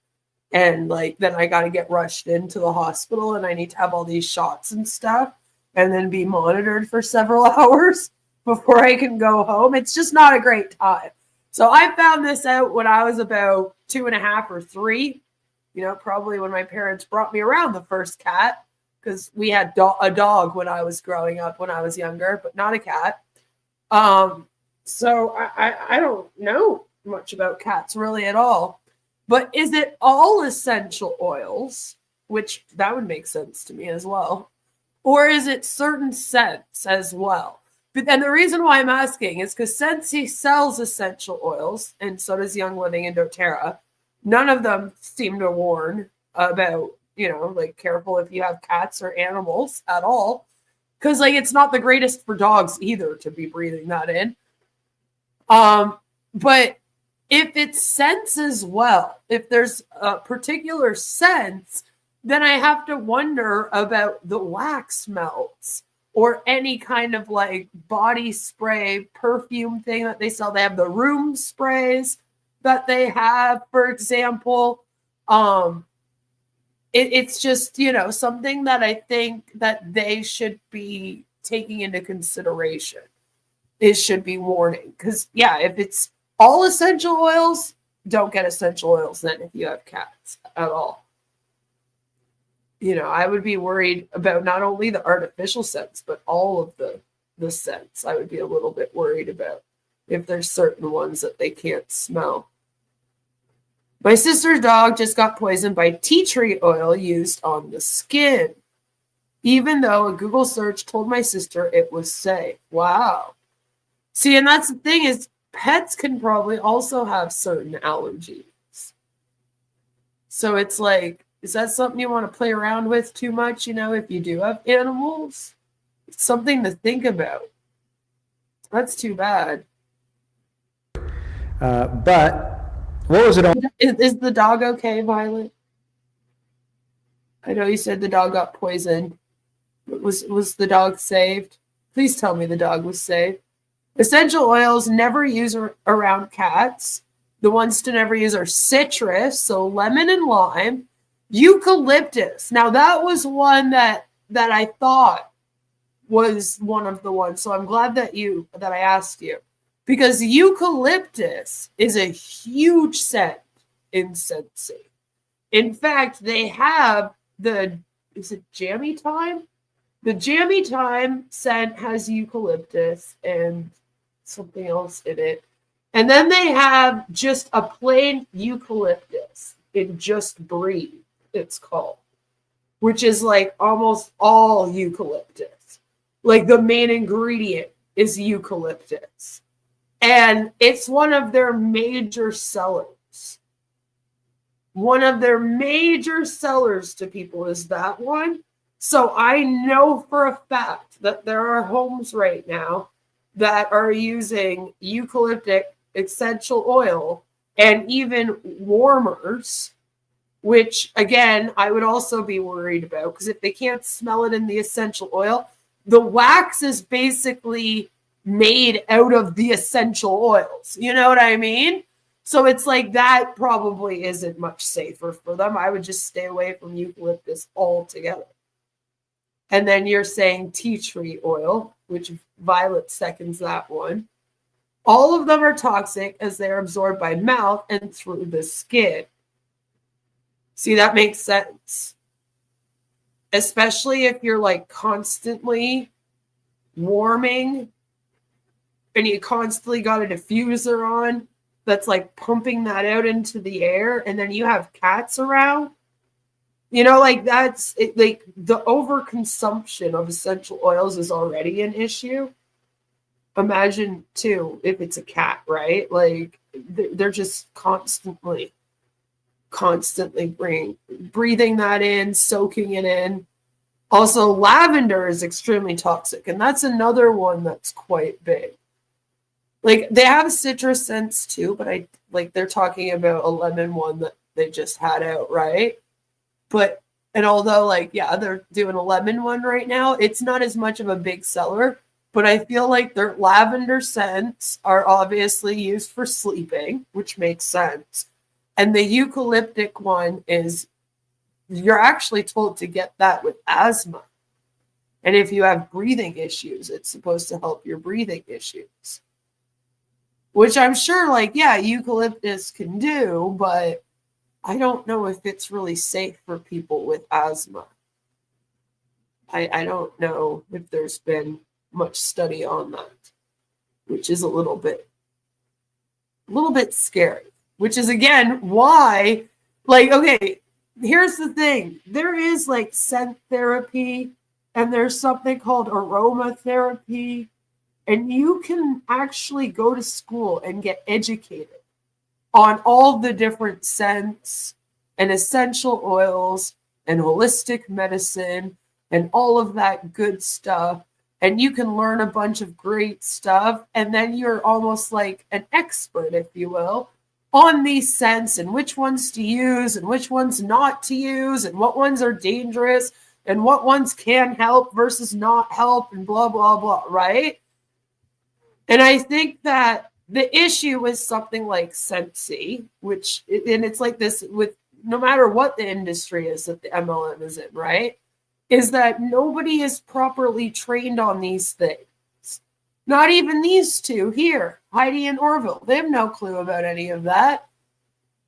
And then I got to get rushed into the hospital and I need to have all these shots and stuff and then be monitored for several hours before I can go home. It's just not a great time. So I found this out when I was about 2.5 or 3, probably when my parents brought me around the first cat, because we had a dog when I was growing up, when I was younger, but not a cat. So I don't know much about cats really at all. But is it all essential oils, which that would make sense to me as well, or is it certain scents as well? And the reason why I'm asking is because Scentsy sells essential oils, and so does Young Living and doTERRA. None of them seem to warn about, careful if you have cats or animals at all. Because, it's not the greatest for dogs either to be breathing that in. But if it's scents as well, if there's a particular scents, then I have to wonder about the wax melts or any kind of like body spray, perfume thing that they sell. They have the room sprays that they have, for example. It's just, something that I think that they should be taking into consideration. It should be warning. Because, yeah, if it's all essential oils, don't get essential oils then if you have cats at all. I would be worried about not only the artificial scents, but all of the scents. I would be a little bit worried about if there's certain ones that they can't smell. My sister's dog just got poisoned by tea tree oil used on the skin, even though a Google search told my sister it was safe. Wow. See, and that's the thing is pets can probably also have certain allergies. So it's like, is that something you want to play around with too much, if you do have animals? It's something to think about. That's too bad. But what was it on? Is the dog okay, Violet? I know you said the dog got poisoned. Was the dog saved? Please tell me the dog was saved. Essential oils never use around cats. The ones to never use are citrus, so lemon and lime, eucalyptus. Now that was one that I thought was one of the ones. So I'm glad that I asked you, because eucalyptus is a huge scent in Scentsy. In fact, they have is it Jammy Time? The Jammy Time scent has eucalyptus and something else in it. And then they have just a plain eucalyptus in Just Breathe, it's called, which is like almost all eucalyptus. Like the main ingredient is eucalyptus. And it's one of their major sellers. One of their major sellers to people is that one. So I know for a fact that there are homes right now that are using eucalyptic essential oil and even warmers, which again, I would also be worried about, because if they can't smell it in the essential oil, the wax is basically made out of the essential oils. You know what I mean? So it's like that probably isn't much safer for them. I would just stay away from eucalyptus altogether. And then you're saying tea tree oil, which Violet seconds that one. All of them are toxic as they are absorbed by mouth and through the skin. See, that makes sense. Especially if you're like constantly warming and you constantly got a diffuser on that's like pumping that out into the air, and then you have cats around. Like that's it, like the overconsumption of essential oils is already an issue. Imagine too, if it's a cat, right? Like they're just constantly breathing that in, soaking it in. Also, lavender is extremely toxic, and that's another one that's quite big. Like they have citrus scents too, but they're talking about a lemon one that they just had out, right? And although they're doing a lemon one right now, it's not as much of a big seller, but I feel like their lavender scents are obviously used for sleeping, which makes sense. And the eucalyptic one is, you're actually told to get that with asthma. And if you have breathing issues, it's supposed to help your breathing issues. Which I'm sure, eucalyptus can do, but I don't know if it's really safe for people with asthma. I don't know if there's been much study on that, which is a little bit scary. Which is, again, why, okay, here's the thing. There is, scent therapy, and there's something called aromatherapy, and you can actually go to school and get educated on all the different scents and essential oils and holistic medicine and all of that good stuff. and you can learn a bunch of great stuff. And then you're almost like an expert, if you will, on these scents and which ones to use and which ones not to use and what ones are dangerous and what ones can help versus not help and blah, blah, blah, right? And I think that the issue with something like Scentsy, and it's like this with no matter what the industry is that the MLM is in, right? Is that nobody is properly trained on these things. Not even these two here, Heidi and Orville. They have no clue about any of that.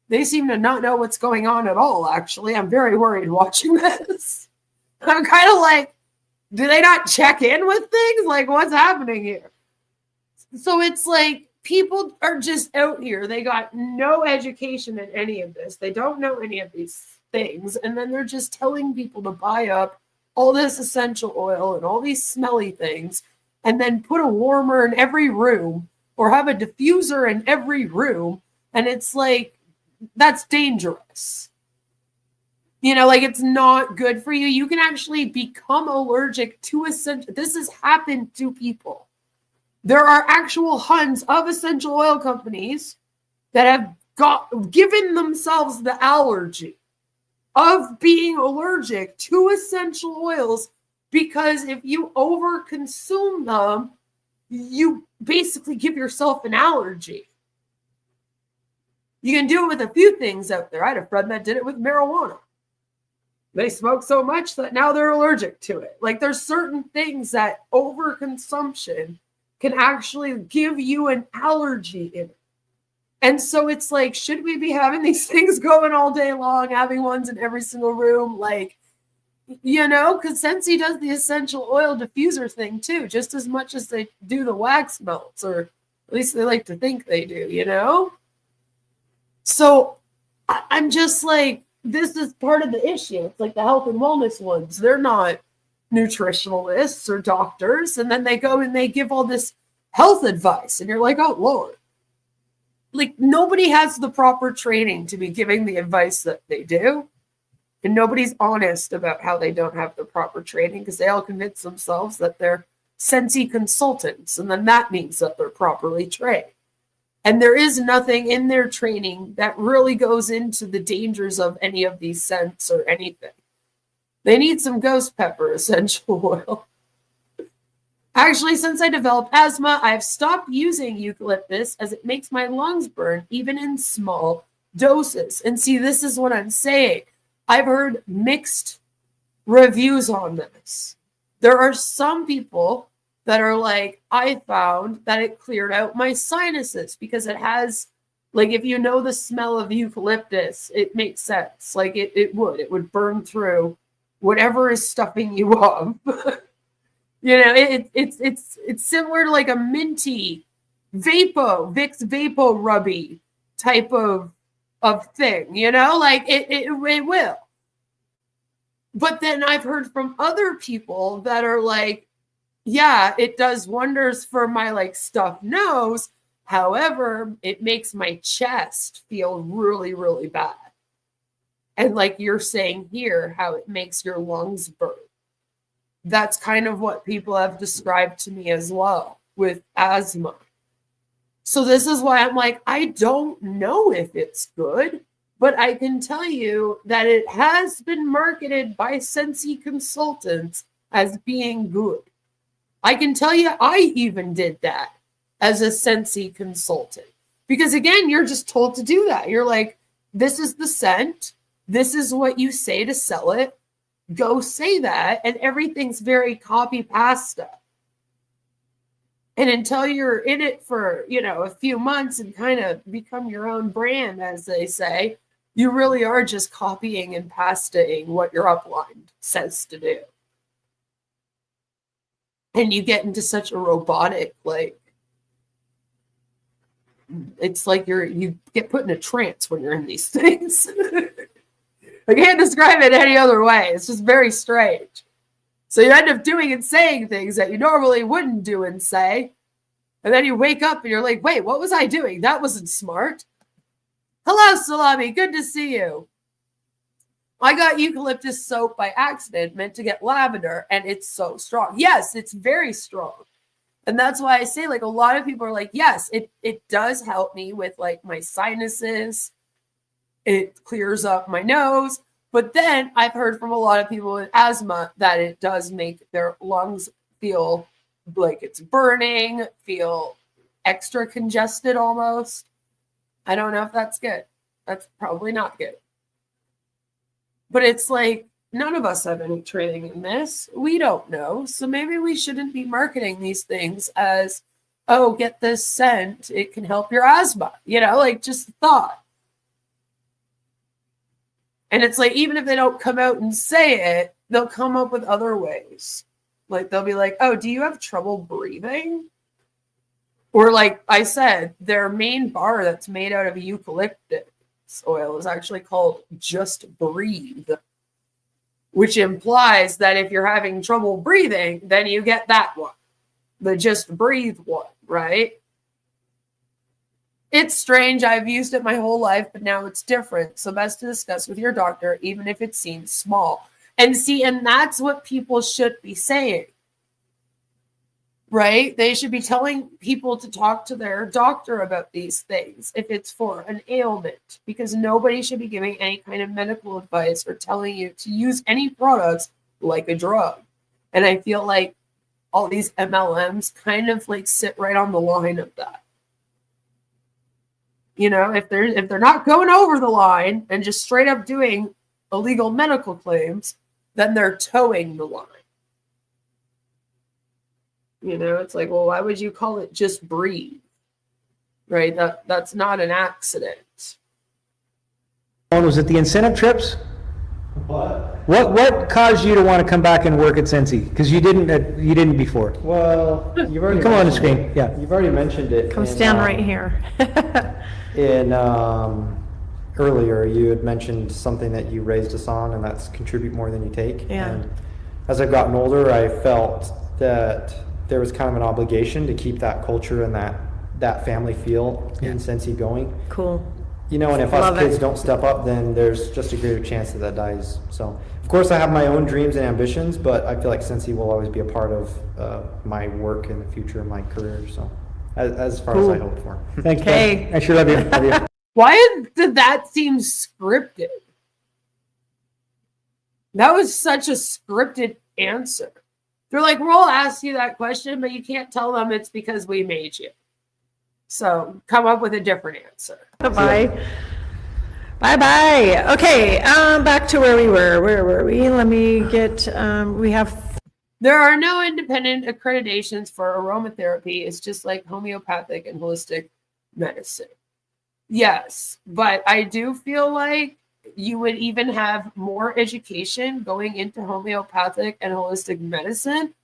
They seem to not know what's going on at all, actually. I'm very worried watching this. I'm kind of like, do they not check in with things? Like, what's happening here? So it's like people are just out here. They got no education in any of this. They don't know any of these things. And then they're just telling people to buy up all this essential oil and all these smelly things and then put a warmer in every room or have a diffuser in every room. And it's like, that's dangerous. You know, like it's not good for you. You can actually become allergic to essential. This has happened to people. There are actual tons of essential oil companies that have given themselves the allergy of being allergic to essential oils because if you overconsume them, you basically give yourself an allergy. You can do it with a few things out there. I had a friend that did it with marijuana. They smoke so much that now they're allergic to it. Like there's certain things that overconsumption can actually give you an allergy in it. And so it's like, should we be having these things going all day long, having ones in every single room? Like, you know, because Scentsy does the essential oil diffuser thing too, just as much as they do the wax melts, or at least they like to think they do, you know? So I'm just like, this is part of the issue. It's like the health and wellness ones. They're not nutritionalists or doctors. And then they go and they give all this health advice. And you're like, oh, Lord. Like nobody has the proper training to be giving the advice that they do. And nobody's honest about how they don't have the proper training because they all convince themselves that they're Scentsy consultants. And then that means that they're properly trained. And there is nothing in their training that really goes into the dangers of any of these scents or anything. They need some ghost pepper essential oil. Actually, since I developed asthma, I have stopped using eucalyptus as it makes my lungs burn, even in small doses. And see, this is what I'm saying. I've heard mixed reviews on this. There are some people that are like, I found that it cleared out my sinuses because it has, like, if you know the smell of eucalyptus, it makes sense. Like it would burn through whatever is stuffing you up. You know, it's similar to like a minty Vicks Vapo Rubby type of thing, you know, like it will. But then I've heard from other people that are like, yeah, it does wonders for my like stuffed nose. However, it makes my chest feel really, really bad. And like you're saying here, how it makes your lungs burn. That's kind of what people have described to me as well with asthma. So this is why I'm like, I don't know if it's good, but I can tell you that it has been marketed by Scentsy consultants as being good. I can tell you I even did that as a Scentsy consultant. Because again, you're just told to do that. You're like, this is the scent. This is what you say to sell it. Go say that. And everything's very copy pasta. And until you're in it for, you know, a few months and kind of become your own brand, as they say, you really are just copying and pastaing what your upline says to do. And you get into such a robotic, like, it's like you get put in a trance when you're in these things. I can't describe it any other way. It's just very strange. So you end up doing and saying things that you normally wouldn't do and say. And then you wake up and you're like, wait, what was I doing? That wasn't smart. Hello, Salami. Good to see you. I got eucalyptus soap by accident, meant to get lavender, and it's so strong. Yes, it's very strong. And that's why I say, like, a lot of people are like, yes, it does help me with, like, my sinuses. It clears up my nose. But then I've heard from a lot of people with asthma that it does make their lungs feel like it's burning, feel extra congested almost. I don't know if that's good. That's probably not good. But it's like, none of us have any training in this. We don't know. So maybe we shouldn't be marketing these things as, oh, get this scent. It can help your asthma. You know, like, just thought. And it's like, even if they don't come out and say it, they'll come up with other ways. Like, they'll be like, oh, do you have trouble breathing? Or like I said, their main bar that's made out of eucalyptus oil is actually called Just Breathe, which implies that if you're having trouble breathing, then you get that one, the Just Breathe one, right? It's strange. I've used it my whole life, but now it's different. So best to discuss with your doctor, even if it seems small. And see, and that's what people should be saying, right? They should be telling people to talk to their doctor about these things if it's for an ailment, because nobody should be giving any kind of medical advice or telling you to use any products like a drug. And I feel like all these MLMs kind of like sit right on the line of that. You know, if they're not going over the line and just straight up doing illegal medical claims, then they're towing the line. You know, it's like, well, why would you call it Just Breathe? Right? That's not an accident. Was it the incentive trips? What? What caused you to want to come back and work at Scentsy? Because you didn't before. Well, you've already Come on the mentioned screen, it. yeah. You've already mentioned it. Come stand right here. Earlier, you had mentioned something that you raised us on, and that's contribute more than you take. Yeah. And as I've gotten older, I felt that there was kind of an obligation to keep that culture and that family feel in Scentsy going. Cool. You know, and if Love us kids it. don't step up, then there's just a greater chance that dies. So, of course, I have my own dreams and ambitions, but I feel like Scentsy will always be a part of my work in the future, my career. So, as far as I hope for. Thanks, Okay. Ben. I sure love you. Love you. Why did that seem scripted? That was such a scripted answer. They're like, we'll ask you that question, but you can't tell them it's because we made you. So come up with a different answer. Bye-bye. Bye-bye. Okay, back to where we were. Where were we? Let me get, we have... There are no independent accreditations for aromatherapy. It's just like homeopathic and holistic medicine. Yes, but I do feel like you would even have more education going into homeopathic and holistic medicine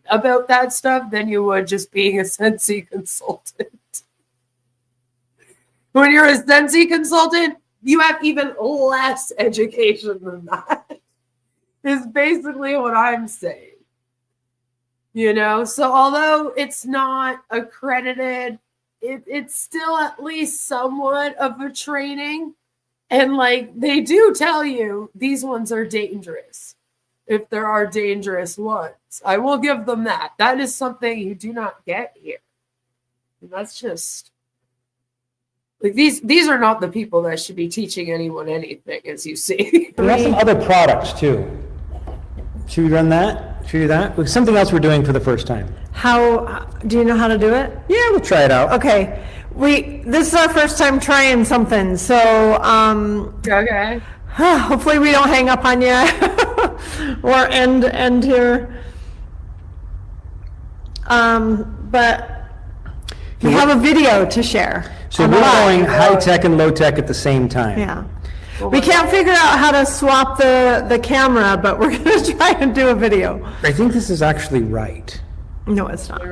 about that stuff than you would just being a Scentsy consultant. When you're a Scentsy consultant, you have even less education than that, is basically what I'm saying. You know, so although it's not accredited, it's still at least somewhat of a training. And like, they do tell you these ones are dangerous. If there are dangerous ones, I will give them that. That is something you do not get here. And that's just like, these are not the people that should be teaching anyone anything, as you see. We have some other products too. Should we run that? Should we do that? With something else we're doing for the first time. How, do you know how to do it? Yeah, we'll try it out. Okay, this is our first time trying something, so, Okay. hopefully we don't hang up on you or end here. But we have a video to share. So on we're the live. going high tech and low tech at the same time. Yeah. We can't figure out how to swap the camera, but we're gonna try and do a video. I think this is actually right. No, it's not.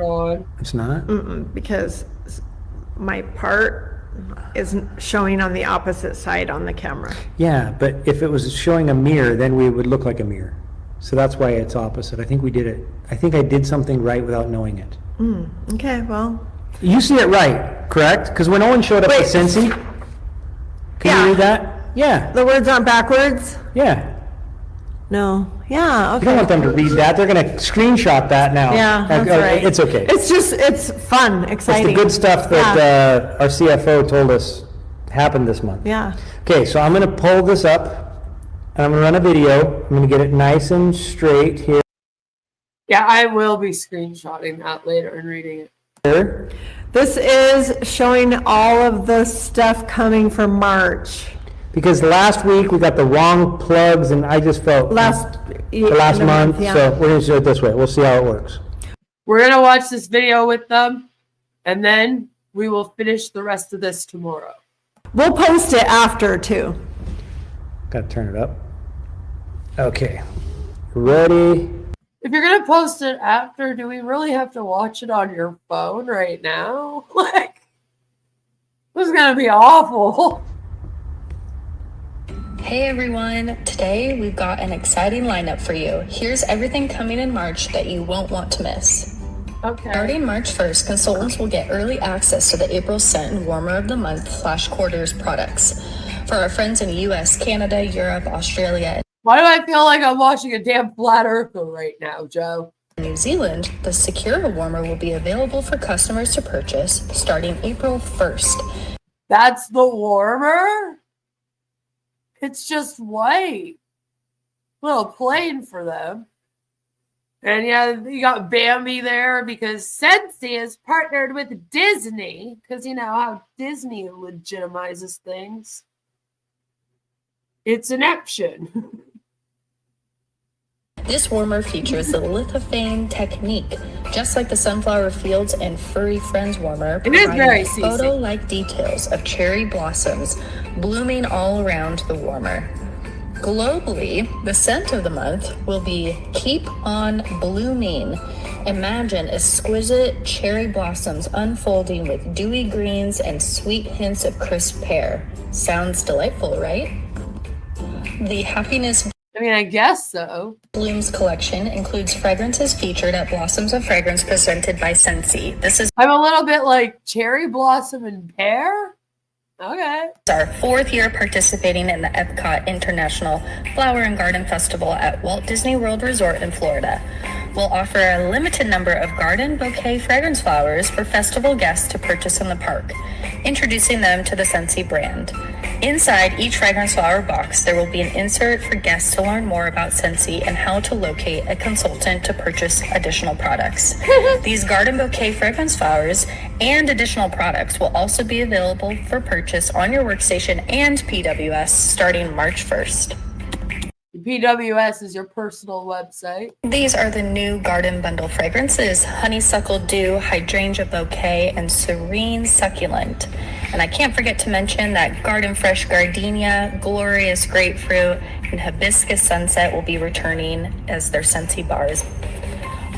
It's not? Because my part is showing on the opposite side on the camera. Yeah, but if it was showing a mirror, then we would look like a mirror. So that's why it's opposite. I think we did it. I think I did something right without knowing it. Okay, well, You see it right, correct? Because when Owen showed up at Wait. Scentsy, can Yeah. you read that? Yeah, The words aren't backwards? yeah. No. Yeah, You don't want okay. them to read that. They're gonna screenshot that now. Yeah, that's right. It's okay. It's fun, It's exciting. the good stuff that our CFO told us happened this month. Yeah. Okay, so I'm gonna pull this up, and I'm gonna run a video. I'm gonna get it nice and straight here. Yeah, I will be screenshotting that later and reading it. This is showing all of the stuff coming for March. Because last week we got the wrong plugs, and I just felt Last the last month. yeah. So we're gonna do it this way. We'll see how it works. We're going to watch this video with them, and then we will finish the rest of this tomorrow. We'll post it after too. Gotta turn it up. Okay, ready? If you're going to post it after, do we really have to watch it on your phone right now? Like, this is going to be awful. Hey everyone, today we've got an exciting lineup for you. Here's everything coming in March that you won't want to miss. Okay. Starting March 1st, consultants will get early access to the April Scent and Warmer of the Month /quarters products. For our friends in the US, Canada, Europe, Australia, Why do I feel like I'm watching a damn flat earther right now, Joe? and New Zealand, the Secure Warmer will be available for customers to purchase starting April 1st. That's the warmer? It's just white. Little plain for them. And yeah, you got Bambi there because Scentsy is partnered with Disney. Because you know how Disney legitimizes things. It's an option. This warmer features the lithophane technique, just like the Sunflower Fields and Furry Friends warmer, It is very providing CC. photo-like details of cherry blossoms blooming all around the warmer. Globally, the scent of the month will be Keep On Blooming. Imagine exquisite cherry blossoms unfolding with dewy greens and sweet hints of crisp pear. Sounds delightful, right? The Happiness I mean, I guess so. Blooms collection includes fragrances featured at Blossoms of Fragrance presented by Scentsy. This is I'm a little bit like cherry blossom and pear. Okay. our 4th year participating in the Epcot International Flower and Garden Festival at Walt Disney World Resort in Florida. We'll offer a limited number of garden bouquet fragrance flowers for festival guests to purchase in the park, introducing them to the Scentsy brand. Inside each fragrance flower box, there will be an insert for guests to learn more about Scentsy and how to locate a consultant to purchase additional products. These garden bouquet fragrance flowers and additional products will also be available for purchase on your workstation and PWS starting March 1st. PWS is your personal website. These are the new garden bundle fragrances: Honeysuckle Dew, Hydrangea Bouquet, and Serene Succulent. And I can't forget to mention that Garden Fresh Gardenia, Glorious Grapefruit, and Hibiscus Sunset will be returning as their Scentsy bars.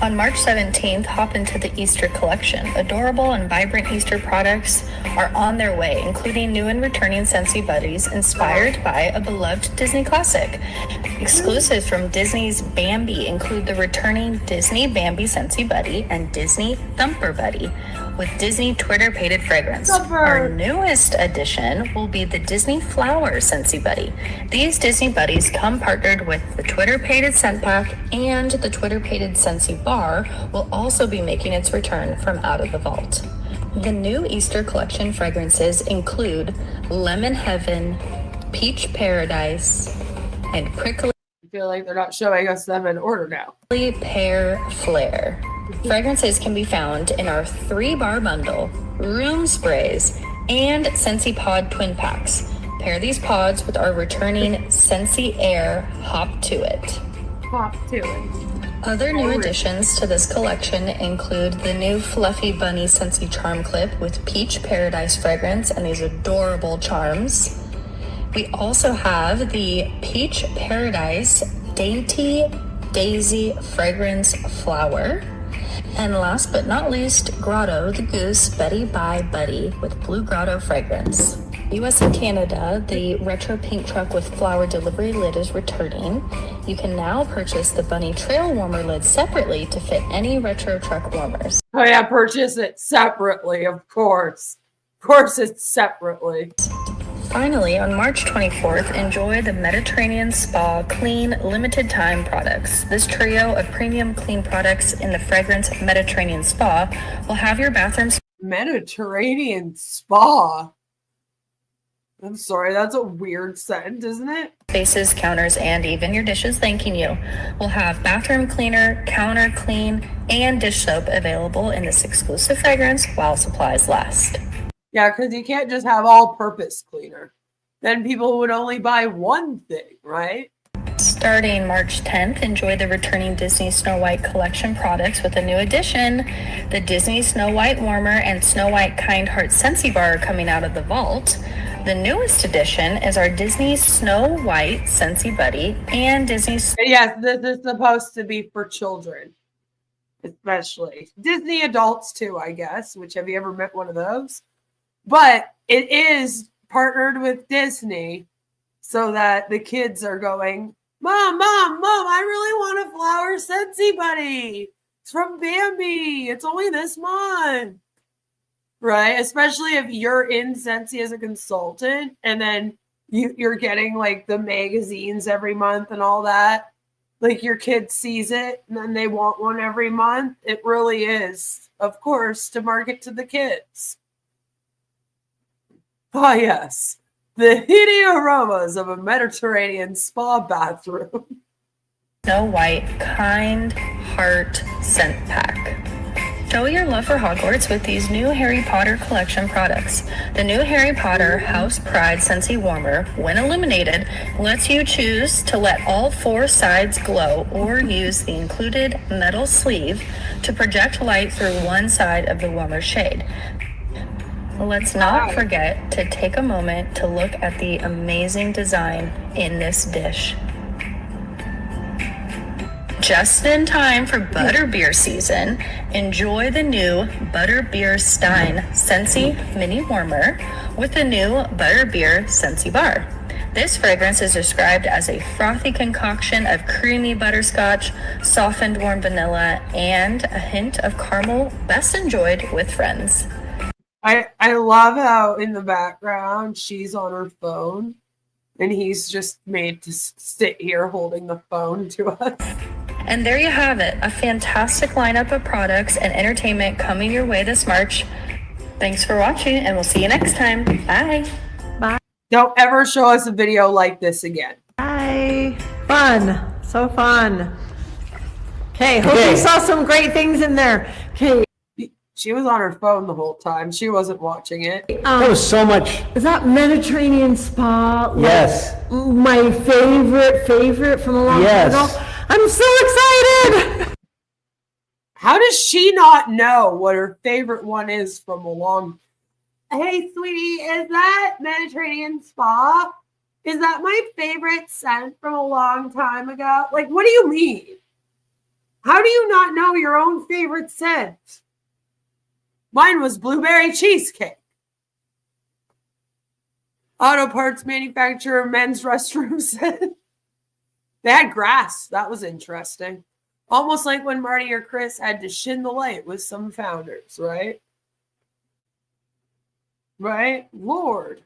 On March 17th, hop into the Easter collection. Adorable and vibrant Easter products are on their way, including new and returning Scentsy Buddies inspired by a beloved Disney classic. Exclusives from Disney's Bambi include the returning Disney Bambi Scentsy Buddy and Disney Thumper Buddy with Disney Twitter-pated fragrance. Thumper. Our newest addition will be the Disney Flower Scentsy Buddy. These Disney Buddies come partnered with the Twitter-pated Scent Pack, and the Twitter-pated Scentsy Bar will also be making its return from out of the vault. The new Easter collection fragrances include Lemon Heaven, Peach Paradise, and Prickly I feel like they're not showing us them in order now. Pear Flare. Fragrances can be found in our 3-bar bundle, room sprays, and Scentsy Pod twin packs. Pair these pods with our returning Scentsy Air Hop to It. Pop to it. Other new additions to this collection include the new Fluffy Bunny Scentsy Charm Clip with Peach Paradise fragrance and these adorable charms. We also have the Peach Paradise Dainty Daisy Fragrance Flower. And last but not least, Grotto the Goose Betty by Buddy with Blue Grotto fragrance. US and Canada, the retro pink truck with flower delivery lid is returning. You can now purchase the Bunny Trail Warmer lid separately to fit any retro truck warmers. Oh yeah, purchase it separately, of course. Of course it's separately. Finally, on March 24th, enjoy the Mediterranean Spa Clean Limited Time products. This trio of premium clean products in the fragrance Mediterranean Spa will have your bathrooms. Mediterranean Spa. I'm sorry, that's a weird scent, isn't it? Spaces, counters, and even your dishes thanking you. We'll have bathroom cleaner, counter clean, and dish soap available in this exclusive fragrance while supplies last. Yeah, because you can't just have all-purpose cleaner. Then people would only buy one thing, right? Starting March 10th, enjoy the returning Disney Snow White collection products with a new addition. The Disney Snow White Warmer and Snow White Kind Heart Scentsy Bar are coming out of the vault. The newest addition is our Disney Snow White Scentsy Buddy and Disney... Yes, this is supposed to be for children, especially. Disney adults too, I guess, which have you ever met one of those? But it is partnered with Disney so that the kids are going, Mom, I really want a flower Scentsy Buddy. It's from Bambi. It's only this month. Right? Especially if you're in Scentsy as a consultant and then you're getting like the magazines every month and all that. Like your kid sees it and then they want one every month. It really is, of course, to market to the kids. Ah, yes. The heady aromas of a Mediterranean spa bathroom. Snow White Kind Heart Scent Pack. Show your love for Hogwarts with these new Harry Potter collection products. The new Harry Potter House Pride Scentsy Warmer, when illuminated, lets you choose to let all 4 sides glow or use the included metal sleeve to project light through one side of the warmer shade. Let's not forget to take a moment to look at the amazing design in this dish. Just in time for butterbeer season, enjoy the new Butterbeer Stein Scentsy Mini Warmer with the new Butterbeer Scentsy Bar. This fragrance is described as a frothy concoction of creamy butterscotch, softened warm vanilla, and a hint of caramel, best enjoyed with friends. I love how in the background she's on her phone and he's just made to sit here holding the phone to us. And there you have it, a fantastic lineup of products and entertainment coming your way this March. Thanks for watching, and we'll see you next time. Bye. Don't ever show us a video like this again. Bye. Fun. So fun. Okay, hope you saw some great things in there. Okay. She was on her phone the whole time. She wasn't watching it. That was so much. Is that Mediterranean Spa? Yes. My favorite from a long time ago. I'm so excited. How does she not know what her favorite one is from a long... Hey, sweetie, is that Mediterranean Spa? Is that my favorite scent from a long time ago? Like, what do you mean? How do you not know your own favorite scent? Mine was blueberry cheesecake. Auto parts manufacturer, men's restroom scent. They had grass. That was interesting. Almost like when Marty or Chris had to shin the light with some founders, right? Right? Lord.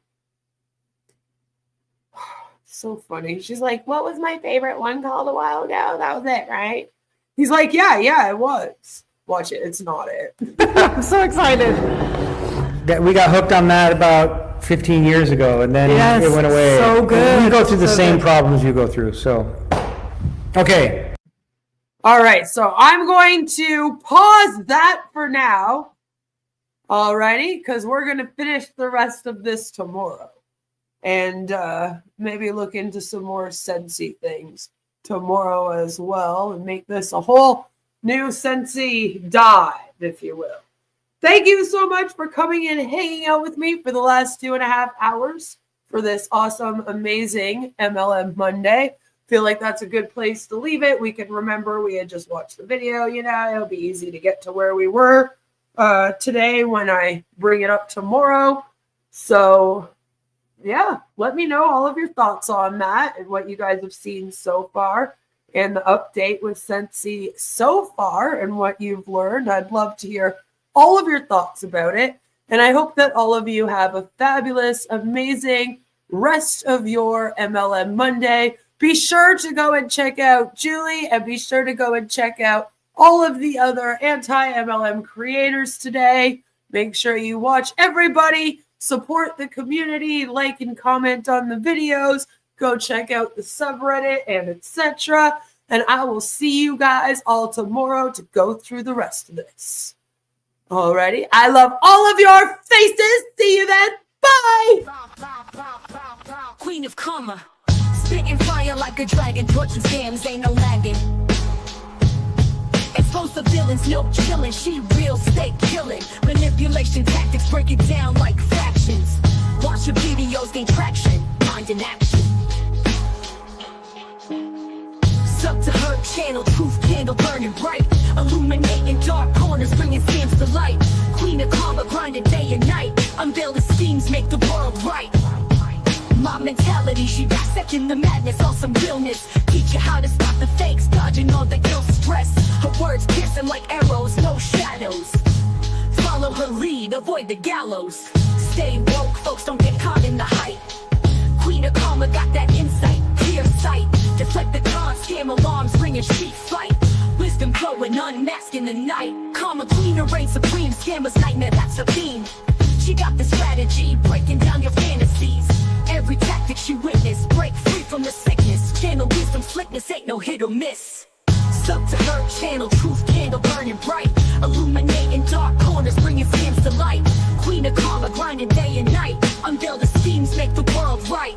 So funny. She's like, what was my favorite one called a while ago? That was it, right? He's like, yeah, it was. Watch it. It's not it. I'm so excited. We got hooked on that about 15 years ago, and then it went away. So good. We go through the same problems you go through, so. Okay. All right, so I'm going to pause that for now. Alrighty, because we're going to finish the rest of this tomorrow. And maybe look into some more Scentsy things tomorrow as well, and make this a whole new Scentsy dive, if you will. Thank you so much for coming in and hanging out with me for the last 2.5 hours for this awesome, amazing MLM Monday. Feel like that's a good place to leave it. We can remember we had just watched the video, it'll be easy to get to where we were today when I bring it up tomorrow. So yeah, let me know all of your thoughts on that and what you guys have seen so far and the update with Scentsy so far and what you've learned. I'd love to hear all of your thoughts about it. And I hope that all of you have a fabulous, amazing rest of your MLM Monday. Be sure to go and check out Julie, and be sure to go and check out all of the other anti-MLM creators today. Make sure you watch everybody, support the community, like and comment on the videos, go check out the subreddit and etc. And I will see you guys all tomorrow to go through the rest of this. Alrighty, I love all of your faces. See you then. Bye. Queen of karma, spitting fire like a dragon, torching scams, ain't no lagging. Expose the villains, no chillin', she real, stay killin'. Manipulation tactics, break it down like fractions. Watch your videos, gain traction, mind in action. Sub to her channel, truth candle burning bright, illuminating dark corners, bringing scams to light. Queen of karma, grinding day and night, unveil the schemes, make the world right. My mentality, she dissecting the madness, all some realness. Teach you how to stop the fakes, dodging all the ill stress. Her words piercing like arrows, no shadows. Follow her lead, avoid the gallows. Stay woke, folks, don't get caught in the hype. Queen of karma got that insight, clear sight. Deflect the con, scam alarms, ringing sheep fight. Wisdom flowing, unmasked in the night. Karma queen, reign supreme, scammers nightmare, that's her theme. She got the strategy, breaking down your fantasies. Every tactic she witnessed, break free from the sickness. Channel wisdom, slickness, ain't no hit or miss. Sub to her channel, truth candle burning bright, illuminating dark corners, bringing scams to light. Queen of karma, grinding day and night, unveil the schemes, make the world right.